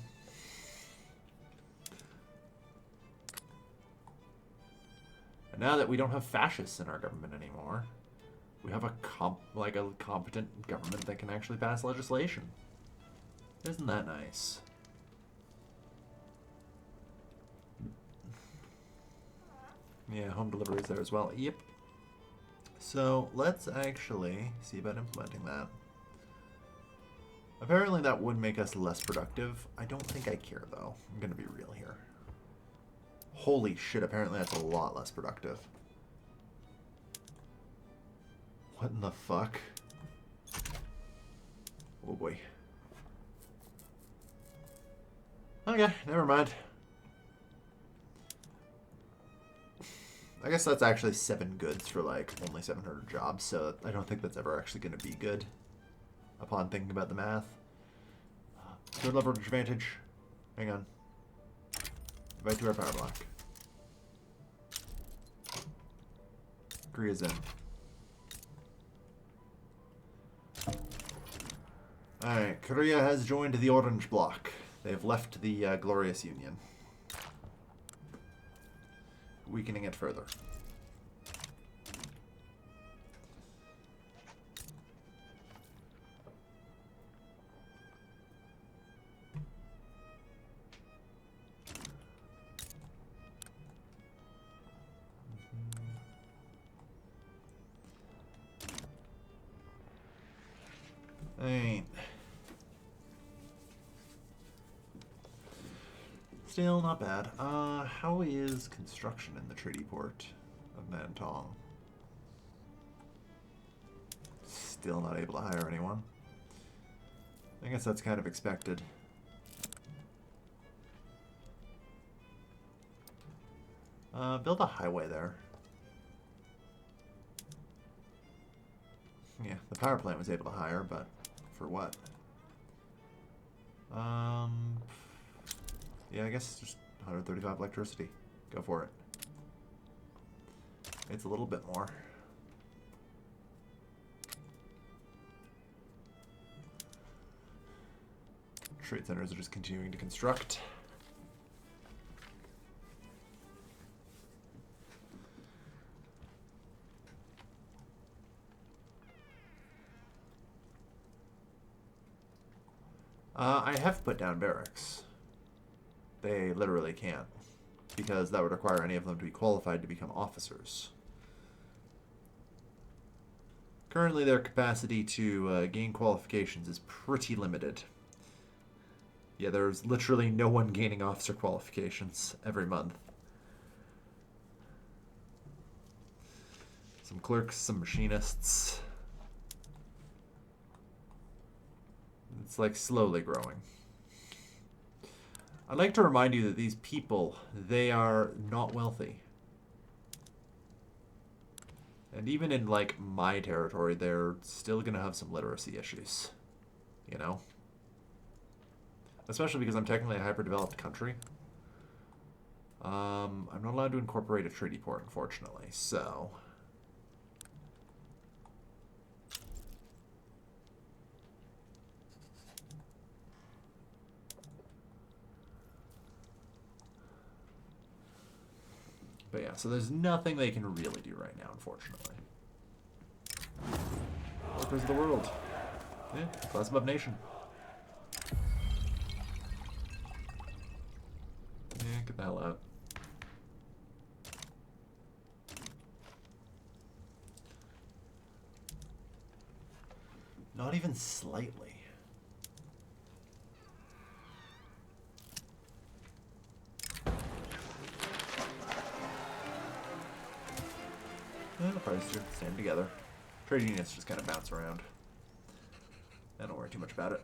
And now that we don't have fascists in our government anymore, we have a competent government that can actually pass legislation. Isn't that nice? Yeah, home delivery is there as well. Yep. So let's actually see about implementing that. Apparently that would make us less productive. I don't think I care though. I'm gonna be real here. Holy shit, apparently that's a lot less productive. What in the fuck? Oh boy. Okay, never mind. I guess that's actually 7 goods for like only 700 jobs, so I don't think that's ever actually going to be good upon thinking about the math. Third leverage advantage. Hang on. Divide to our power block. Korea's in. Alright, Korea has joined the Orange Bloc. They have left the Glorious Union. Weakening it further. Alright. Still not bad. How is construction in the treaty port of Nantong? Still not able to hire anyone. I guess that's kind of expected. Build a highway there. Yeah, the power plant was able to hire, but for what? Yeah, I guess just 135 electricity. Go for it. It's a little bit more. Trade centers are just continuing to construct. I have put down barracks. They literally can't, because that would require any of them to be qualified to become officers. Currently, their capacity to gain qualifications is pretty limited. Yeah, there's literally no one gaining officer qualifications every month. Some clerks, some machinists. It's like slowly growing. I'd like to remind you that these people, they are not wealthy. And even in, like, my territory, they're still going to have some literacy issues. You know? Especially because I'm technically a hyper-developed country. I'm not allowed to incorporate a treaty port, unfortunately, so... But yeah, so there's nothing they can really do right now, unfortunately. Workers of the world. Yeah, class above nation. Yeah, get the hell out. Not even slightly. And the parties just stand together. Trade unions just kind of bounce around. I don't worry too much about it.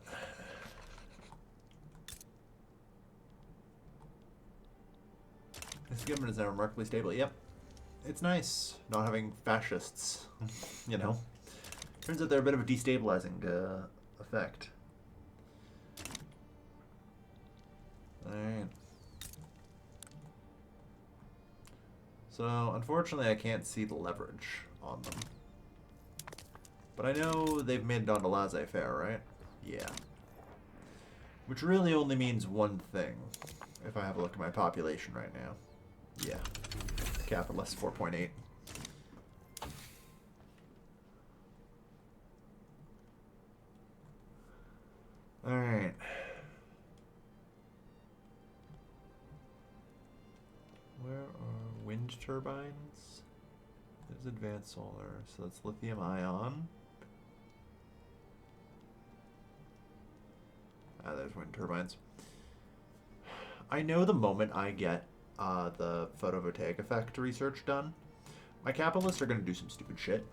This government is now remarkably stable. Yep. It's nice not having fascists, you know. Turns out they're a bit of a destabilizing effect. Alright. So, unfortunately, I can't see the leverage on them. But I know they've made it onto laissez-faire, right? Yeah. Which really only means one thing, if I have a look at my population right now. Yeah. Capitalist 4.8. Alright. Where are wind turbines? There's advanced solar, so that's lithium ion. Ah, there's wind turbines. I know the moment I get the photovoltaic effect research done, my capitalists are going to do some stupid shit.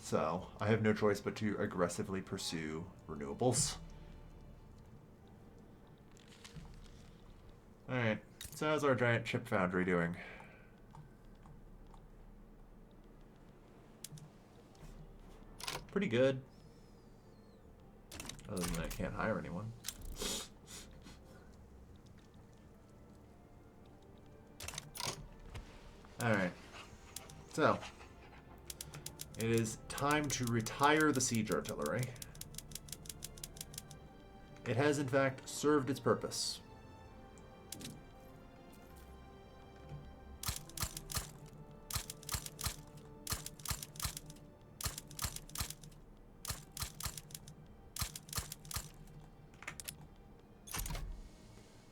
So, I have no choice but to aggressively pursue renewables. Alright, so how's our giant chip foundry doing? Pretty good. Other than I can't hire anyone. Alright. So, It is time to retire the siege artillery. It has, in fact, served its purpose.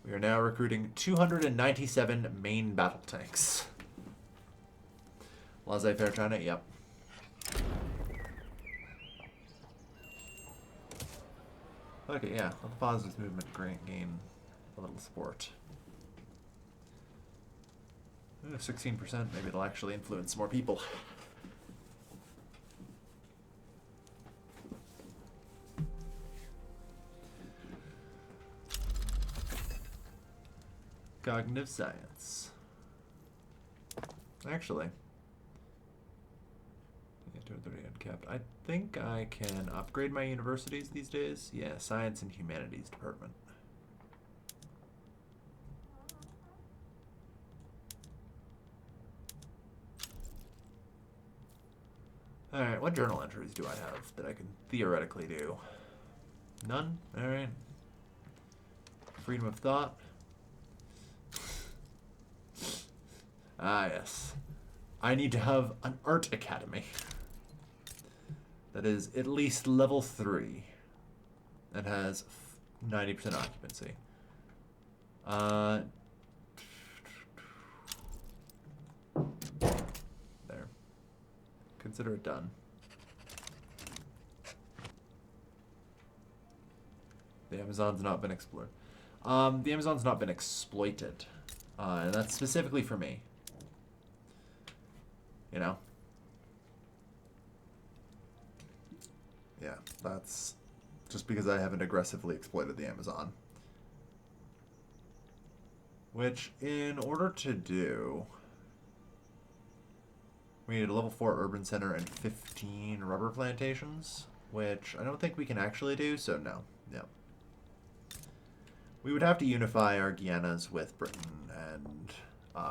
We are now recruiting 297 main battle tanks. Laissez-faire China, yep. Okay, yeah. Let the positive movement gain a little support. 16%, maybe it'll actually influence more people. Cognitive science. Actually, 230 uncapped. I think I can upgrade my universities these days. Yeah, science and humanities department. Alright, what journal entries do I have that I can theoretically do? None? Alright. Freedom of thought. Ah, yes. I need to have an art academy. That is at least level 3. That has 90% occupancy. There. Consider it done. The Amazon's not been explored. The Amazon's not been exploited. And that's specifically for me. You know? Yeah, that's just because I haven't aggressively exploited the Amazon. Which, in order to do, we need a level 4 urban center and 15 rubber plantations, which I don't think we can actually do, so no. Yeah. We would have to unify our Guianas with Britain and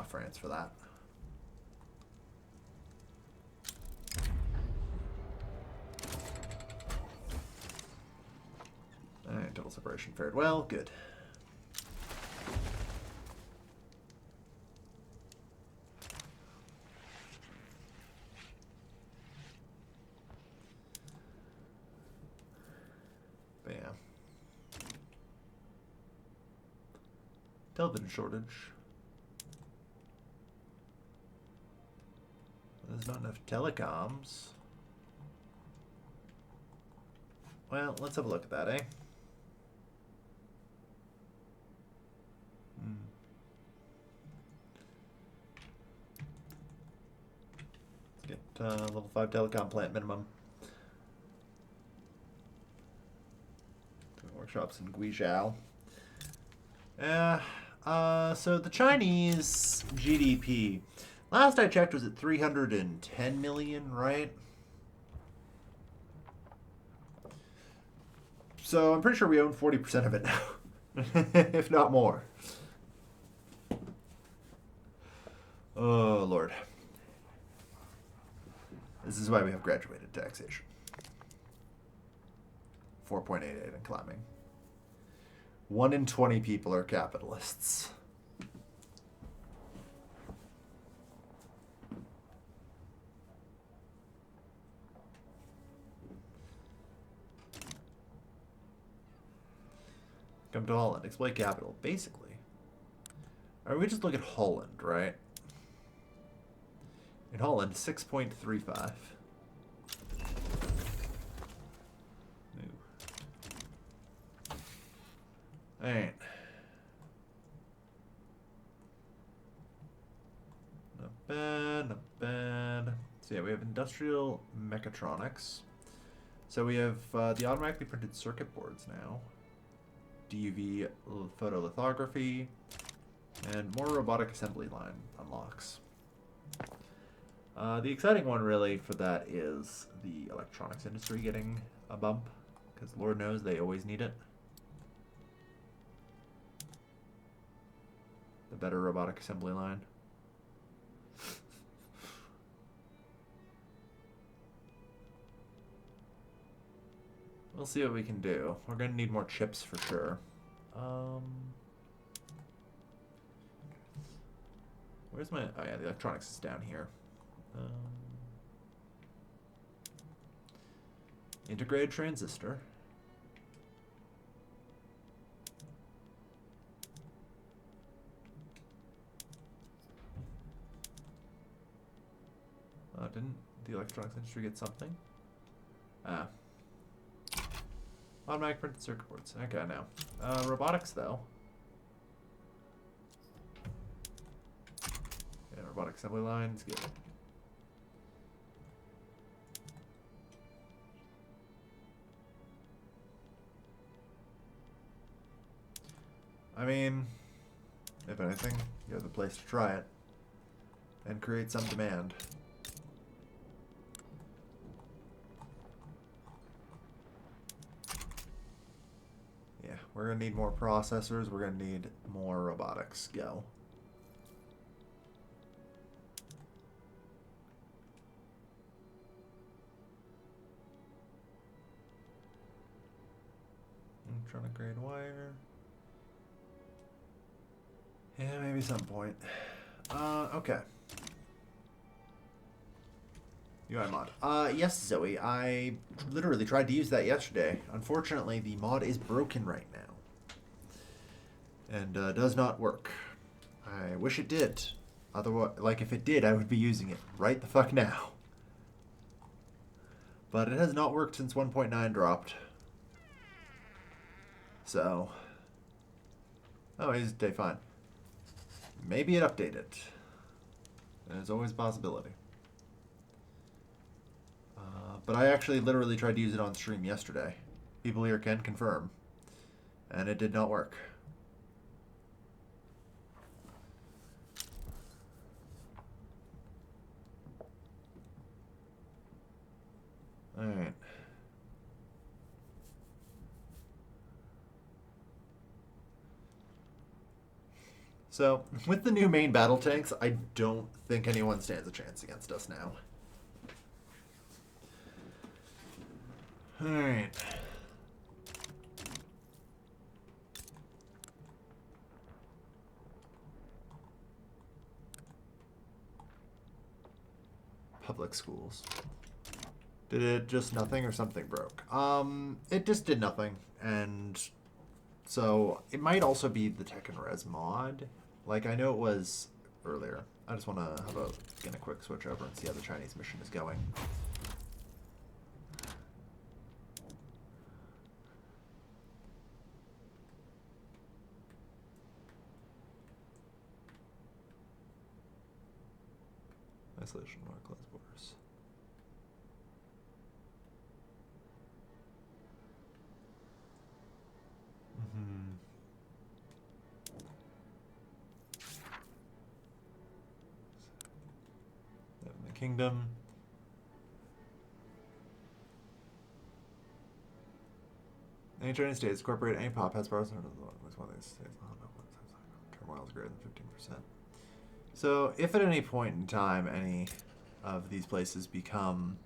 France for that. Alright, total separation fared well. Good. But yeah. Television shortage. There's not enough telecoms. Well, let's have a look at that, eh? Let's get level 5 telecom plant minimum. Workshops in Guizhou. So the Chinese GDP, last I checked, was at 310 million, right? So I'm pretty sure we own 40% of it now, if not more. Oh, Lord. This is why we have graduated taxation. 4.88 and climbing. 1 in 20 people are capitalists. Come to Holland. Exploit capital. Basically. Alright, we just look at Holland, right? In Holland, 6.35. Alright. Not bad, not bad. So yeah, we have industrial mechatronics. So we have the automatically printed circuit boards now. DUV photolithography. And more robotic assembly line unlocks. The exciting one really for that is the electronics industry getting a bump. Because Lord knows they always need it. The better robotic assembly line. We'll see what we can do. We're gonna need more chips for sure. Where's my... Oh yeah, the electronics is down here. Integrated transistor. Oh, didn't the electronics industry get something? Ah. Automatic printed circuit boards. Okay, now. Robotics, though. Yeah, robotic assembly lines. Good. I mean, if anything, you have the place to try it and create some demand. Yeah, we're going to need more processors. We're going to need more robotics. Go. Electronic grade wire. Yeah, maybe some point. Okay. UI mod. Yes, Zoe. I literally tried to use that yesterday. Unfortunately, the mod is broken right now. And does not work. I wish it did. Otherwise, like, if it did, I would be using it right the fuck now. But it has not worked since 1.9 dropped. So... Oh, he's day fine. Maybe it updated. There's always a possibility. But I actually literally tried to use it on stream yesterday. People here can confirm. And it did not work. Alright. So, with the new main battle tanks, I don't think anyone stands a chance against us now. Alright. Public schools. Did it just nothing or something broke? It just did nothing. And so it might also be the Tech and Res mod. Like, I know it was earlier. I just want to have a quick switch over and see how the Chinese mission is going. Isolation or closed borders. In the kingdom. Any Chinese states incorporate any pop has powers. One of these states. Turmoil is greater than 15%. So, if at any point in time any of these places become,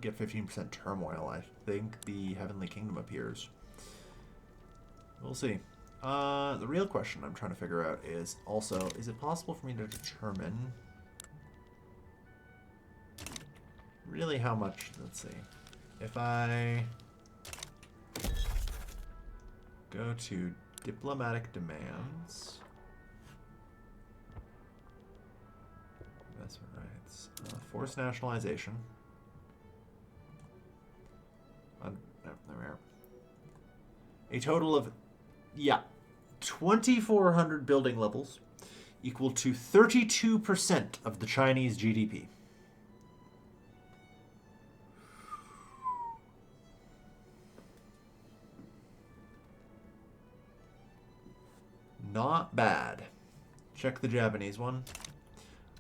get 15% turmoil, I think the Heavenly Kingdom appears. We'll see. The real question I'm trying to figure out is also, is it possible for me to determine really how much, let's see, if I go to diplomatic demands, investment rights, forced nationalization. No, there we are. A total of, 2,400 building levels equal to 32% of the Chinese GDP. Not bad. Check the Japanese one.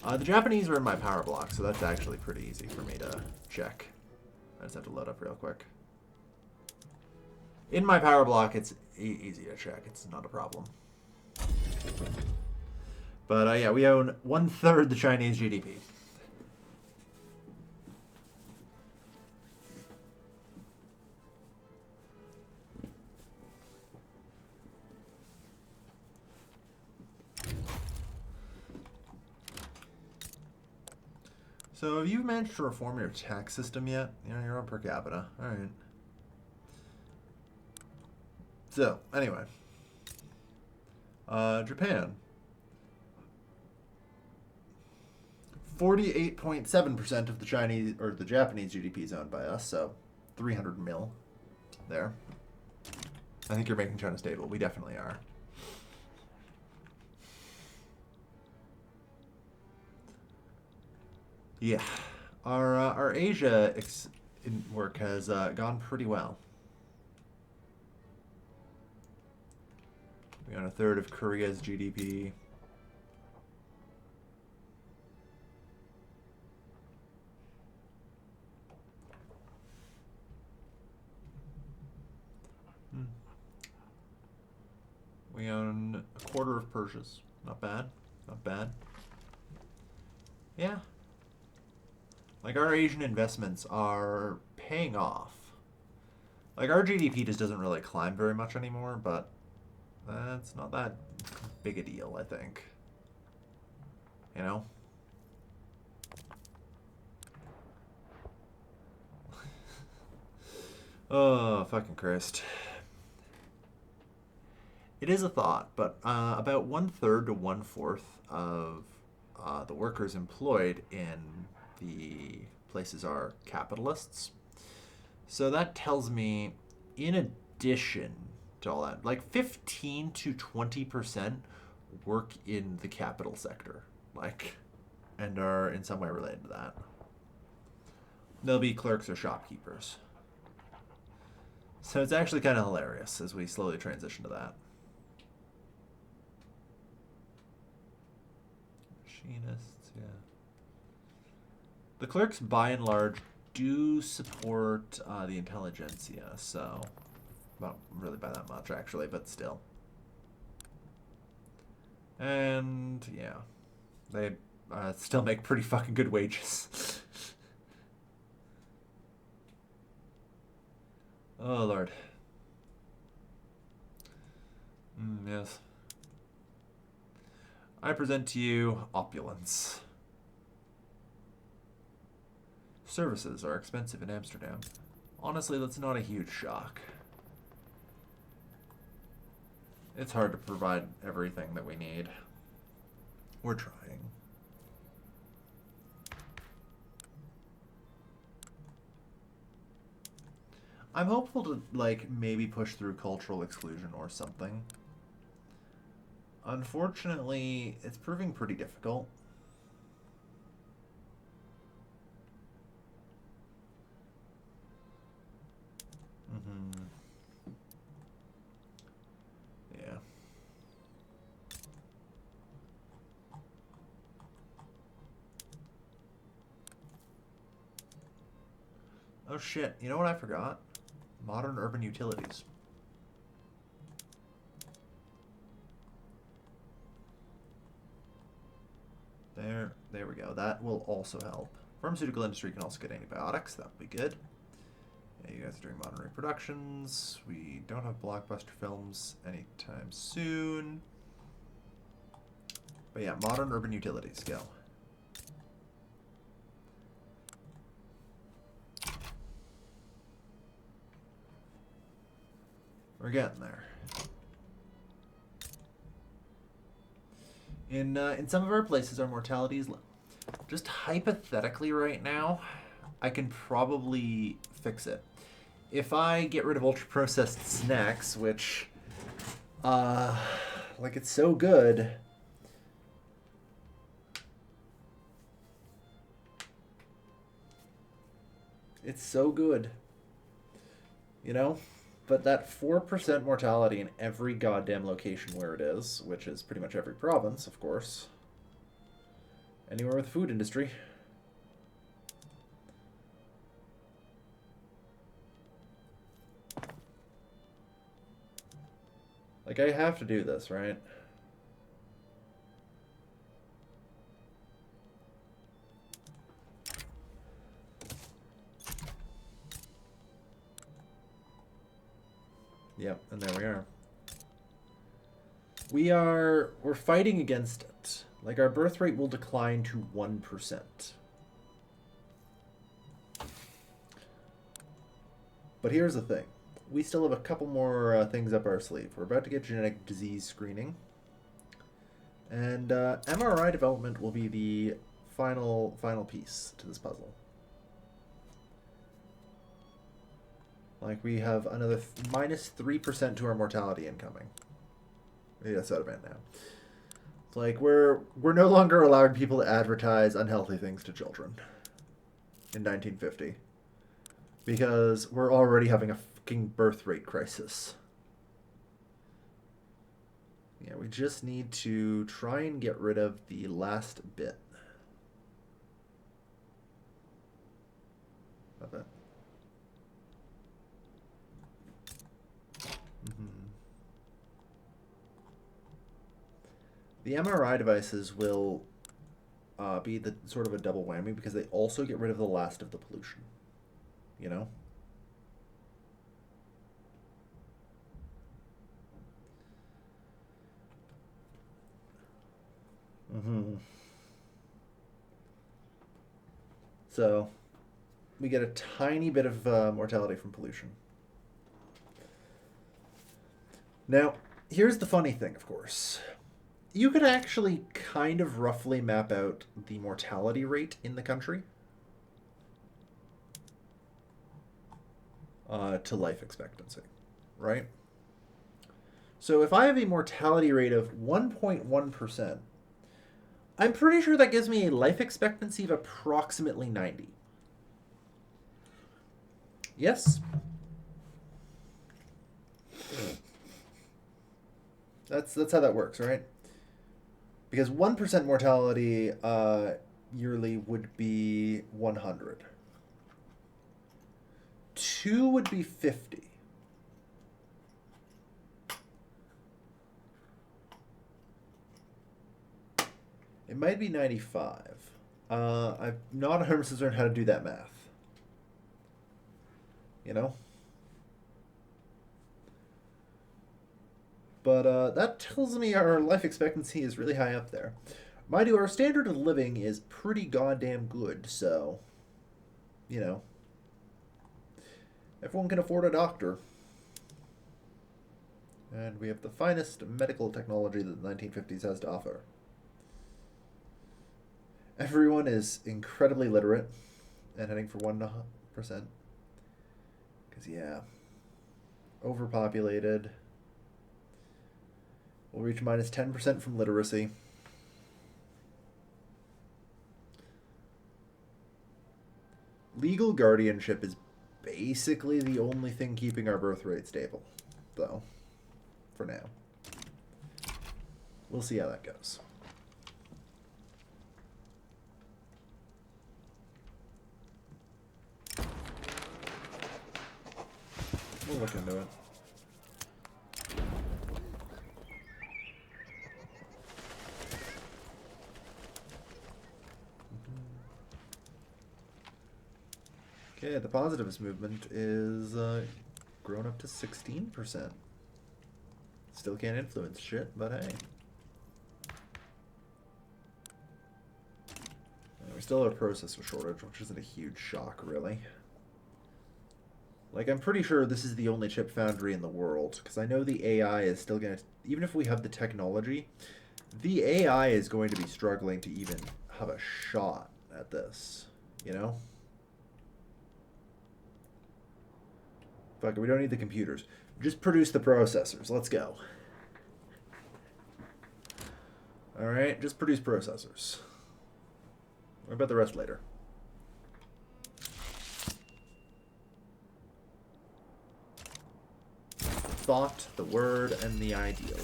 The Japanese are in my power block, so that's actually pretty easy for me to check. I just have to load up real quick. In my power block, it's easy to check. It's not a problem. But yeah, we own 1/3 the Chinese GDP. So have you managed to reform your tax system yet? Yeah, you're on per capita. All right. So anyway, Japan. 48.7% of the Chinese or the Japanese GDP is owned by us, so 300 mil there. I think you're making China stable. We definitely are. Yeah, our Asia work has gone pretty well. We got a third of Korea's GDP. We own a quarter of Persia's. Not bad. Not bad. Yeah. Like, our Asian investments are paying off. Like, our GDP just doesn't really climb very much anymore, but that's not that big a deal, I think. You know? Oh, fucking Christ. It is a thought, but about 1/3 to 1/4 of the workers employed in the places are capitalists. So that tells me, in addition to all that, like 15 to 20% work in the capital sector, like, and are in some way related to that. They'll be clerks or shopkeepers. So it's actually kind of hilarious as we slowly transition to that. Machinists, yeah. The clerks, by and large, do support the intelligentsia, so not really by that much, actually, but still. And yeah, they still make pretty fucking good wages. Oh Lord. Yes. I present to you opulence. Services are expensive in Amsterdam. Honestly, that's not a huge shock. It's hard to provide everything that we need. We're trying. I'm hopeful to, like, maybe push through cultural exclusion or something. Unfortunately, it's proving pretty difficult. Yeah. Oh shit, you know what I forgot? Modern urban utilities. There we go. That will also help. Pharmaceutical industry can also get antibiotics. That would be good. Yeah, you guys are doing modern reproductions. We don't have blockbuster films anytime soon. But yeah, modern urban utilities, go. We're getting there. In some of our places, our mortality is low. Just hypothetically right now, I can probably fix it. If I get rid of ultra-processed snacks, which, like, it's so good. It's so good. You know? But that 4% mortality in every goddamn location where it is, which is pretty much every province, of course. Anywhere with the food industry. Like, I have to do this, right? Yep, and there we are. We're fighting against it. Like, our birth rate will decline to 1%. But here's the thing. We still have a couple more things up our sleeve. We're about to get genetic disease screening. And MRI development will be the final piece to this puzzle. Like, we have another minus 3% to our mortality incoming. Maybe that's out of it now. It's like we're no longer allowing people to advertise unhealthy things to children in 1950 because we're already having a fucking birth rate crisis. Yeah, we just need to try and get rid of the last bit of it. The MRI devices will be the sort of a double whammy because they also get rid of the last of the pollution. You know? So, we get a tiny bit of mortality from pollution. Now, here's the funny thing, of course. You could actually kind of roughly map out the mortality rate in the country to life expectancy, right? So if I have a mortality rate of 1.1%, I'm pretty sure that gives me a life expectancy of approximately 90. Yes? That's how that works, right? Because 1% mortality yearly would be 100. 2 would be 50. It might be 95. I'm not 100% certain how to do that math. You know? But that tells me our life expectancy is really high up there. Mind you, our standard of living is pretty goddamn good, so, you know, everyone can afford a doctor. And we have the finest medical technology that the 1950s has to offer. Everyone is incredibly literate and heading for 1%. Because, yeah, overpopulated. We'll reach minus 10% from literacy. Legal guardianship is basically the only thing keeping our birth rate stable, though, for now. We'll see how that goes. We'll look into it. Okay, the positivist movement is grown up to 16%. Still can't influence shit, but hey. And we still have a processor shortage, which isn't a huge shock, really. Like, I'm pretty sure this is the only chip foundry in the world, because I know the AI is still going to... Even if we have the technology, the AI is going to be struggling to even have a shot at this, you know? Fuck it, we don't need the computers. Just produce the processors. Let's go. Alright, just produce processors. What about the rest later? Thought, the word, and the ideal.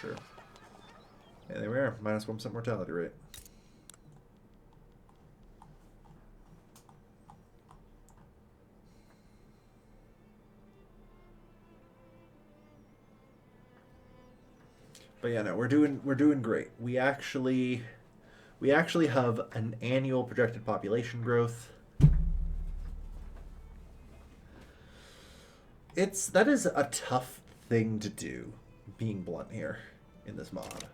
Sure. Yeah, there we are. Minus 1% mortality rate. But yeah, no, we're doing great. We actually have an annual projected population growth. That is a tough thing to do, being blunt here, in this mod.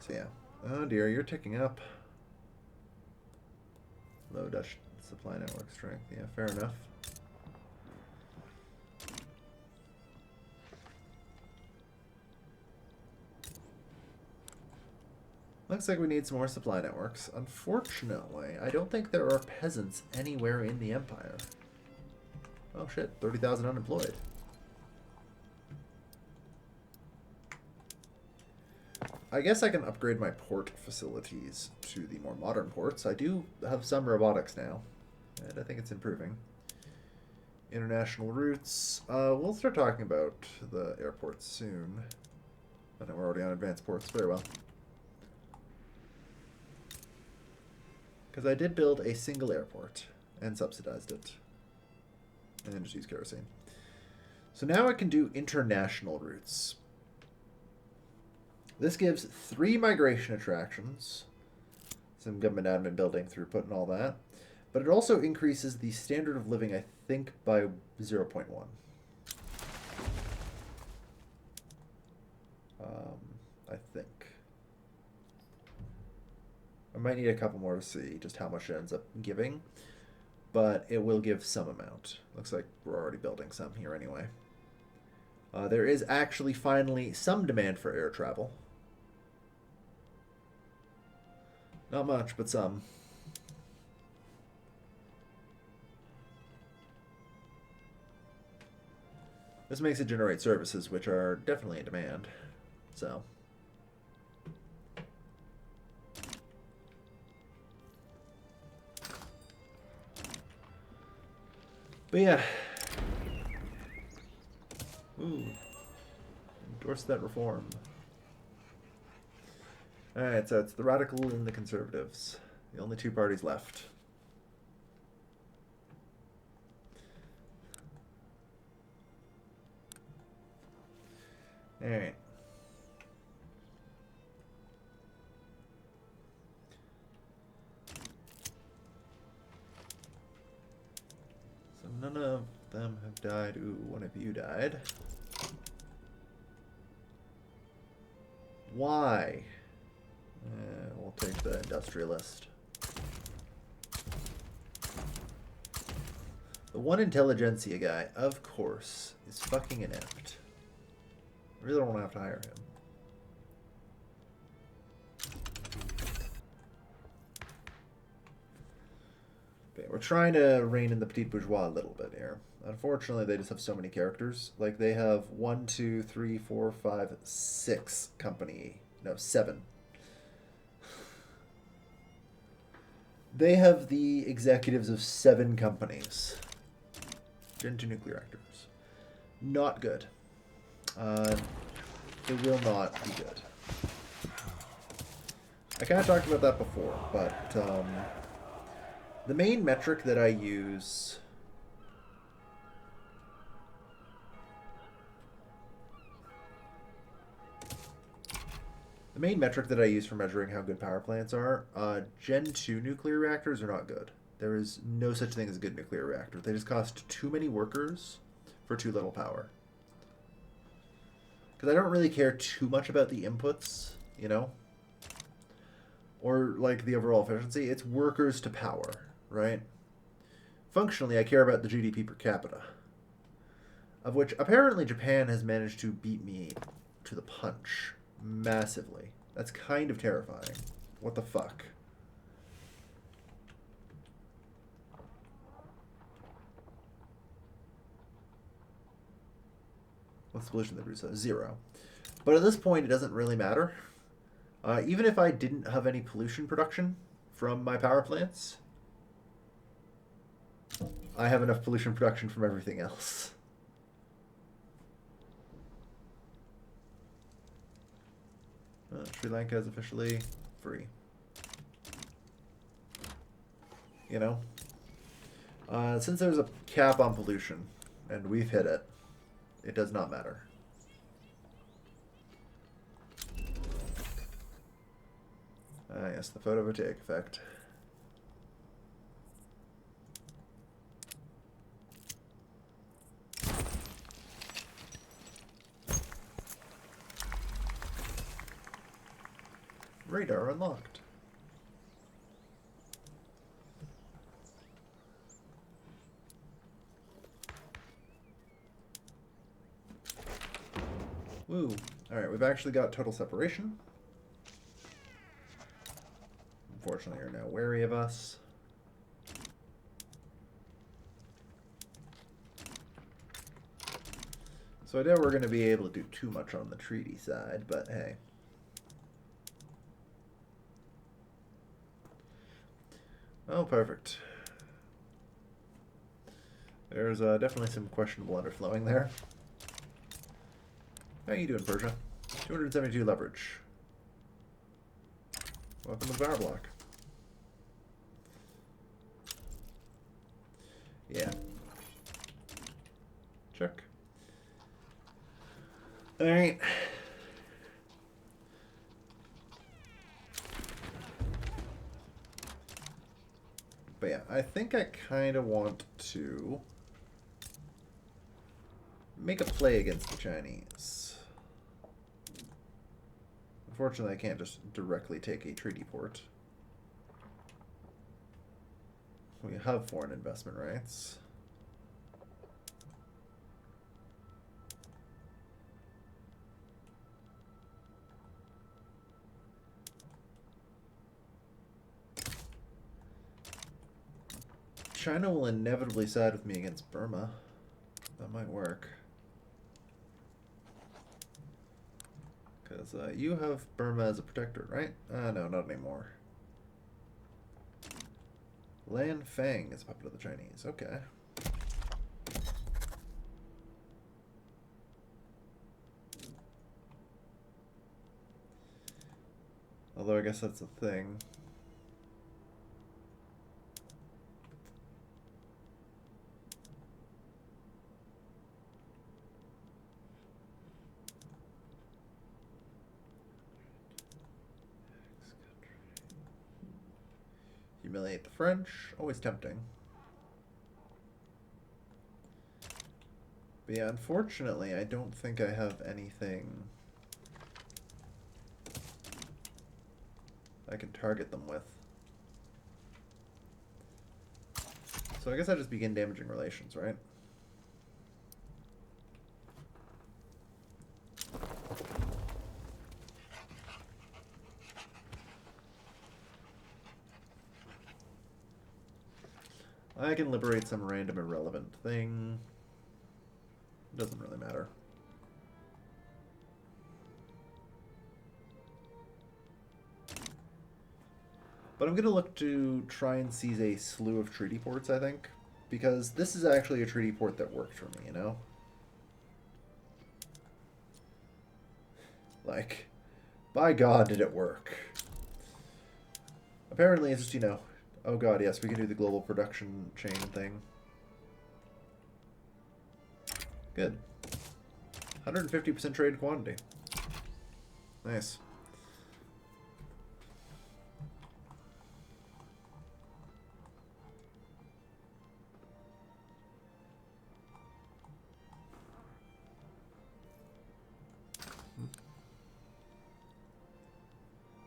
So yeah. Oh dear, you're ticking up. Low Dutch supply network strength. Yeah, fair enough. Looks like we need some more supply networks. Unfortunately, I don't think there are peasants anywhere in the Empire. Oh shit, 30,000 unemployed. I guess I can upgrade my port facilities to the more modern ports. I do have some robotics now, and I think it's improving. International routes. We'll start talking about the airports soon. I know we're already on advanced ports. Very well. Because I did build a single airport and subsidized it. And then just use kerosene. So now I can do international routes. This gives 3 migration attractions, some government admin building throughput and all that, but it also increases the standard of living, I think, by 0.1. I think. I might need a couple more to see just how much it ends up giving, but it will give some amount. Looks like we're already building some here anyway. There is actually finally some demand for air travel. Not much, but some. This makes it generate services, which are definitely in demand. So. But yeah. Ooh. Endorse that reform. Alright, so it's the radical and the conservatives. The only 2 parties left. Alright. So none of them have died. Ooh, one of you died. Why? We'll take the industrialist. The one intelligentsia guy, of course, is fucking inept. I really don't want to have to hire him. Okay, we're trying to rein in the petite bourgeois a little bit here. Unfortunately, they just have so many characters. Like, they have 1, 2, 3, 4, 5, 6 company. No, 7. They have the executives of 7 companies. Gen 2 nuclear reactors. Not good. It will not be good. I kind of talked about that before, but the main metric that I use... The main metric that I use for measuring how good power plants are, Gen 2 nuclear reactors are not good. There is no such thing as a good nuclear reactor. They just cost too many workers for too little power. Because I don't really care too much about the inputs, you know? Or, like, the overall efficiency. It's workers to power, right? Functionally, I care about the GDP per capita. Of which, apparently, Japan has managed to beat me to the punch. Massively. That's kind of terrifying. What the fuck? What's the pollution that produces? 0. But at this point, it doesn't really matter. Even if I didn't have any pollution production from my power plants, I have enough pollution production from everything else. Sri Lanka is officially free. You know? Since there's a cap on pollution, and we've hit it, it does not matter. Yes, the photovoltaic effect. Radar unlocked. Woo. Alright, we've actually got total separation. Unfortunately, you're now wary of us. So I doubt we're going to be able to do too much on the treaty side, but hey. Oh, perfect. There's definitely some questionable underflowing there. How you doing, Persia? 272 leverage. Welcome to the power block. Yeah. Check. Alright. But yeah, I think I kind of want to make a play against the Chinese. Unfortunately, I can't just directly take a treaty port. We have foreign investment rights. China will inevitably side with me against Burma. That might work. Because you have Burma as a protector, right? No, not anymore. Lan Fang is a puppet of the Chinese. Okay. Although I guess that's a thing. Humiliate the French. Always tempting. But yeah, unfortunately, I don't think I have anything I can target them with. So I guess I just begin damaging relations, right? I can liberate some random irrelevant thing. Doesn't really matter. But I'm going to look to try and seize a slew of treaty ports, I think. Because this is actually a treaty port that worked for me, you know? Like, by God, did it work. Apparently, it's just, you know, oh God, yes, we can do the global production chain thing. Good. 150% trade quantity. Nice.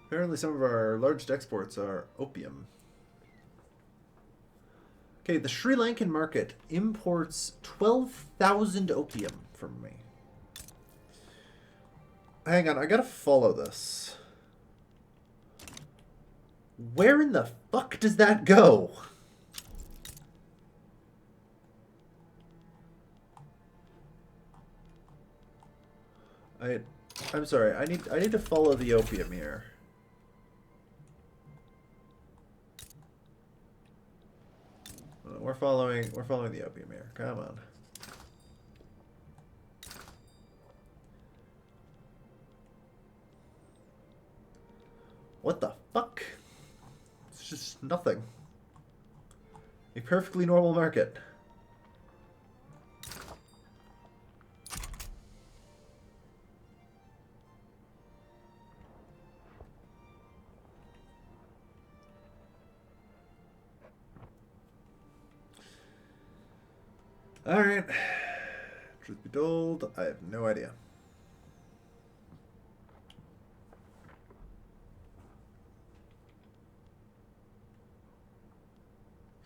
Apparently some of our largest exports are opium. Okay, the Sri Lankan market imports 12,000 opium from me. Hang on, I gotta follow this. Where in the fuck does that go? I'm sorry, I need to follow the opium here. We're following the opium here. Come on. What the fuck? It's just nothing. A perfectly normal market. Alright. Truth be told, I have no idea.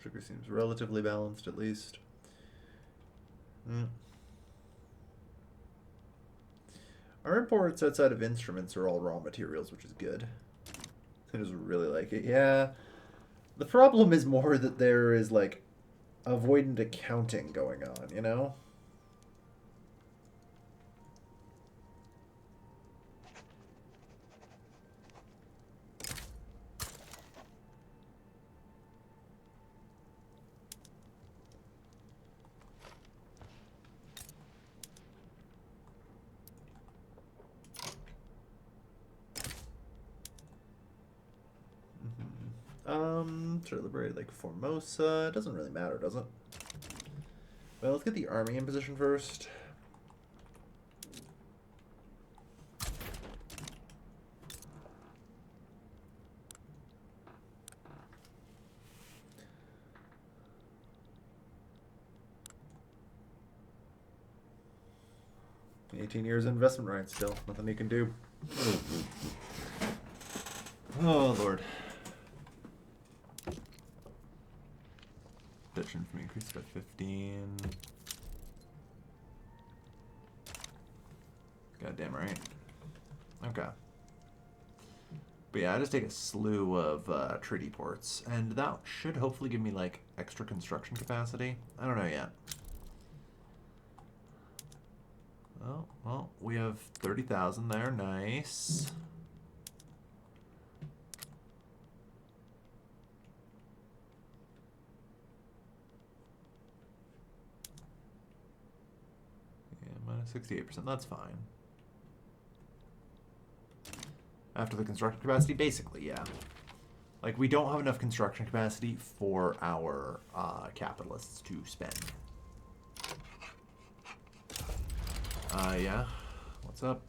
Sugar seems relatively balanced, at least. Our imports outside of instruments are all raw materials, which is good. I just really like it. Yeah. The problem is more that there is, like, avoidant accounting going on, you know? Should I liberate, like, Formosa? It doesn't really matter, does it? Well, let's get the army in position first. $18 years investment rights still. Nothing you can do. Oh, Lord. Production from increased by 15. Goddamn right. Okay. But yeah, I just take a slew of treaty ports, and that should hopefully give me, like, extra construction capacity. I don't know yet. Oh, well, we have 30,000 there. Nice. Yeah, minus 68%. That's fine. After the construction capacity, basically, yeah. Like, we don't have enough construction capacity for our capitalists to spend. Yeah. What's up?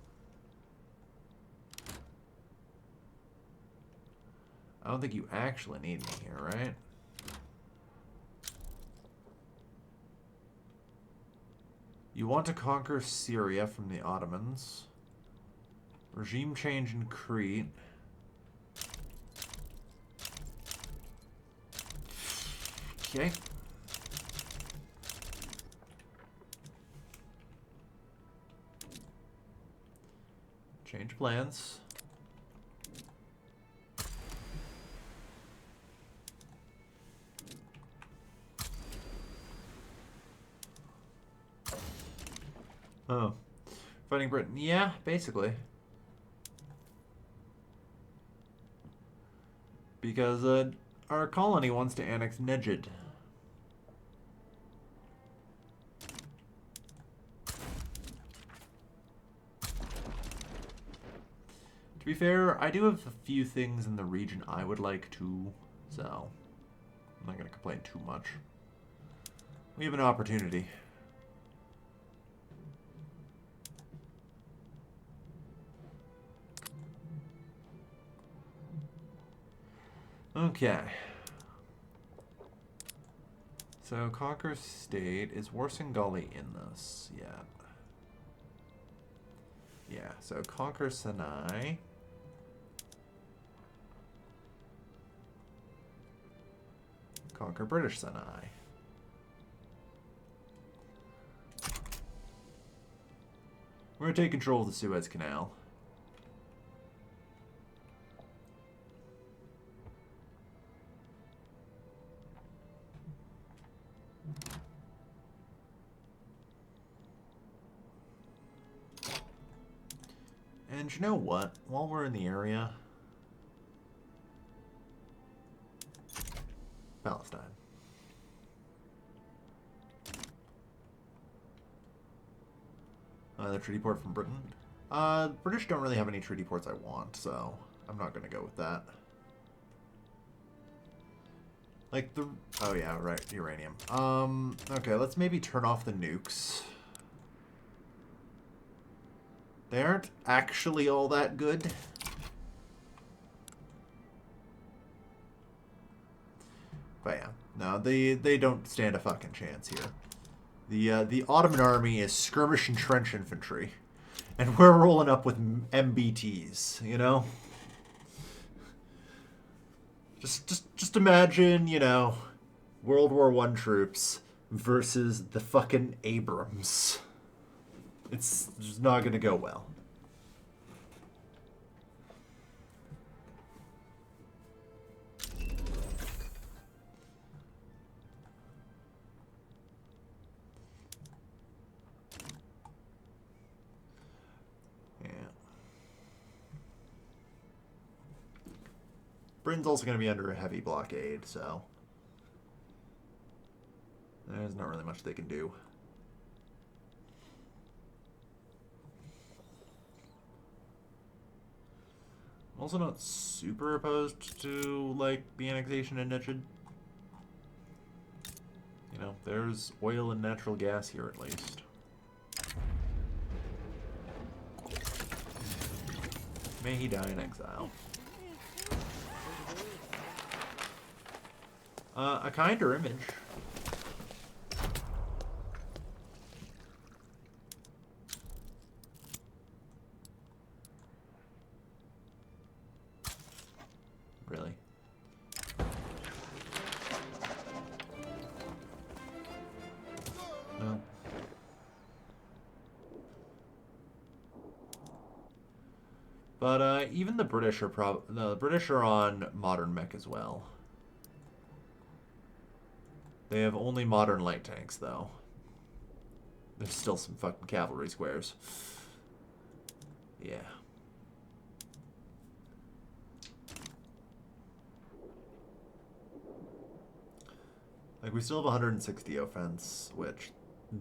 I don't think you actually need me here, right? You want to conquer Syria from the Ottomans. Regime change in Crete. Okay. Change plans. Oh. Fighting Britain. Yeah, basically. Because our colony wants to annex Nejd. To be fair, I do have a few things in the region I would like to, so I'm not going to complain too much. We have an opportunity. Okay. So, Conquer State. Is Warsangali in this yet? Yeah, so Conquer Sinai. Conquer British Sinai. We're going to take control of the Suez Canal. And you know what? While we're in the area... Palestine. The treaty port from Britain. British don't really have any treaty ports I want, so I'm not going to go with that. Like the... Oh yeah, right, uranium. Okay, let's maybe turn off the nukes. They aren't actually all that good. But yeah, no, they don't stand a fucking chance here. The Ottoman army is skirmish and trench infantry, and we're rolling up with MBTs, you know? Just imagine, you know, World War I troops versus the fucking Abrams. It's just not gonna go well. Britain's also going to be under a heavy blockade, so there's not really much they can do. I'm also not super opposed to, like, the annexation in Nichid. You know, there's oil and natural gas here at least. May he die in exile. A kinder image. Really? No. But even the British are the British are on modern mech as well. They have only modern light tanks though. There's still some fucking cavalry squares. Yeah. Like, we still have 160 offense, which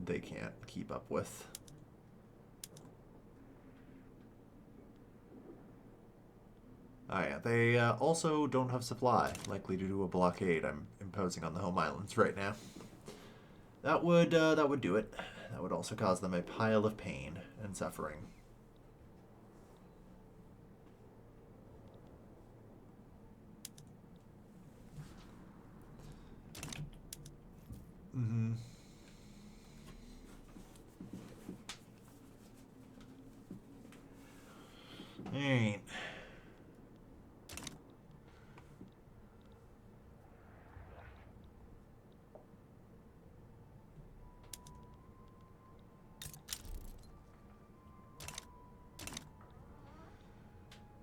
they can't keep up with. Oh yeah, they also don't have supply, likely due to a blockade I'm imposing on the home islands right now. That would do it. That would also cause them a pile of pain and suffering. Mm-hmm. Alright.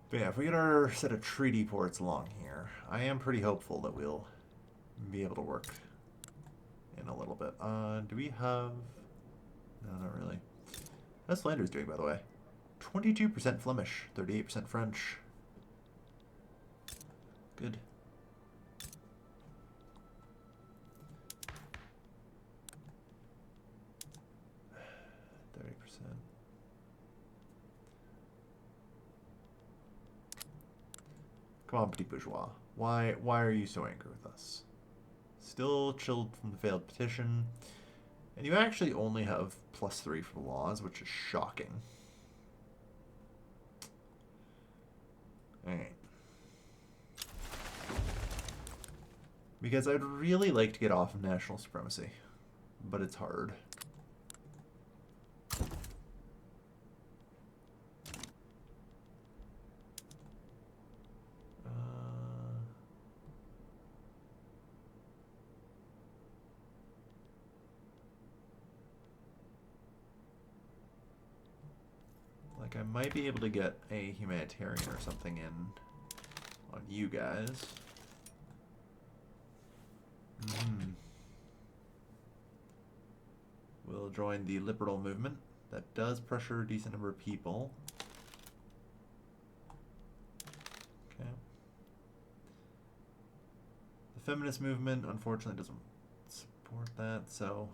But yeah, if we get our set of treaty ports along here, I am pretty hopeful that we'll be able to work in a little bit. Do we have... No, not really. How's Flanders doing, by the way? 22% Flemish, 38% French. Good. Come on, petit bourgeois. Why are you so angry with us? Still chilled from the failed petition. And you actually only have +3 for laws, which is shocking. Alright. Because I'd really like to get off of national supremacy. But it's hard. Like, I might be able to get a humanitarian or something in on you guys. We'll join the liberal movement. That does pressure a decent number of people. Okay. The feminist movement, unfortunately, doesn't support that, so...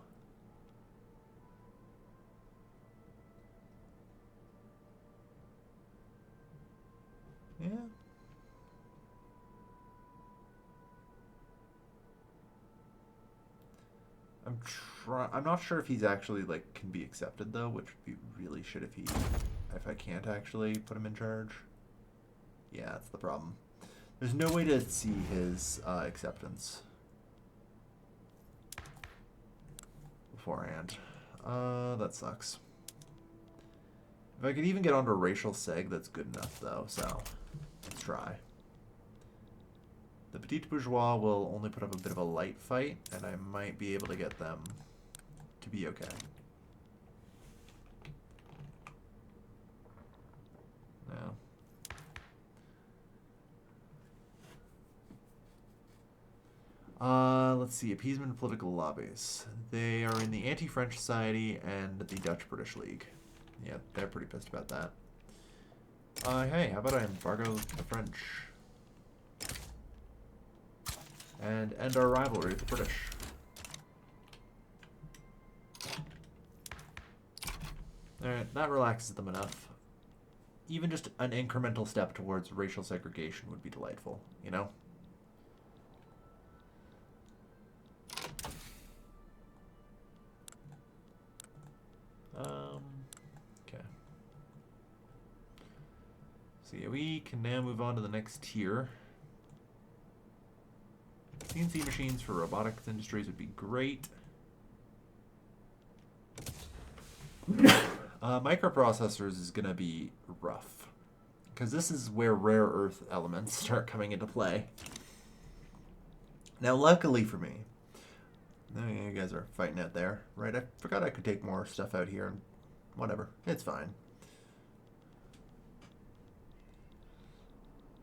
Yeah. I'm not sure if he's actually, like, can be accepted though, which would be really shit if I can't actually put him in charge. Yeah, that's the problem. There's no way to see his acceptance beforehand. That sucks. If I could even get onto a racial seg, that's good enough though, so let's try. The petit bourgeois will only put up a bit of a light fight, and I might be able to get them to be okay. No. Let's see. Appeasement and political lobbies. They are in the Anti-French Society and the Dutch-British League. Yeah, they're pretty pissed about that. Hey, how about I embargo the French? and end our rivalry with the British. Alright, that relaxes them enough. Even just an incremental step towards racial segregation would be delightful, you know? Okay. So yeah, we can now move on to the next tier. CNC machines for robotics industries would be great. Microprocessors is going to be rough, because this is where rare earth elements start coming into play. Now, luckily for me, you guys are fighting out there, right? I forgot I could take more stuff out here, and whatever. It's fine.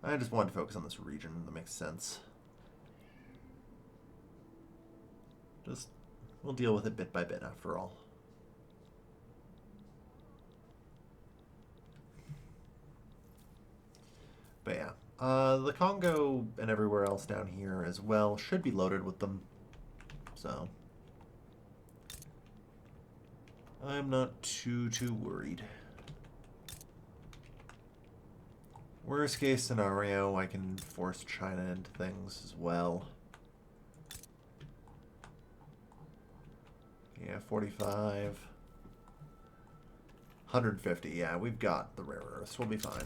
I just wanted to focus on this region. That makes sense. We'll deal with it bit by bit after all. But yeah, the Congo and everywhere else down here as well should be loaded with them. So I'm not too worried. Worst case scenario, I can force China into things as well. Yeah, 45. 150, yeah, we've got the rare earths. We'll be fine.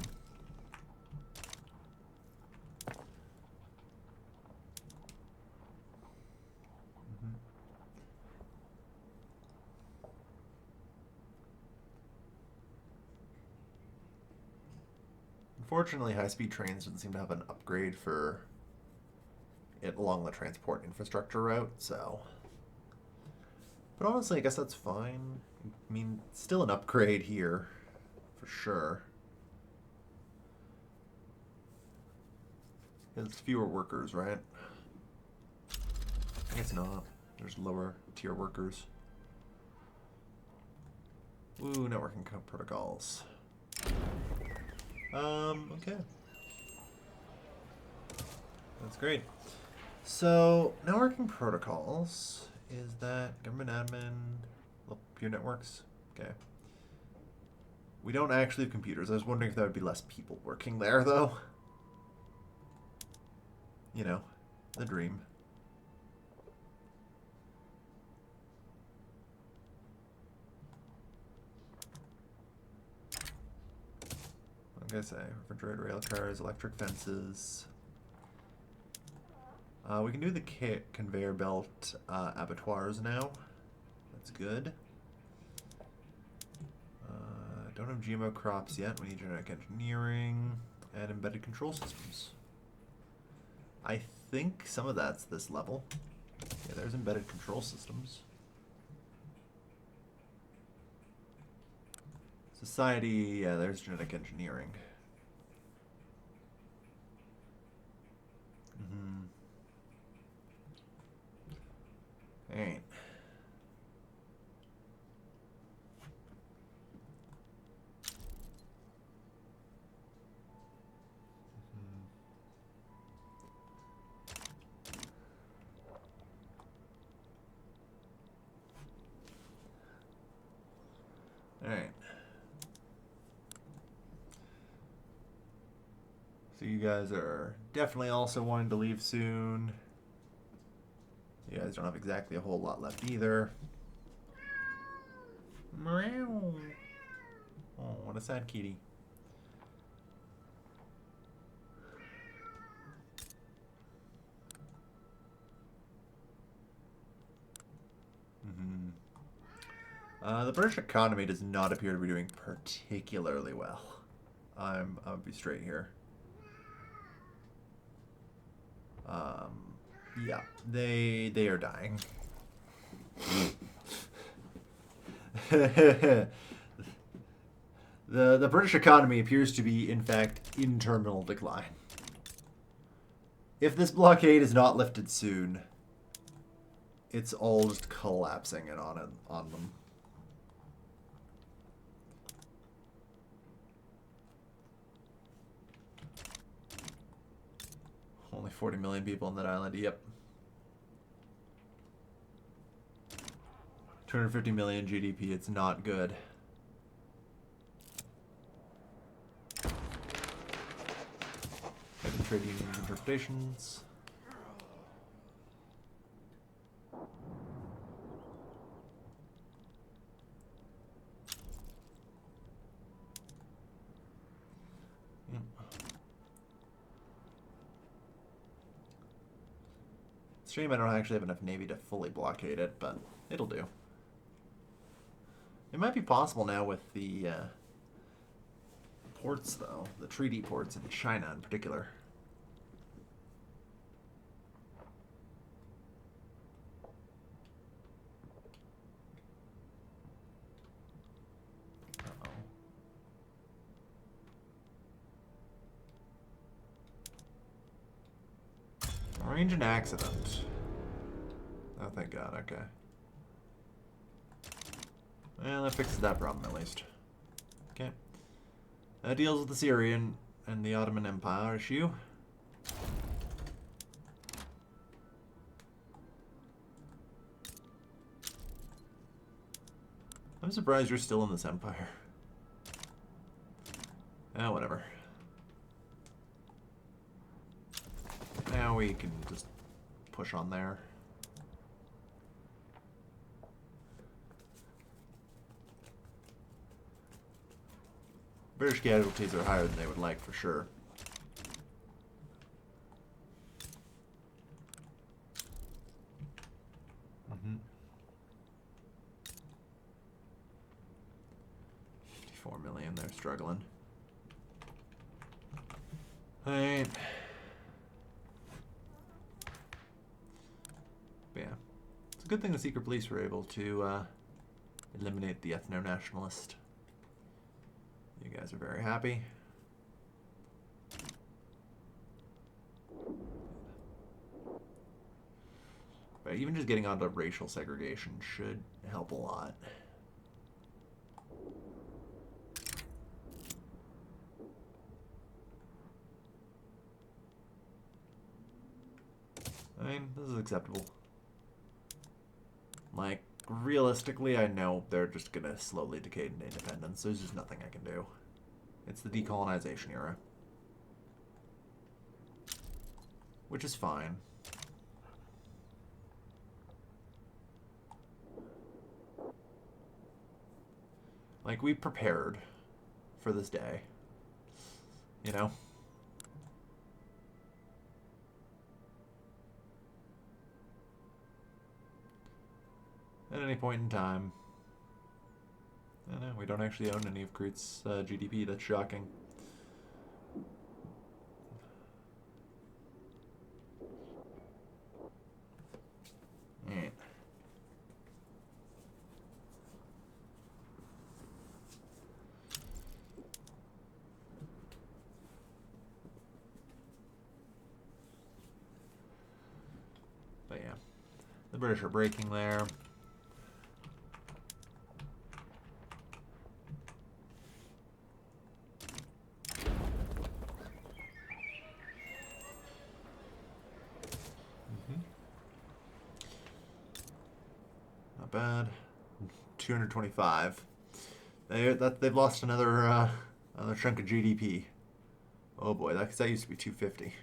Unfortunately, high-speed trains doesn't seem to have an upgrade for it along the transport infrastructure route, so... But honestly, I guess that's fine. I mean, still an upgrade here, for sure. It's fewer workers, right? I guess not. There's lower tier workers. Ooh, networking protocols. Okay. That's great. So, networking protocols, is that government admin, well, pure networks? Okay. We don't actually have computers. I was wondering if there would be less people working there, though. You know, the dream. Like I say, refrigerator, rail cars, electric fences. We can do the conveyor belt abattoirs now. That's good. Don't have GMO crops yet. We need genetic engineering and embedded control systems. I think some of that's this level. Yeah, there's embedded control systems. Society, yeah, there's genetic engineering. Alright. Alright. So you guys are definitely also wanting to leave soon. You guys don't have exactly a whole lot left either. Meow. Oh, what a sad kitty. The British economy does not appear to be doing particularly well. I'll be straight here. Yeah, they are dying. The British economy appears to be, in fact, in terminal decline. If this blockade is not lifted soon, it's all just collapsing in on them. Only 40 million people on that island. Yep. 250 million GDP, it's not good. Trade union interpretations. Yep. It's a shame I don't actually have enough navy to fully blockade it, but it'll do. It might be possible now with the ports, though. The treaty ports in China in particular. Arrange an accident. Oh, thank God, okay. Well, that fixes that problem, at least. Okay. That deals with the Syrian and the Ottoman Empire issue. I'm surprised you're still in this empire. Ah, whatever. Now we can just push on there. British casualties are higher than they would like, for sure. Mm-hmm. 54 million, they're struggling. Alright. But yeah. It's a good thing the secret police were able to eliminate the ethno-nationalist. You guys are very happy. But even just getting onto racial segregation should help a lot. I mean, this is acceptable. Like, realistically, I know they're just gonna slowly decay into independence. There's just nothing I can do. It's the decolonization era. Which is fine. Like, we prepared for this day. You know? At any point in time. I know, we don't actually own any of Crete's GDP. That's shocking. Alright. But yeah. The British are breaking there. Not bad. 225. They've lost another chunk of GDP. Oh boy, that used to be 250.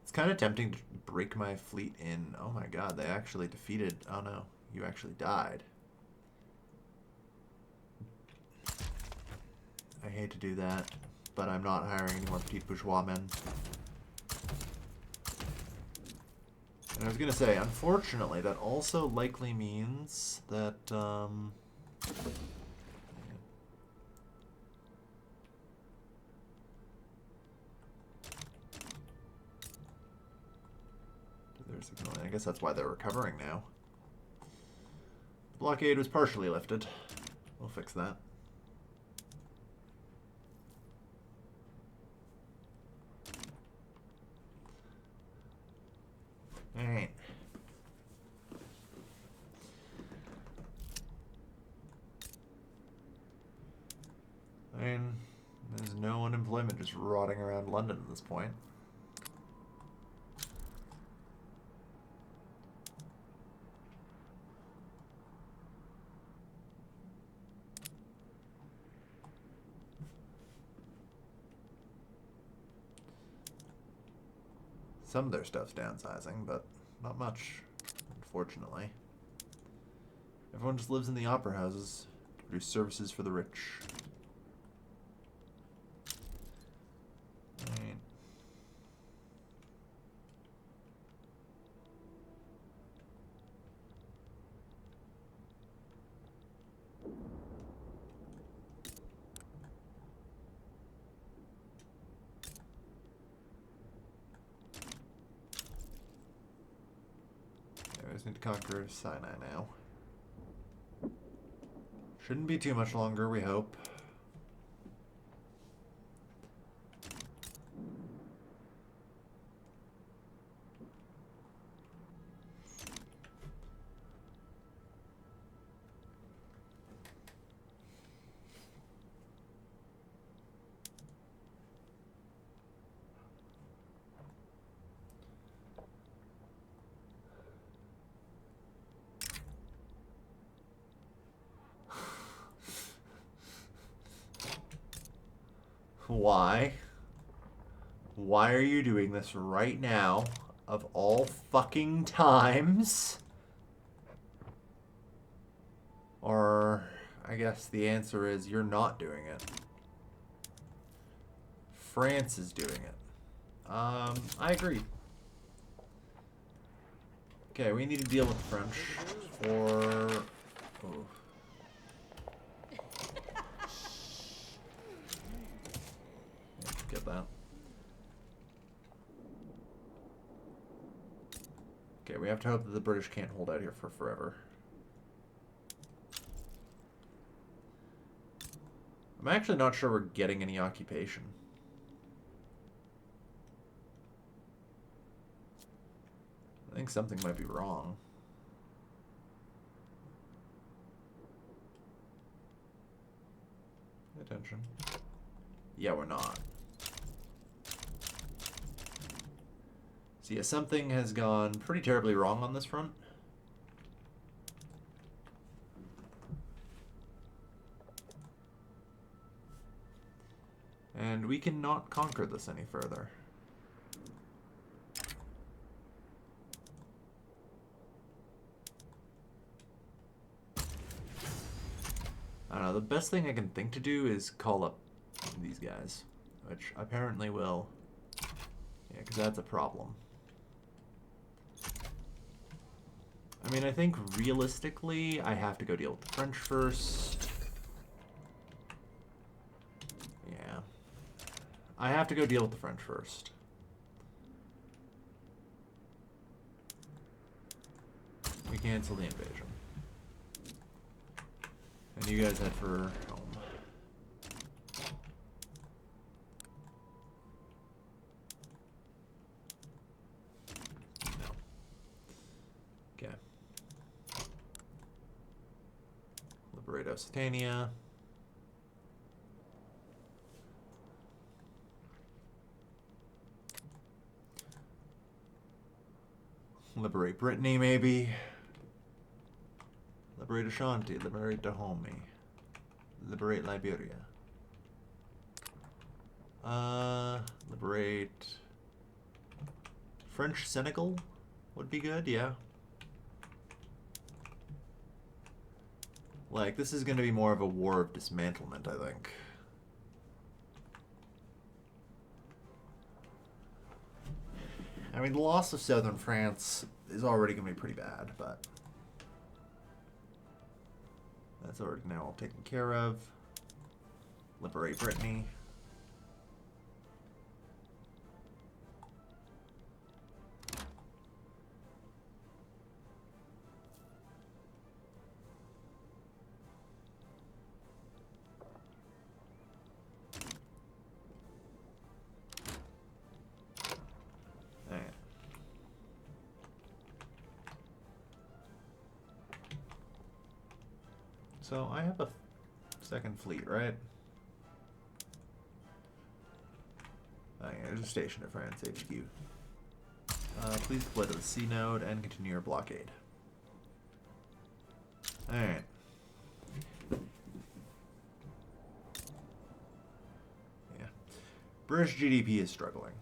It's kind of tempting to break my fleet in. Oh my god, they actually defeated. Oh no, you actually died. I hate to do that, but I'm not hiring any more petite bourgeois men. And I was gonna say, unfortunately, that also likely means that, I guess that's why they're recovering now. The blockade was partially lifted. We'll fix that. Alright. I mean, there's no unemployment just rotting around London at this point. Some of their stuff's downsizing, but not much, unfortunately. Everyone just lives in the opera houses to produce services for the rich. Right. I just need to conquer Sinai now. Shouldn't be too much longer, we hope. Why? Why are you doing this right now? Of all fucking times? Or, I guess the answer is you're not doing it. France is doing it. I agree. Okay, we need to deal with the French for... Oh. Get that. Okay, we have to hope that the British can't hold out here for forever. I'm actually not sure we're getting any occupation. I think something might be wrong. Pay attention. Yeah, we're not. So yeah, something has gone pretty terribly wrong on this front. And we cannot conquer this any further. I don't know, the best thing I can think to do is call up these guys, which apparently will. Yeah, because that's a problem. I mean, I think realistically, I have to go deal with the French first. Yeah. I have to go deal with the French first. We cancel the invasion. And you guys head for home. No. Okay. Liberate Occitania. Liberate Brittany, maybe. Liberate Ashanti. Liberate Dahomey. Liberate Liberia. Liberate... French Senegal would be good, yeah. Like, this is going to be more of a war of dismantlement, I think. I mean, the loss of southern France is already going to be pretty bad, but... that's already now all taken care of. Liberate Brittany. Alright. So I have a second fleet, right? There's a station at France HQ. Please deploy to the C node and continue your blockade. Alright. Yeah. British GDP is struggling.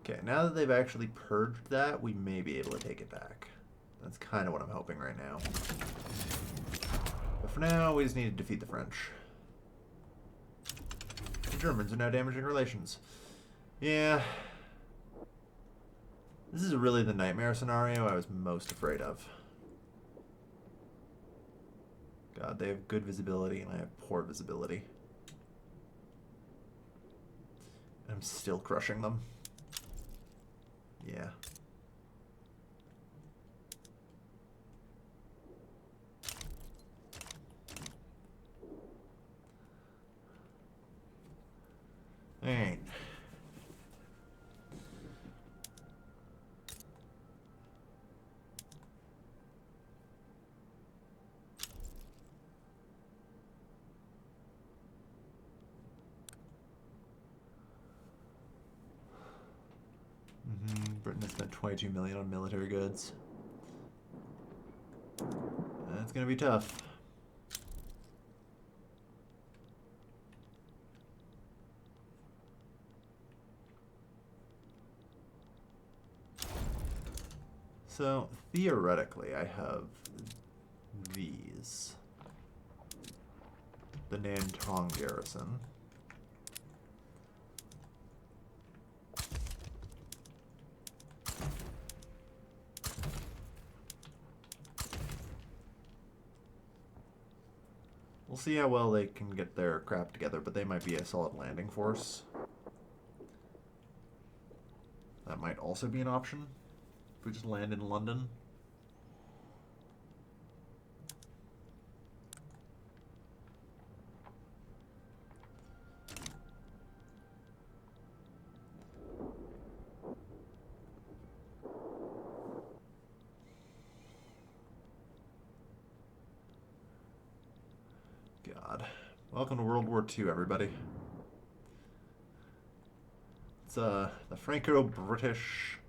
Okay, now that they've actually purged that, we may be able to take it back. That's kind of what I'm hoping right now. But for now, we just need to defeat the French. The Germans are now damaging relations. Yeah. This is really the nightmare scenario I was most afraid of. God, they have good visibility and I have poor visibility. I'm still crushing them. Yeah. Alright. Britain has spent 22 million on military goods. That's gonna be tough. So, theoretically, I have these. The Nantong garrison. We'll see how well they can get their crap together, but they might be a solid landing force. That might also be an option. If we just land in London. God. Welcome to World War II, everybody. It's the Franco-British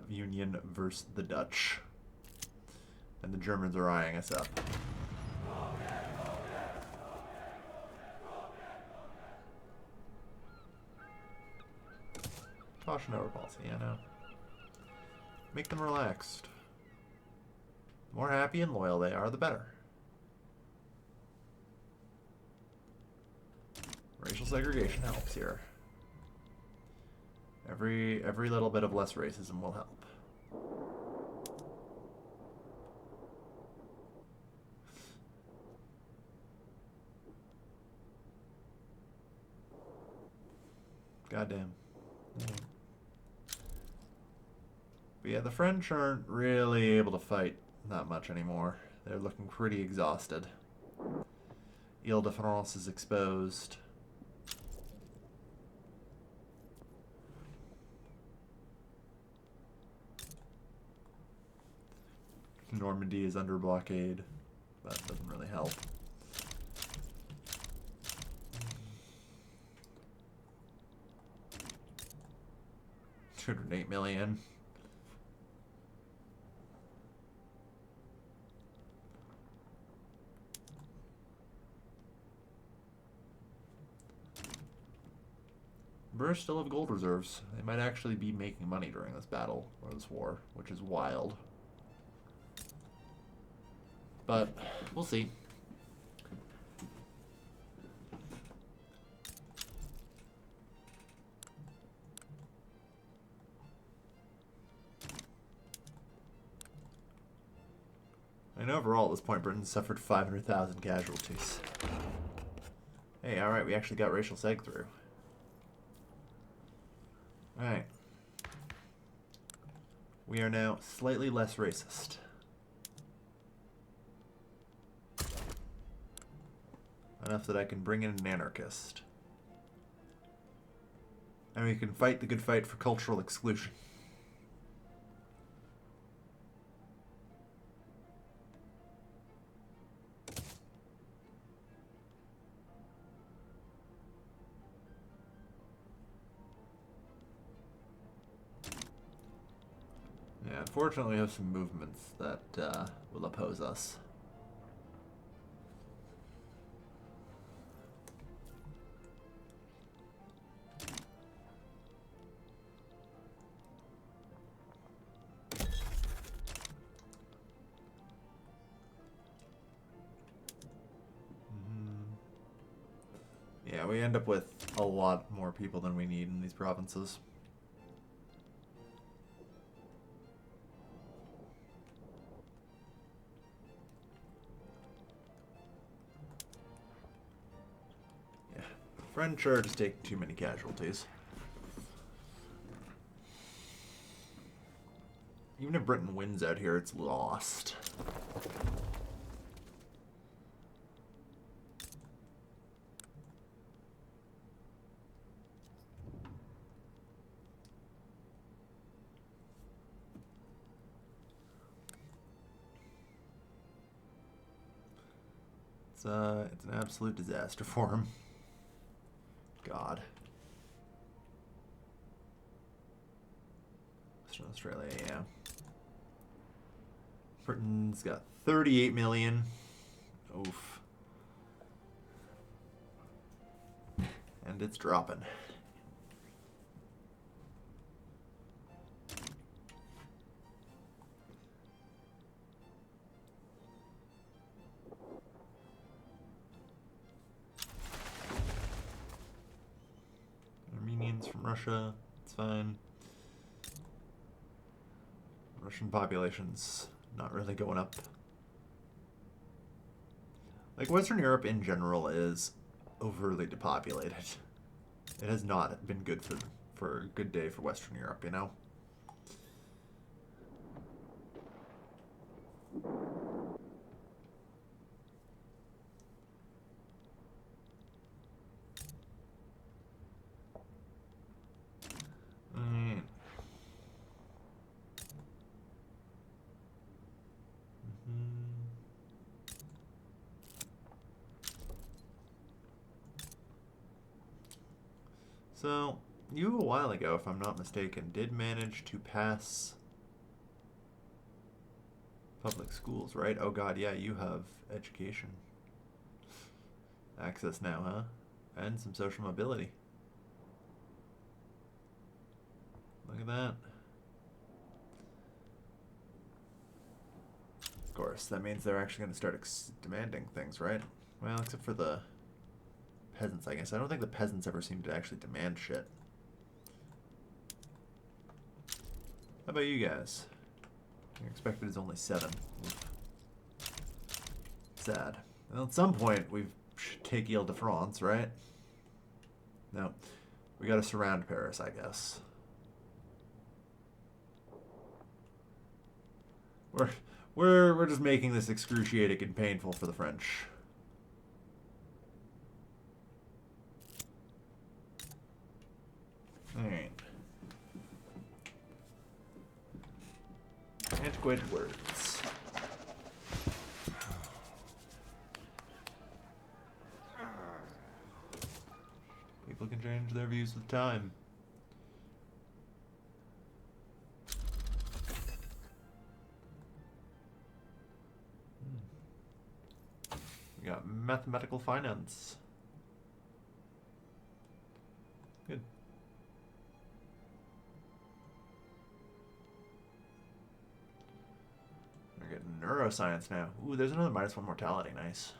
Union versus the Dutch. And the Germans are eyeing us up. Caution over policy, yeah, no. Make them relaxed. The more happy and loyal they are, the better. Racial segregation helps here. Every little bit of less racism will help. Goddamn. But yeah, the French aren't really able to fight that much anymore. They're looking pretty exhausted. Ile-de-France is exposed. Normandy is under blockade. That doesn't really help. $208 million. British still have gold reserves. They might actually be making money during this battle or this war, which is wild. But we'll see. And overall, at this point, Britain suffered 500,000 casualties. Hey, alright, we actually got racial seg through. Alright. We are now slightly less racist. Enough that I can bring in an anarchist. And we can fight the good fight for cultural exclusion. Yeah, unfortunately we have some movements that will oppose us. we end up with a lot more people than we need in these provinces. Yeah, French are just taking too many casualties. Even if Britain wins out here, it's lost. It's an absolute disaster for him. God. Western Australia, yeah. Britain's got 38 million. Oof. And it's dropping. Armenians from Russia, it's fine. Russian population's not really going up. Like, Western Europe in general is overly depopulated. It has not been good for a good day for Western Europe, you know? So, you a while ago, if I'm not mistaken, did manage to pass public schools, right? Oh god, yeah, you have education access now, huh? And some social mobility. Look at that. Of course, that means they're actually going to start demanding things, right? Well, except for the peasants, I guess. I don't think the peasants ever seem to actually demand shit. How about you guys? Your expected is only 7. Sad. Well, at some point, we should take Ile-de-France, right? No. We gotta surround Paris, I guess. We're just making this excruciating and painful for the French. Alright. Antiquated words. People can change their views with time. We got mathematical finance. Good. We're getting neuroscience now. Ooh, there's another -1 mortality. Nice.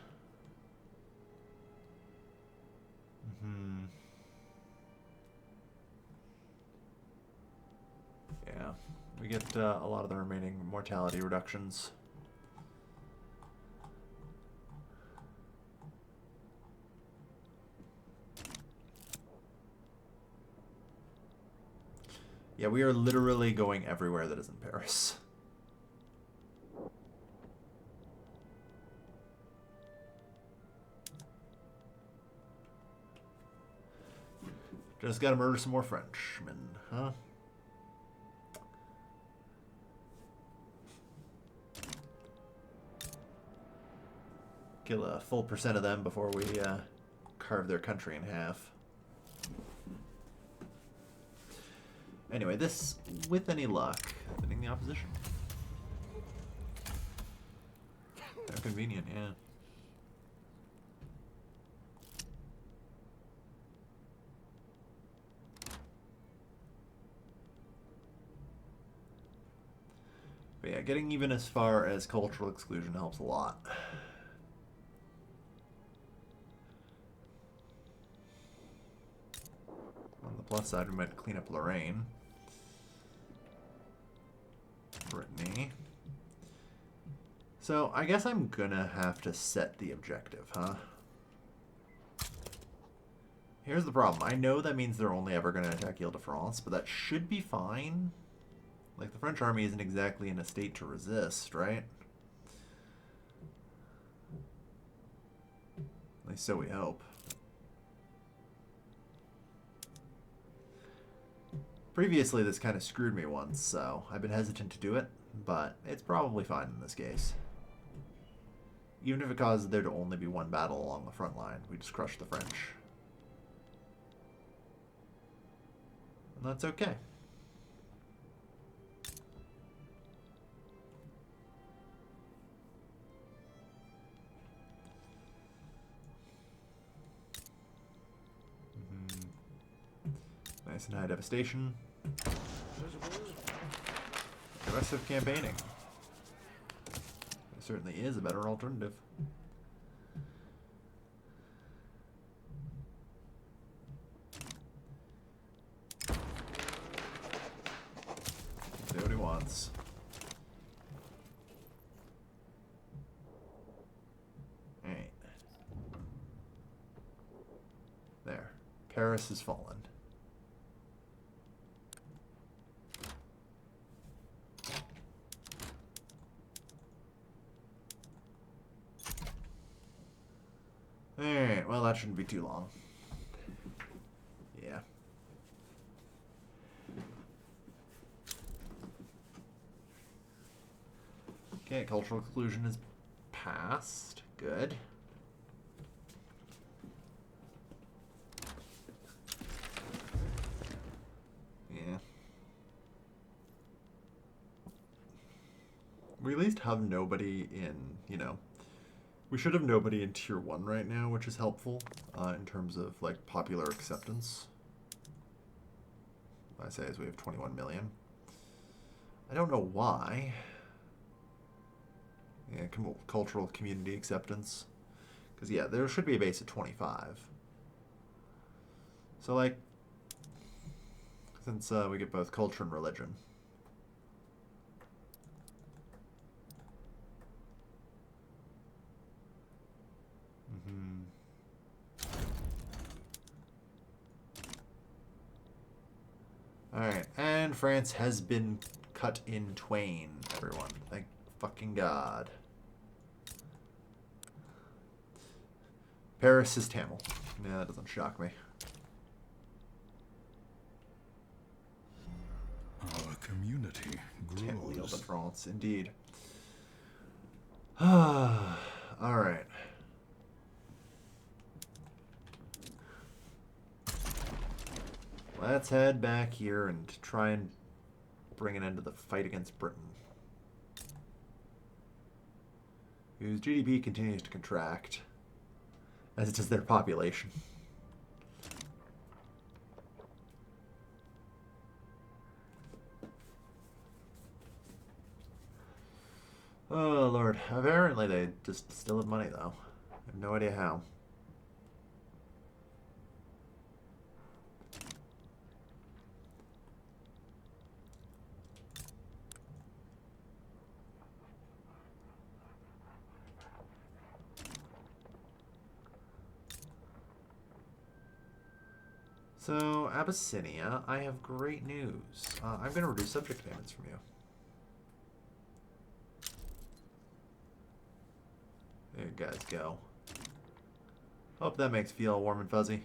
Yeah, we get a lot of the remaining mortality reductions. Yeah, we are literally going everywhere that isn't Paris. Just gotta murder some more Frenchmen, huh? Kill a full percent of them before we carve their country in half. Anyway, this, with any luck, winning the opposition. How convenient, yeah. But yeah, getting even as far as cultural exclusion helps a lot. plus side, we might clean up Lorraine. Brittany. So, I guess I'm gonna have to set the objective, huh? Here's the problem. I know that means they're only ever gonna attack Ile-de-France, but that should be fine. Like, the French army isn't exactly in a state to resist, right? At least so we hope. Previously, this kind of screwed me once, so I've been hesitant to do it, but it's probably fine in this case. Even if it causes there to only be one battle along the front line, we just crush the French. And that's okay. Nice and high devastation. Aggressive campaigning. There certainly is a better alternative. See what he wants. Alright. There. Paris has fallen. Alright, well that shouldn't be too long. Yeah. Okay, cultural exclusion is passed. Good. Yeah. We at least have nobody in, you know, we should have nobody in tier 1 right now, which is helpful in terms of like popular acceptance. What I say is we have 21 million. I don't know why. Yeah, cultural community acceptance. Because, yeah, there should be a base at 25. So, like, since we get both culture and religion. Alright, and France has been cut in twain, everyone. Thank fucking God. Paris is Tamil. Yeah, that doesn't shock me. Our community Tamil grows. de France, indeed. Alright. Let's head back here and try and bring an end to the fight against Britain, whose GDP continues to contract, as does their population. Oh, Lord. Apparently they just still have money, though. I have no idea how. So, Abyssinia, I have great news. I'm going to reduce subject payments from you. There you guys go. Hope that makes you feel warm and fuzzy.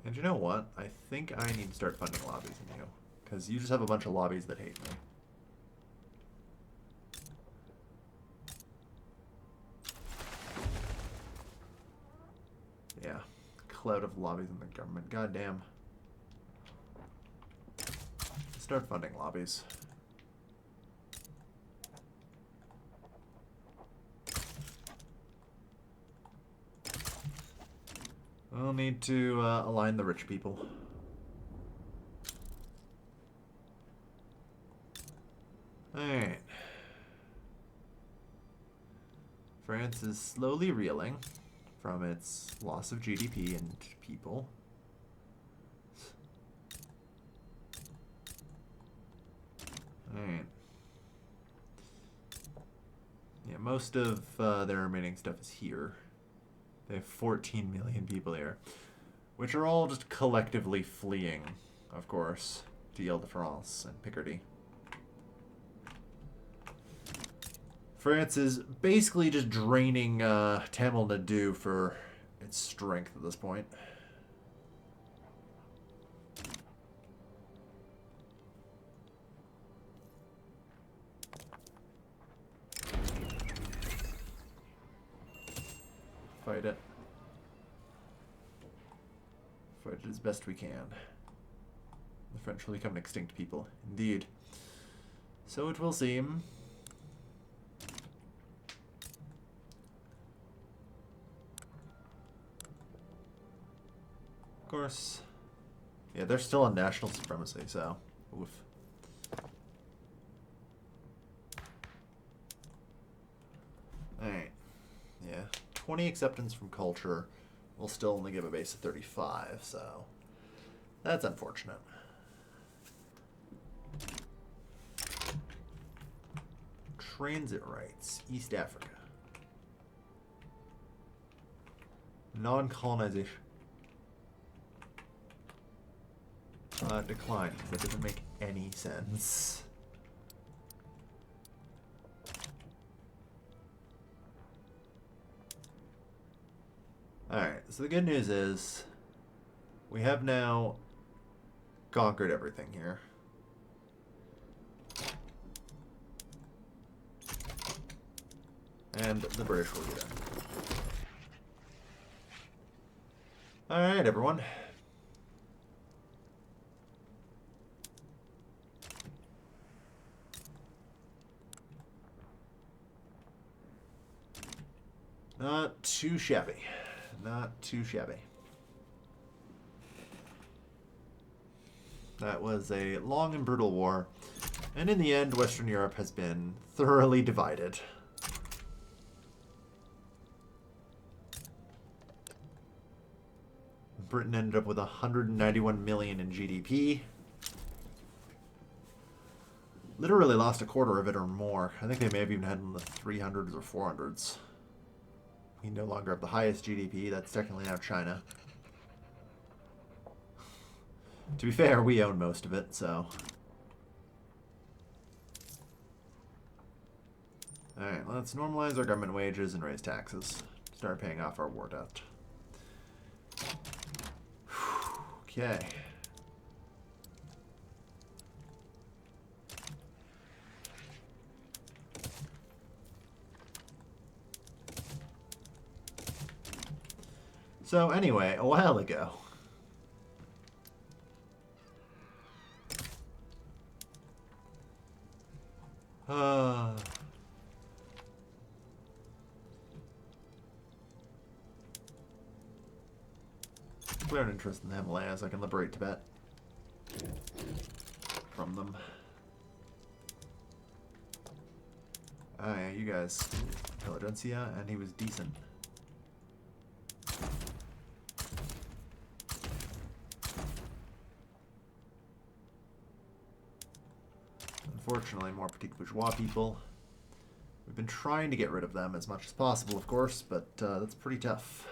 And you know what? I think I need to start funding lobbies in you. Because you just have a bunch of lobbies that hate me. Yeah. Cloud of lobbies in the government. Goddamn. Start funding lobbies. We'll need to align the rich people. Alright. France is slowly reeling from its loss of GDP and people. Alright. Yeah, most of their remaining stuff is here. They have 14 million people here, which are all just collectively fleeing, of course, to Ile-de-France and Picardy. France is basically just draining Tamil Nadu for its strength at this point. Fight it. Fight it as best we can. The French will become an extinct people. Indeed. So it will seem. Of course. Yeah, they're still on national supremacy, so. Oof. Alright. Yeah. 20 acceptance from culture will still only give a base of 35, so that's unfortunate. Transit rights, East Africa. Non-colonization. Decline, because that doesn't make any sense. Alright, so the good news is we have now conquered everything here. And the British will get in. Alright, everyone. Not too shabby. Not too shabby. That was a long and brutal war. And in the end, Western Europe has been thoroughly divided. Britain ended up with 191 million in GDP. Literally lost a quarter of it or more. I think they may have even had in the 300s or 400s. We no longer have the highest GDP. That's technically now China. To be fair, we own most of it, so. Alright, let's normalize our government wages and raise taxes. Start paying off our war debt. Okay. So anyway, a while ago, declare an interest in the Himalayas. I can liberate Tibet from them. Ah, yeah, you guys. Intelligentsia, and he was decent. Unfortunately, more petite bourgeois people. We've been trying to get rid of them as much as possible, of course, but that's pretty tough.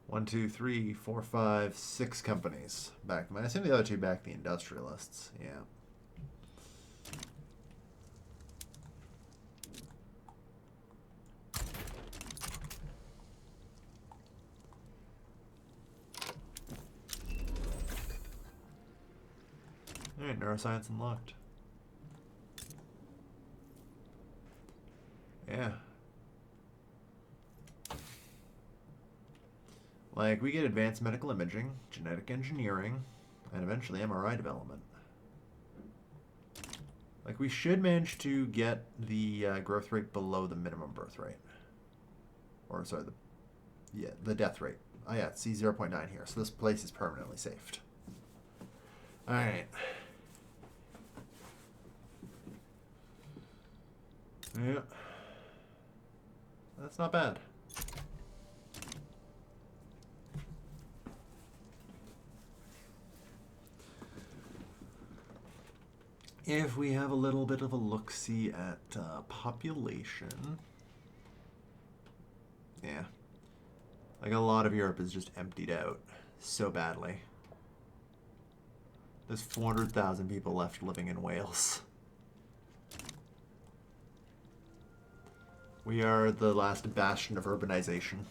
1, 2, 3, 4, 5, 6 companies back them. I assume the other two back the industrialists. Yeah. Alright, neuroscience unlocked. Yeah. Like, we get advanced medical imaging, genetic engineering, and eventually MRI development. Like, we should manage to get the growth rate below the minimum birth rate. Or, sorry, the death rate. Oh, yeah, see 0.9 here. So this place is permanently saved. Alright. Yeah. That's not bad. If we have a little bit of a look-see at population. Yeah. Like a lot of Europe is just emptied out so badly. There's 400,000 people left living in Wales. We are the last bastion of urbanization.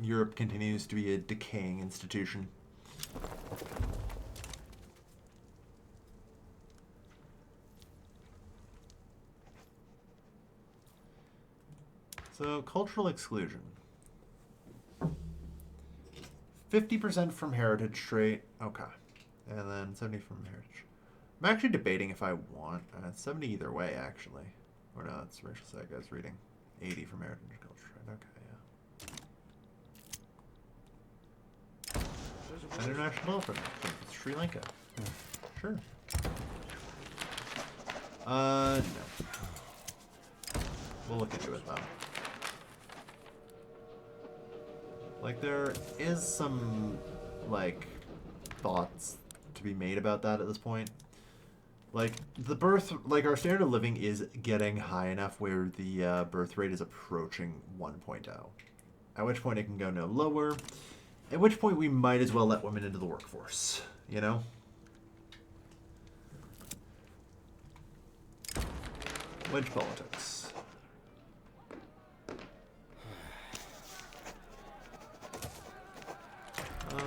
Europe continues to be a decaying institution. So, cultural exclusion. 50% from heritage trait. Okay. And then 70 from heritage. I'm actually debating if I want 70 either way, actually. Or no, it's racial side guys reading. 80 from heritage culture trait. Okay, yeah. International development. It's Sri Lanka. Sure. No. We'll look into it though. Like, there is some, like, thoughts to be made about that at this point. Like, our standard of living is getting high enough where the birth rate is approaching 1.0. At which point it can go no lower. At which point we might as well let women into the workforce, you know? Wedge politics.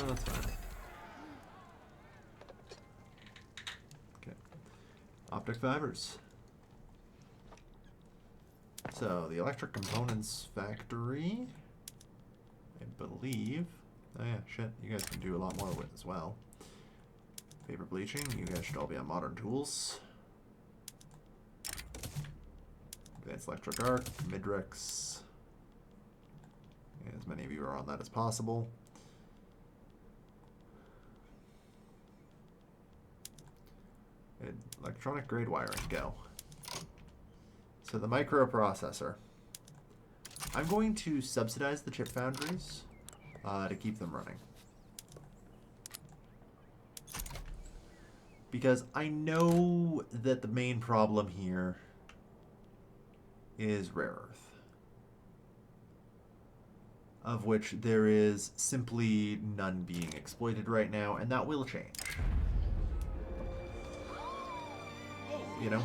That's fine. Okay. Optic fibers. So, the electric components factory, I believe. Oh yeah, shit, you guys can do a lot more with as well. Vapor bleaching, you guys should all be on modern tools. Advanced electric arc, Midrex. As many of you are on that as possible. Electronic grade wiring, go. So the microprocessor. I'm going to subsidize the chip foundries to keep them running. Because I know that the main problem here is rare earth. Of which there is simply none being exploited right now, and that will change. You know?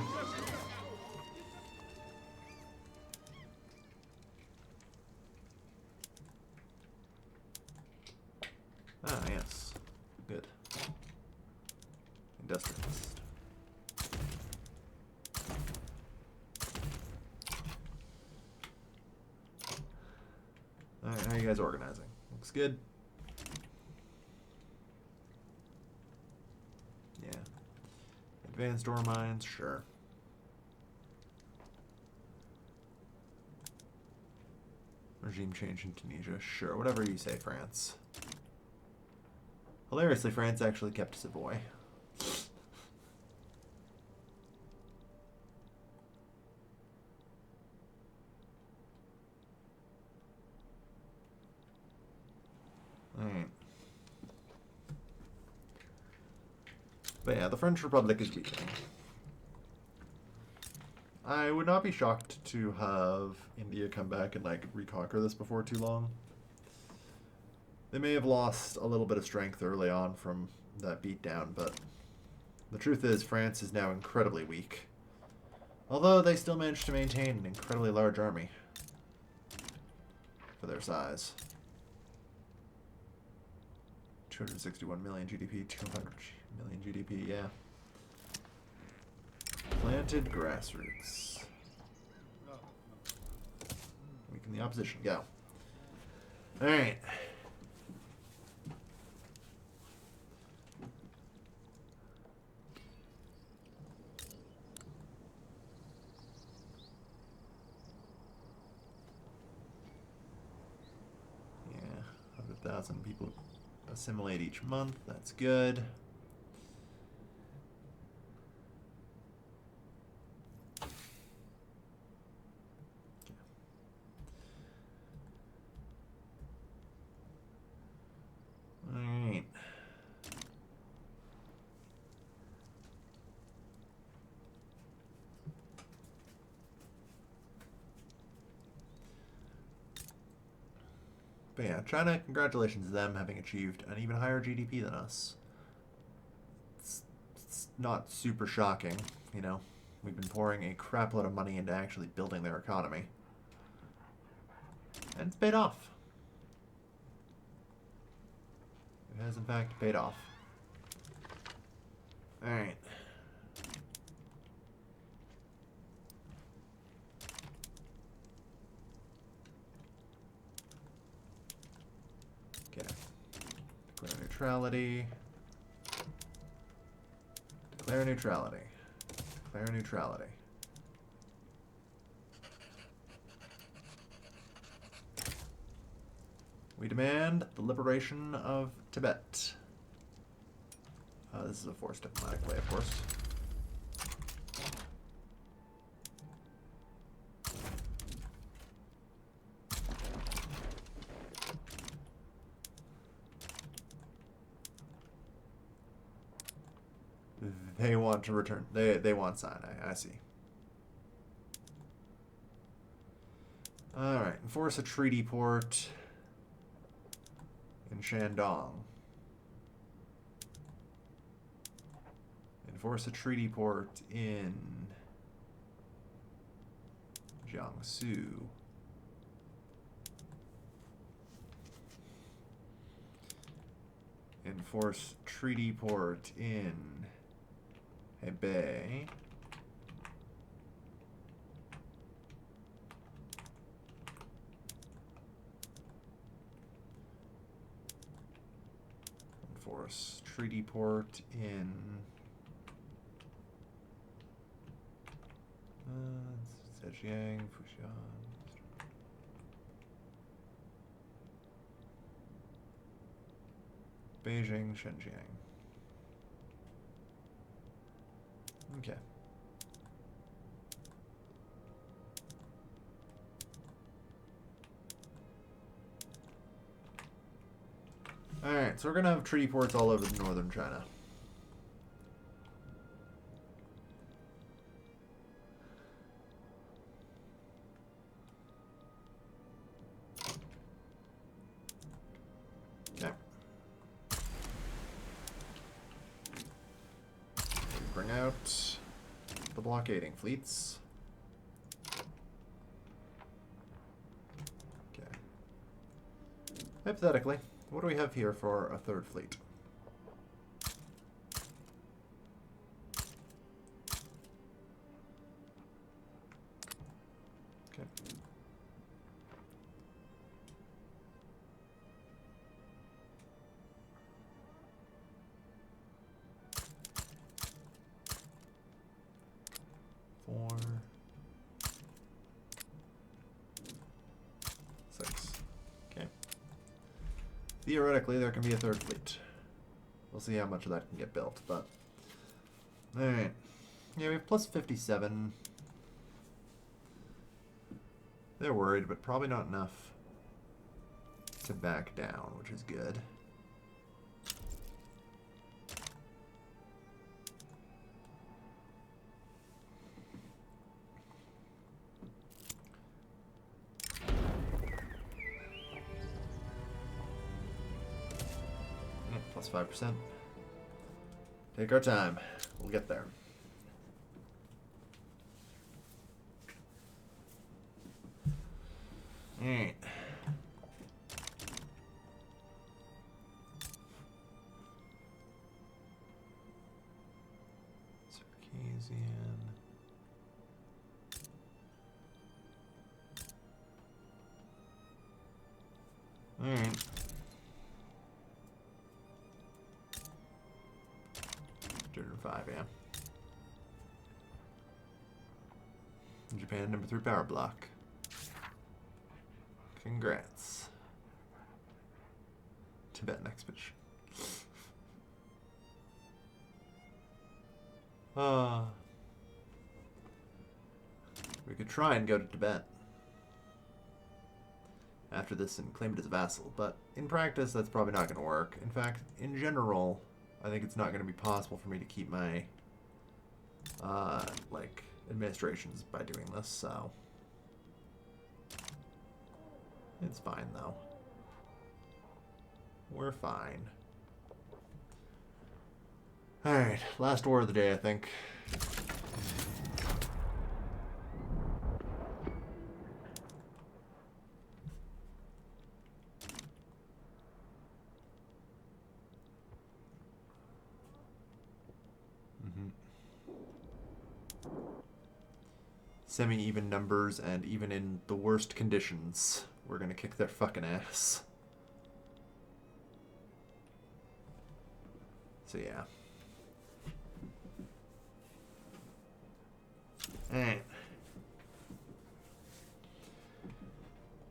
Ah, yes. Good. Industrialist. Alright, how are you guys organizing? Looks good. Yeah. Advanced ore mines, sure. Regime change in Tunisia, sure. Whatever you say, France. Hilariously, France actually kept Savoy. Alright. But yeah, the French Republic is weakening. I would not be shocked to have India come back and, like, reconquer this before too long. They may have lost a little bit of strength early on from that beatdown, but the truth is France is now incredibly weak. Although they still managed to maintain an incredibly large army for their size. 261 million GDP, 200 million GDP, yeah. Planted grassroots. Weaken the opposition, go. Alright. Yeah, 100,000 people assimilate each month, that's good. But yeah, China, congratulations to them having achieved an even higher GDP than us. It's not super shocking, you know. We've been pouring a crap load of money into actually building their economy. And it's paid off. It has, in fact, paid off. Alright. Okay. Declare neutrality. Declare neutrality. Declare neutrality. We demand the liberation of Tibet. This is a forced diplomatic way, of course. They want to return. They want Sinai. I see. All right. Enforce a treaty port in Shandong. Enforce a treaty port in Jiangsu. Enforce treaty port in Hebei. Enforce treaty port in Zhejiang, Fushan. Beijing, Shenzhen. Okay. Alright, so we're going to have treaty ports all over northern China. Okay. Bring out the blockading fleets. Okay. Hypothetically, what do we have here for a third fleet? Okay. Four. 6. Okay. Theoretically, there can be a third fleet. We'll see how much of that can get built, but... Alright. Yeah, we have plus 57. They're worried, but probably not enough to back down, which is good. Plus 5%. Take our time. We'll get there. Alright. Circassian. Alright. Yeah. Japan #3 power block. Congrats. Tibetan expedition. We could try and go to Tibet after this and claim it as a vassal, but in practice that's probably not going to work. In fact, in general, I think it's not going to be possible for me to keep my administrations by doing this, so it's fine though. We're fine. Alright, last war of the day, I think. Semi-even numbers, and even in the worst conditions, we're gonna kick their fucking ass. So yeah. Alright.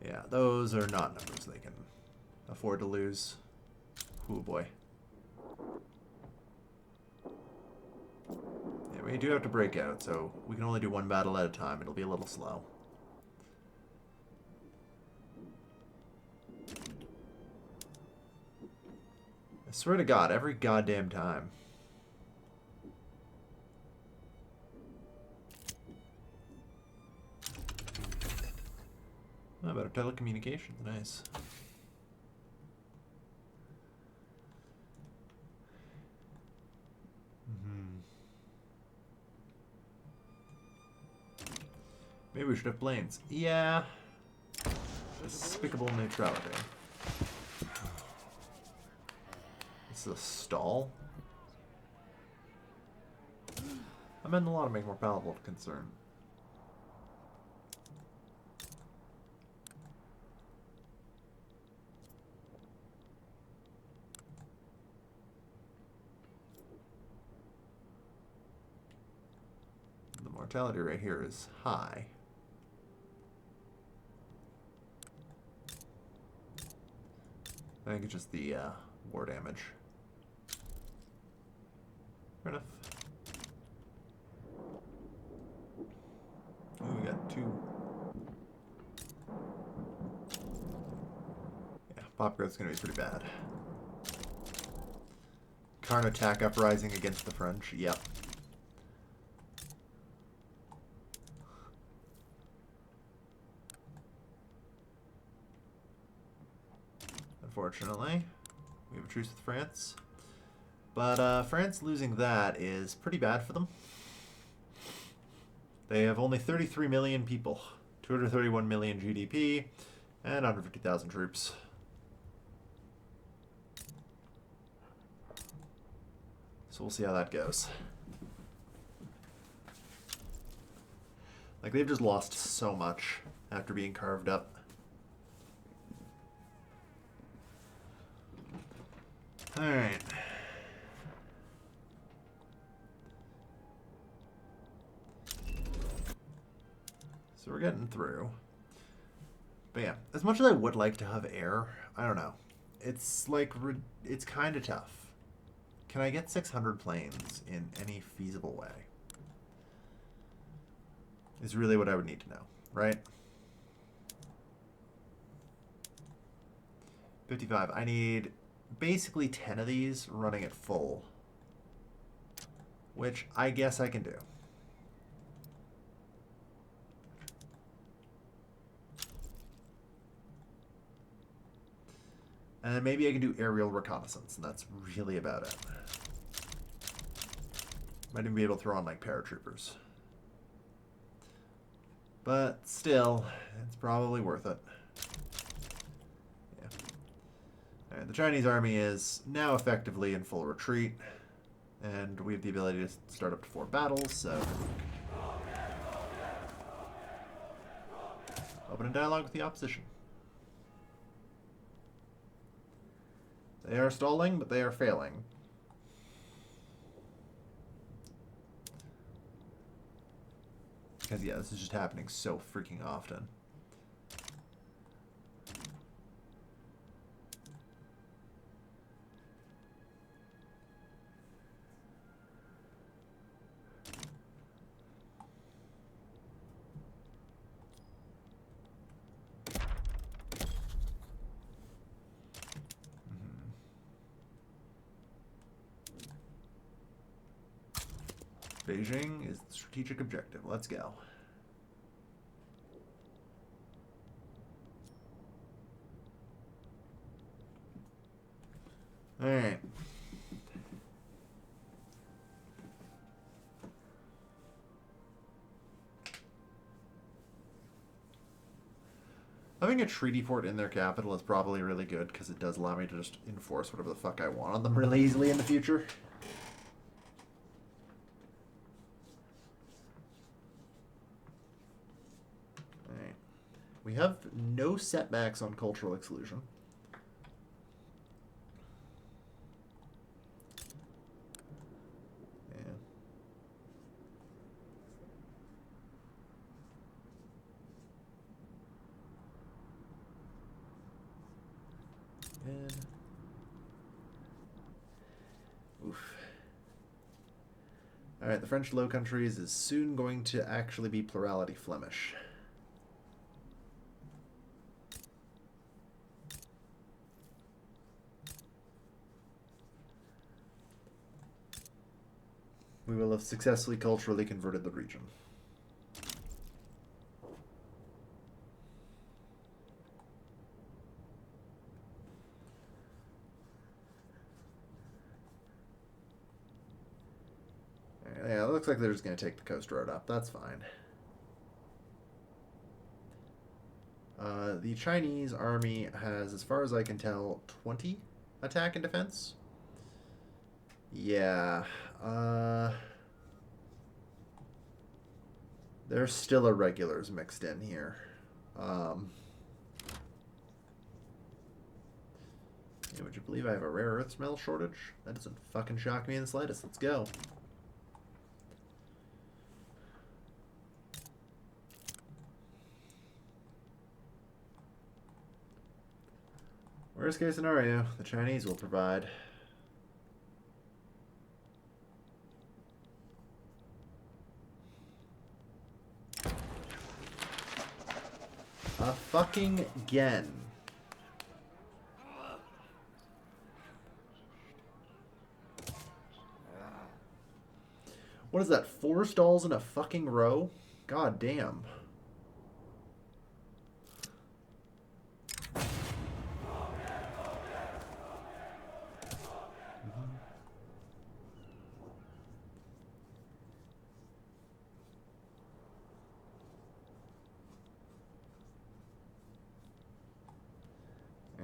Yeah, those are not numbers they can afford to lose. Oh boy. Yeah, we do have to break out, so we can only do one battle at a time. It'll be a little slow. I swear to God, every goddamn time. Oh, better telecommunications, nice. Maybe we should have planes. Yeah. Despicable neutrality. This is a stall? I meant a lot to make more palatable of concern. The mortality rate here is high. I think it's just the war damage. Fair enough. Oh, we got 2. Yeah, pop growth's gonna be pretty bad. Karn attack uprising against the French. Yep. Unfortunately, we have a truce with France. But France losing that is pretty bad for them. They have only 33 million people, 231 million GDP, and 150,000 troops. So we'll see how that goes. Like, they've just lost so much after being carved up. Alright. So we're getting through. But yeah, as much as I would like to have air, I don't know. It's like, it's kind of tough. Can I get 600 planes in any feasible way? Is really what I would need to know, right? 55. I need basically 10 of these running at full, which I guess I can do. And maybe I can do aerial reconnaissance, and that's really about it. Might even be able to throw on, like, paratroopers. But still, it's probably worth it. Yeah. Alright, the Chinese army is now effectively in full retreat, and we have the ability to start up to 4 battles, so... Open a dialogue with the opposition. They are stalling, but they are failing. Because, yeah, this is just happening so freaking often. Beijing is the strategic objective. Let's go. Having a treaty fort in their capital is probably really good because it does allow me to just enforce whatever the fuck I want on them really easily in the future. Alright. We have no setbacks on cultural exclusion. Oof. Alright, the French Low Countries is soon going to actually be plurality Flemish. We will have successfully culturally converted the region. Yeah, it looks like they're just going to take the coast road up. That's fine. The Chinese army has, as far as I can tell, 20 attack and defense. Yeah. There's still irregulars mixed in here. Yeah, would you believe I have a rare earth metal shortage? That doesn't fucking shock me in the slightest. Let's go. Worst case scenario, the Chinese will provide. A fucking again. What is that? 4 stalls in a fucking row? God damn.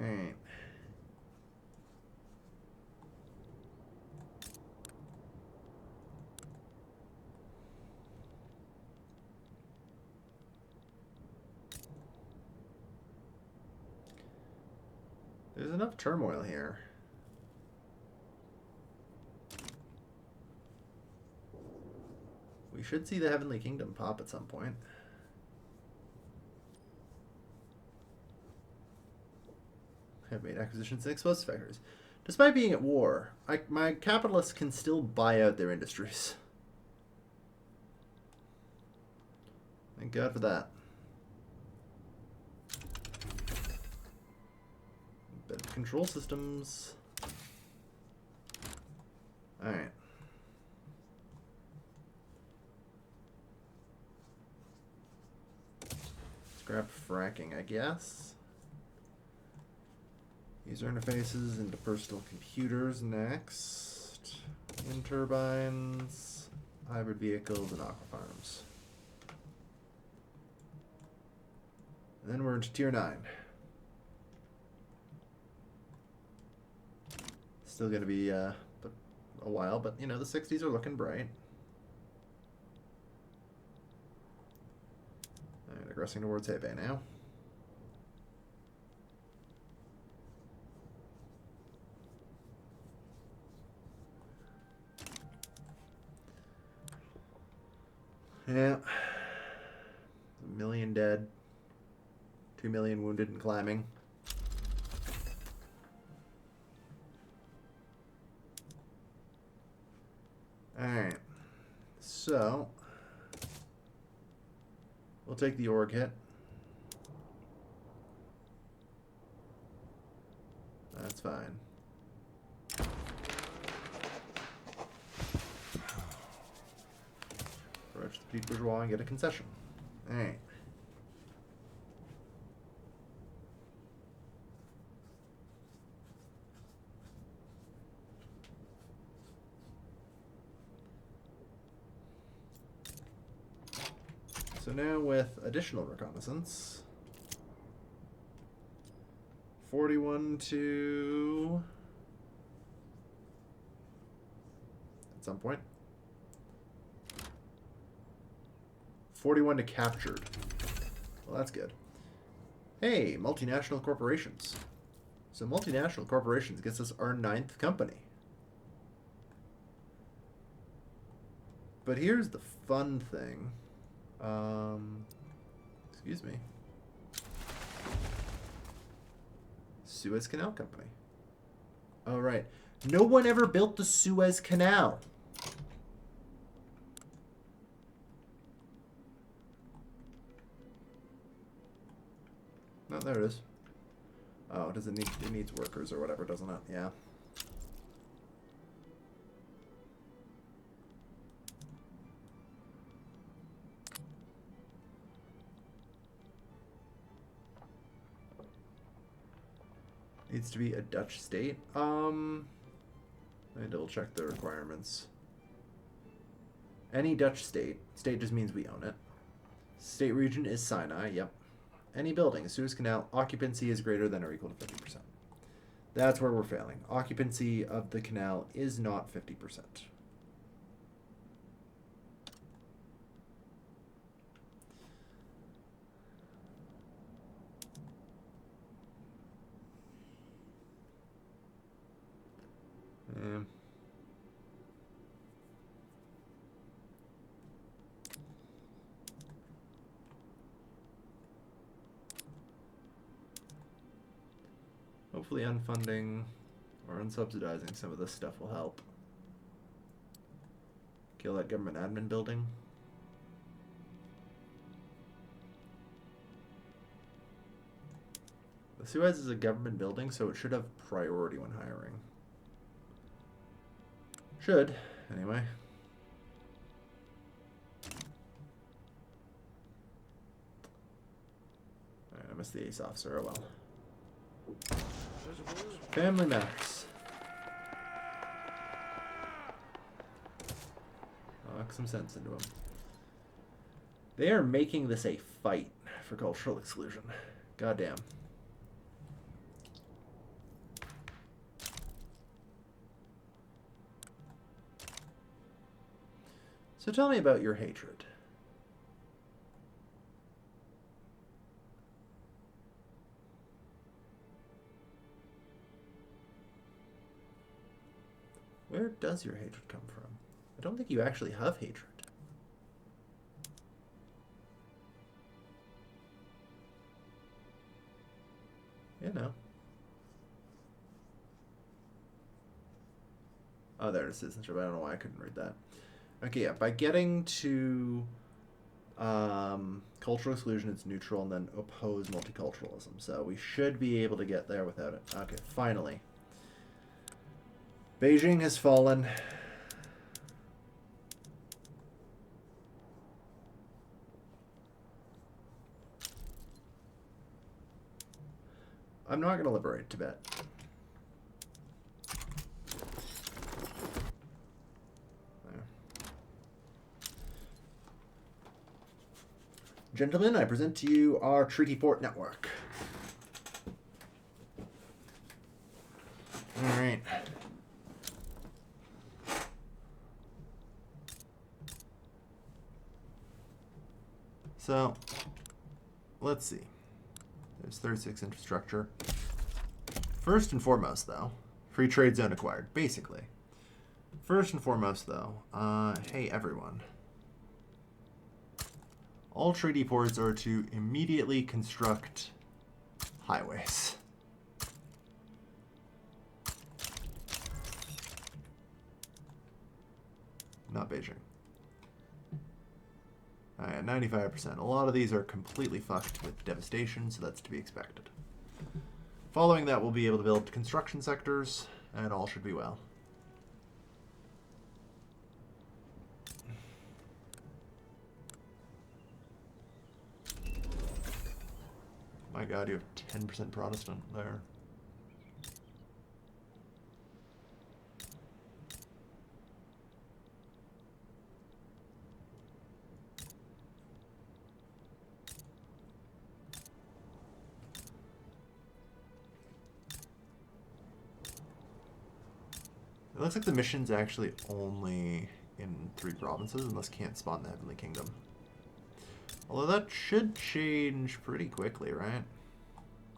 Alright. There's enough turmoil here. We should see the Heavenly Kingdom pop at some point. Have made acquisitions in explosive factories. Despite being at war, my capitalists can still buy out their industries. Thank God for that. Better control systems. Alright. Scrap fracking, I guess. User interfaces into personal computers next. Wind turbines, hybrid vehicles, and aqua farms. And then we're into tier 9. Still going to be a while, but you know, the 60s are looking bright. Alright, aggressing towards Hebei now. Yeah. 1 million dead. 2 million wounded and climbing. Alright. So, we'll take the org hit. That's fine. Approach the petite bourgeois and get a concession. Alright. So now with additional reconnaissance, 41 to... at some point. 41 to captured. Well, that's good. Hey, multinational corporations. So multinational corporations gets us our 9th company. But here's the fun thing. Excuse me. Suez Canal Company. Oh, right. No one ever built the Suez Canal. No, there it is. Oh, does it need? It needs workers or whatever, doesn't it? Yeah. Needs to be a Dutch state. Let me double check the requirements. Any Dutch state. State just means we own it. State region is Sinai. Yep. Any building, Suez Canal, occupancy is greater than or equal to 50%. That's where we're failing. Occupancy of the canal is not 50%. Hopefully unfunding or unsubsidizing some of this stuff will help. Kill that government admin building. The Suez is a government building, so it should have priority when hiring. Should, anyway. Alright, I missed the ace officer, oh well. Family matters. Knock some sense into them. They are making this a fight for cultural exclusion. Goddamn. So tell me about your hatred. Where does your hatred come from? I don't think you actually have hatred. You know. Oh, there it is, citizenship. I don't know why I couldn't read that. Okay, yeah. By getting to cultural exclusion, it's neutral, and then oppose multiculturalism. So we should be able to get there without it. Okay, finally. Beijing has fallen. I'm not going to liberate Tibet. There. Gentlemen, I present to you our treaty port network. All right. So, let's see. There's 36 infrastructure. First and foremost, though, free trade zone acquired, basically. First and foremost, though, hey, everyone. All treaty ports are to immediately construct highways. Not Beijing. Alright, 95%. A lot of these are completely fucked with devastation, so that's to be expected. Following that, we'll be able to build construction sectors, and all should be well. My god, you have 10% Protestant there. looks like the mission's actually only in 3 provinces, and thus can't spawn the Heavenly Kingdom. Although that should change pretty quickly, right?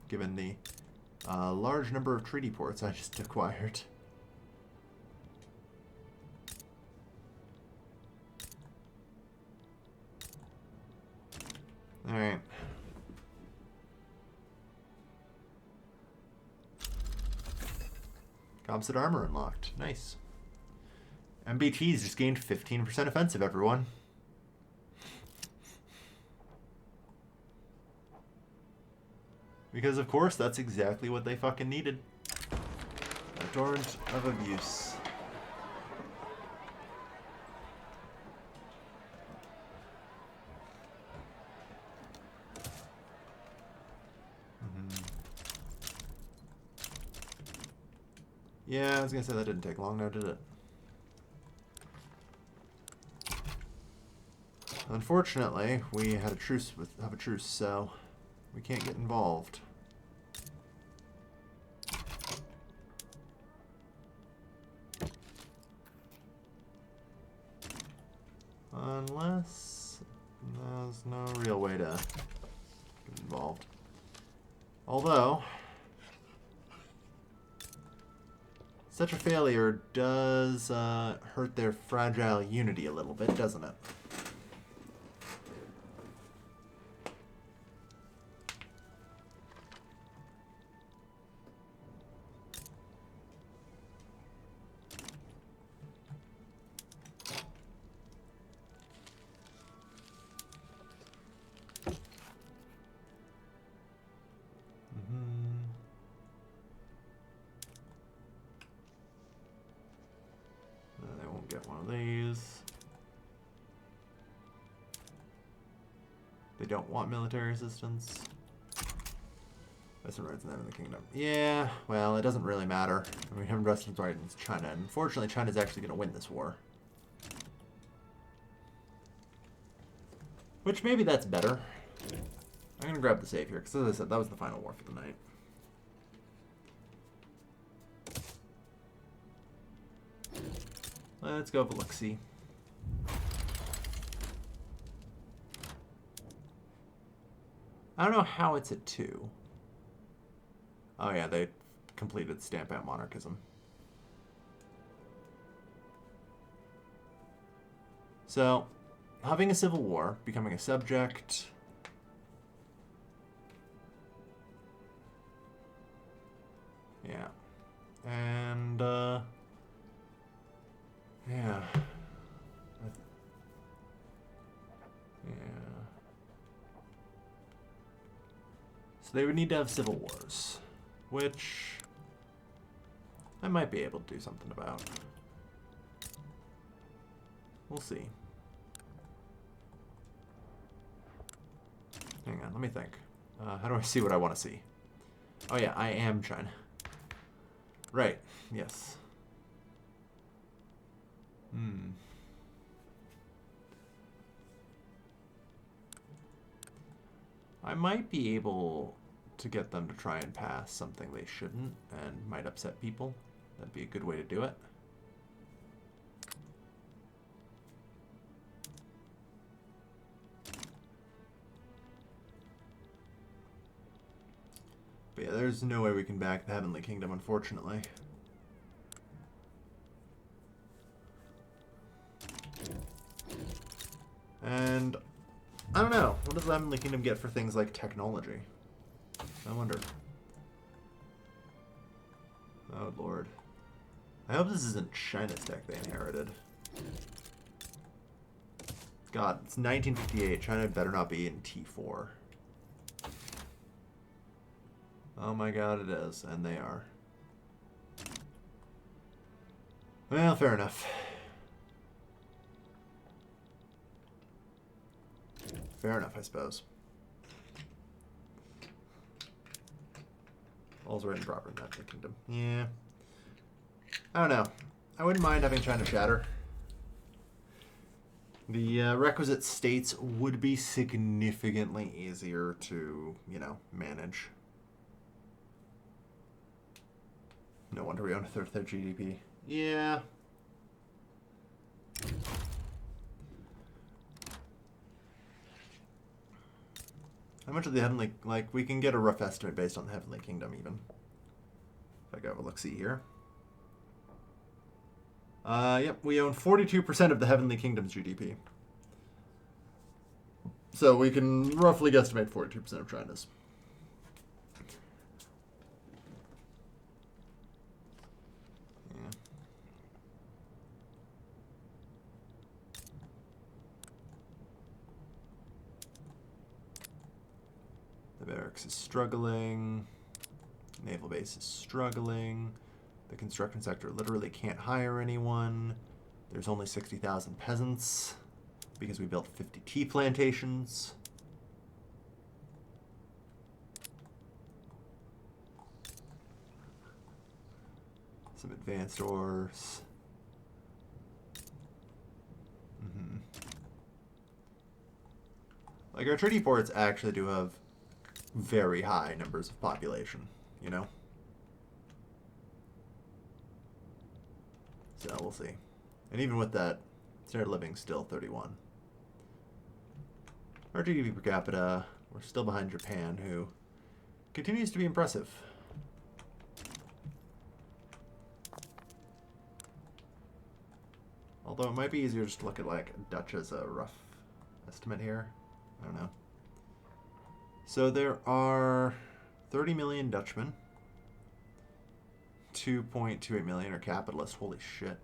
Given the large number of treaty ports I just acquired. Alright. Composite armor unlocked. Nice. MBT's just gained 15% offensive, everyone. Because, of course, that's exactly what they fucking needed. A torrent of abuse. Yeah, I was gonna say that didn't take long now, did it? Unfortunately, we had a truce so we can't get involved. Unless there's no real way to get involved. Although such a failure does hurt their fragile unity a little bit, doesn't it? They won't get one of these. They don't want military assistance. Western rights in the kingdom. Yeah, well, it doesn't really matter. I mean, we have Western rights in China, and unfortunately, China's actually going to win this war. Which maybe that's better. I'm going to grab the save here, because as I said, that was the final war for the night. Let's go for look-see. I don't know how it's at 2. Oh yeah, they completed Stamp Out Monarchism. So, having a civil war, becoming a subject. Yeah. And, yeah. Yeah. So they would need to have civil wars, which I might be able to do something about. We'll see. Hang on, let me think. How do I see what I want to see? Oh yeah, I am China. Right, yes. I might be able to get them to try and pass something they shouldn't and might upset people. That'd be a good way to do it. But yeah, there's no way we can back the Heavenly Kingdom, unfortunately. And I don't know. What does the Heavenly Kingdom get for things like technology? I wonder. Oh, Lord. I hope this isn't China's tech they inherited. God, it's 1958. China better not be in T4. Oh my God, it is. And they are. Well, fair enough. Fair enough, I suppose. All's right and proper in that kingdom. Yeah. I don't know. I wouldn't mind having China shatter. The requisite states would be significantly easier to, you know, manage. No wonder we own a third of their GDP. Yeah. How much of the Heavenly... Like, we can get a rough estimate based on the Heavenly Kingdom, even. If I go have a look-see here. Yep, we own 42% of the Heavenly Kingdom's GDP. So we can roughly guesstimate 42% of China's. Yeah. The barracks is struggling. Naval base is struggling. The construction sector literally can't hire anyone. There's only 60,000 peasants because we built 50 tea plantations. Some advanced ores. Like, our treaty ports actually do have very high numbers of population, you know? So we'll see. And even with that, standard living still 31. Our GDP per capita, we're still behind Japan, who continues to be impressive. Although it might be easier just to look at, like, Dutch as a rough estimate here. I don't know. So there are 30 million Dutchmen. 2.28 million are capitalists. Holy shit.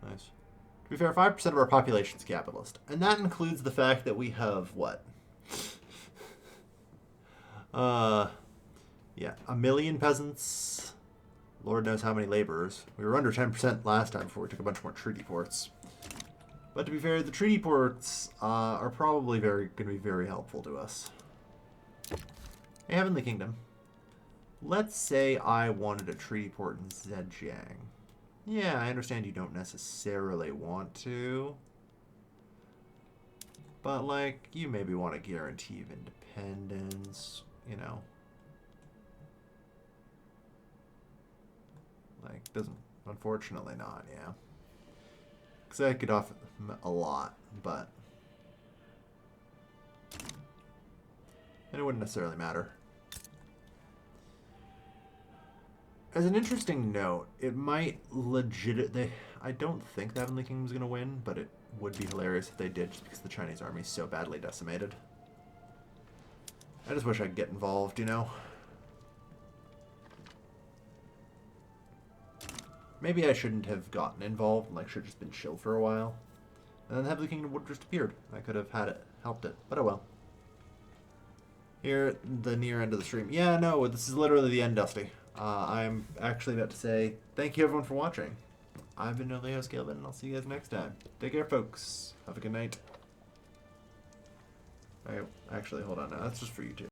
Nice. To be fair, 5% of our population is capitalist. And that includes the fact that we have, what? Yeah, 1 million peasants. Lord knows how many laborers. We were under 10% last time before we took a bunch more treaty ports. But to be fair, the treaty ports are probably going to be very helpful to us. Hey, Heavenly Kingdom. Let's say I wanted a treaty port in Zhejiang. Yeah, I understand you don't necessarily want to. But, like, you maybe want a guarantee of independence, you know. Like, doesn't... Unfortunately not, yeah. Because I could offer a lot, but... And it wouldn't necessarily matter. As an interesting note, it might I don't think the Heavenly Kingdom's going to win, but it would be hilarious if they did, just because the Chinese army is so badly decimated. I just wish I could get involved, you know? Maybe I shouldn't have gotten involved, like, should have just been chill for a while. And then the Heavenly Kingdom would have just appeared. I could have had it, helped it, but oh well. Here at the near end of the stream. Yeah, no, this is literally the end, Dusty. I'm actually about to say thank you everyone for watching. I've been Leo Scalebin, and I'll see you guys next time. Take care, folks. Have a good night. Actually, hold on now. That's just for you two.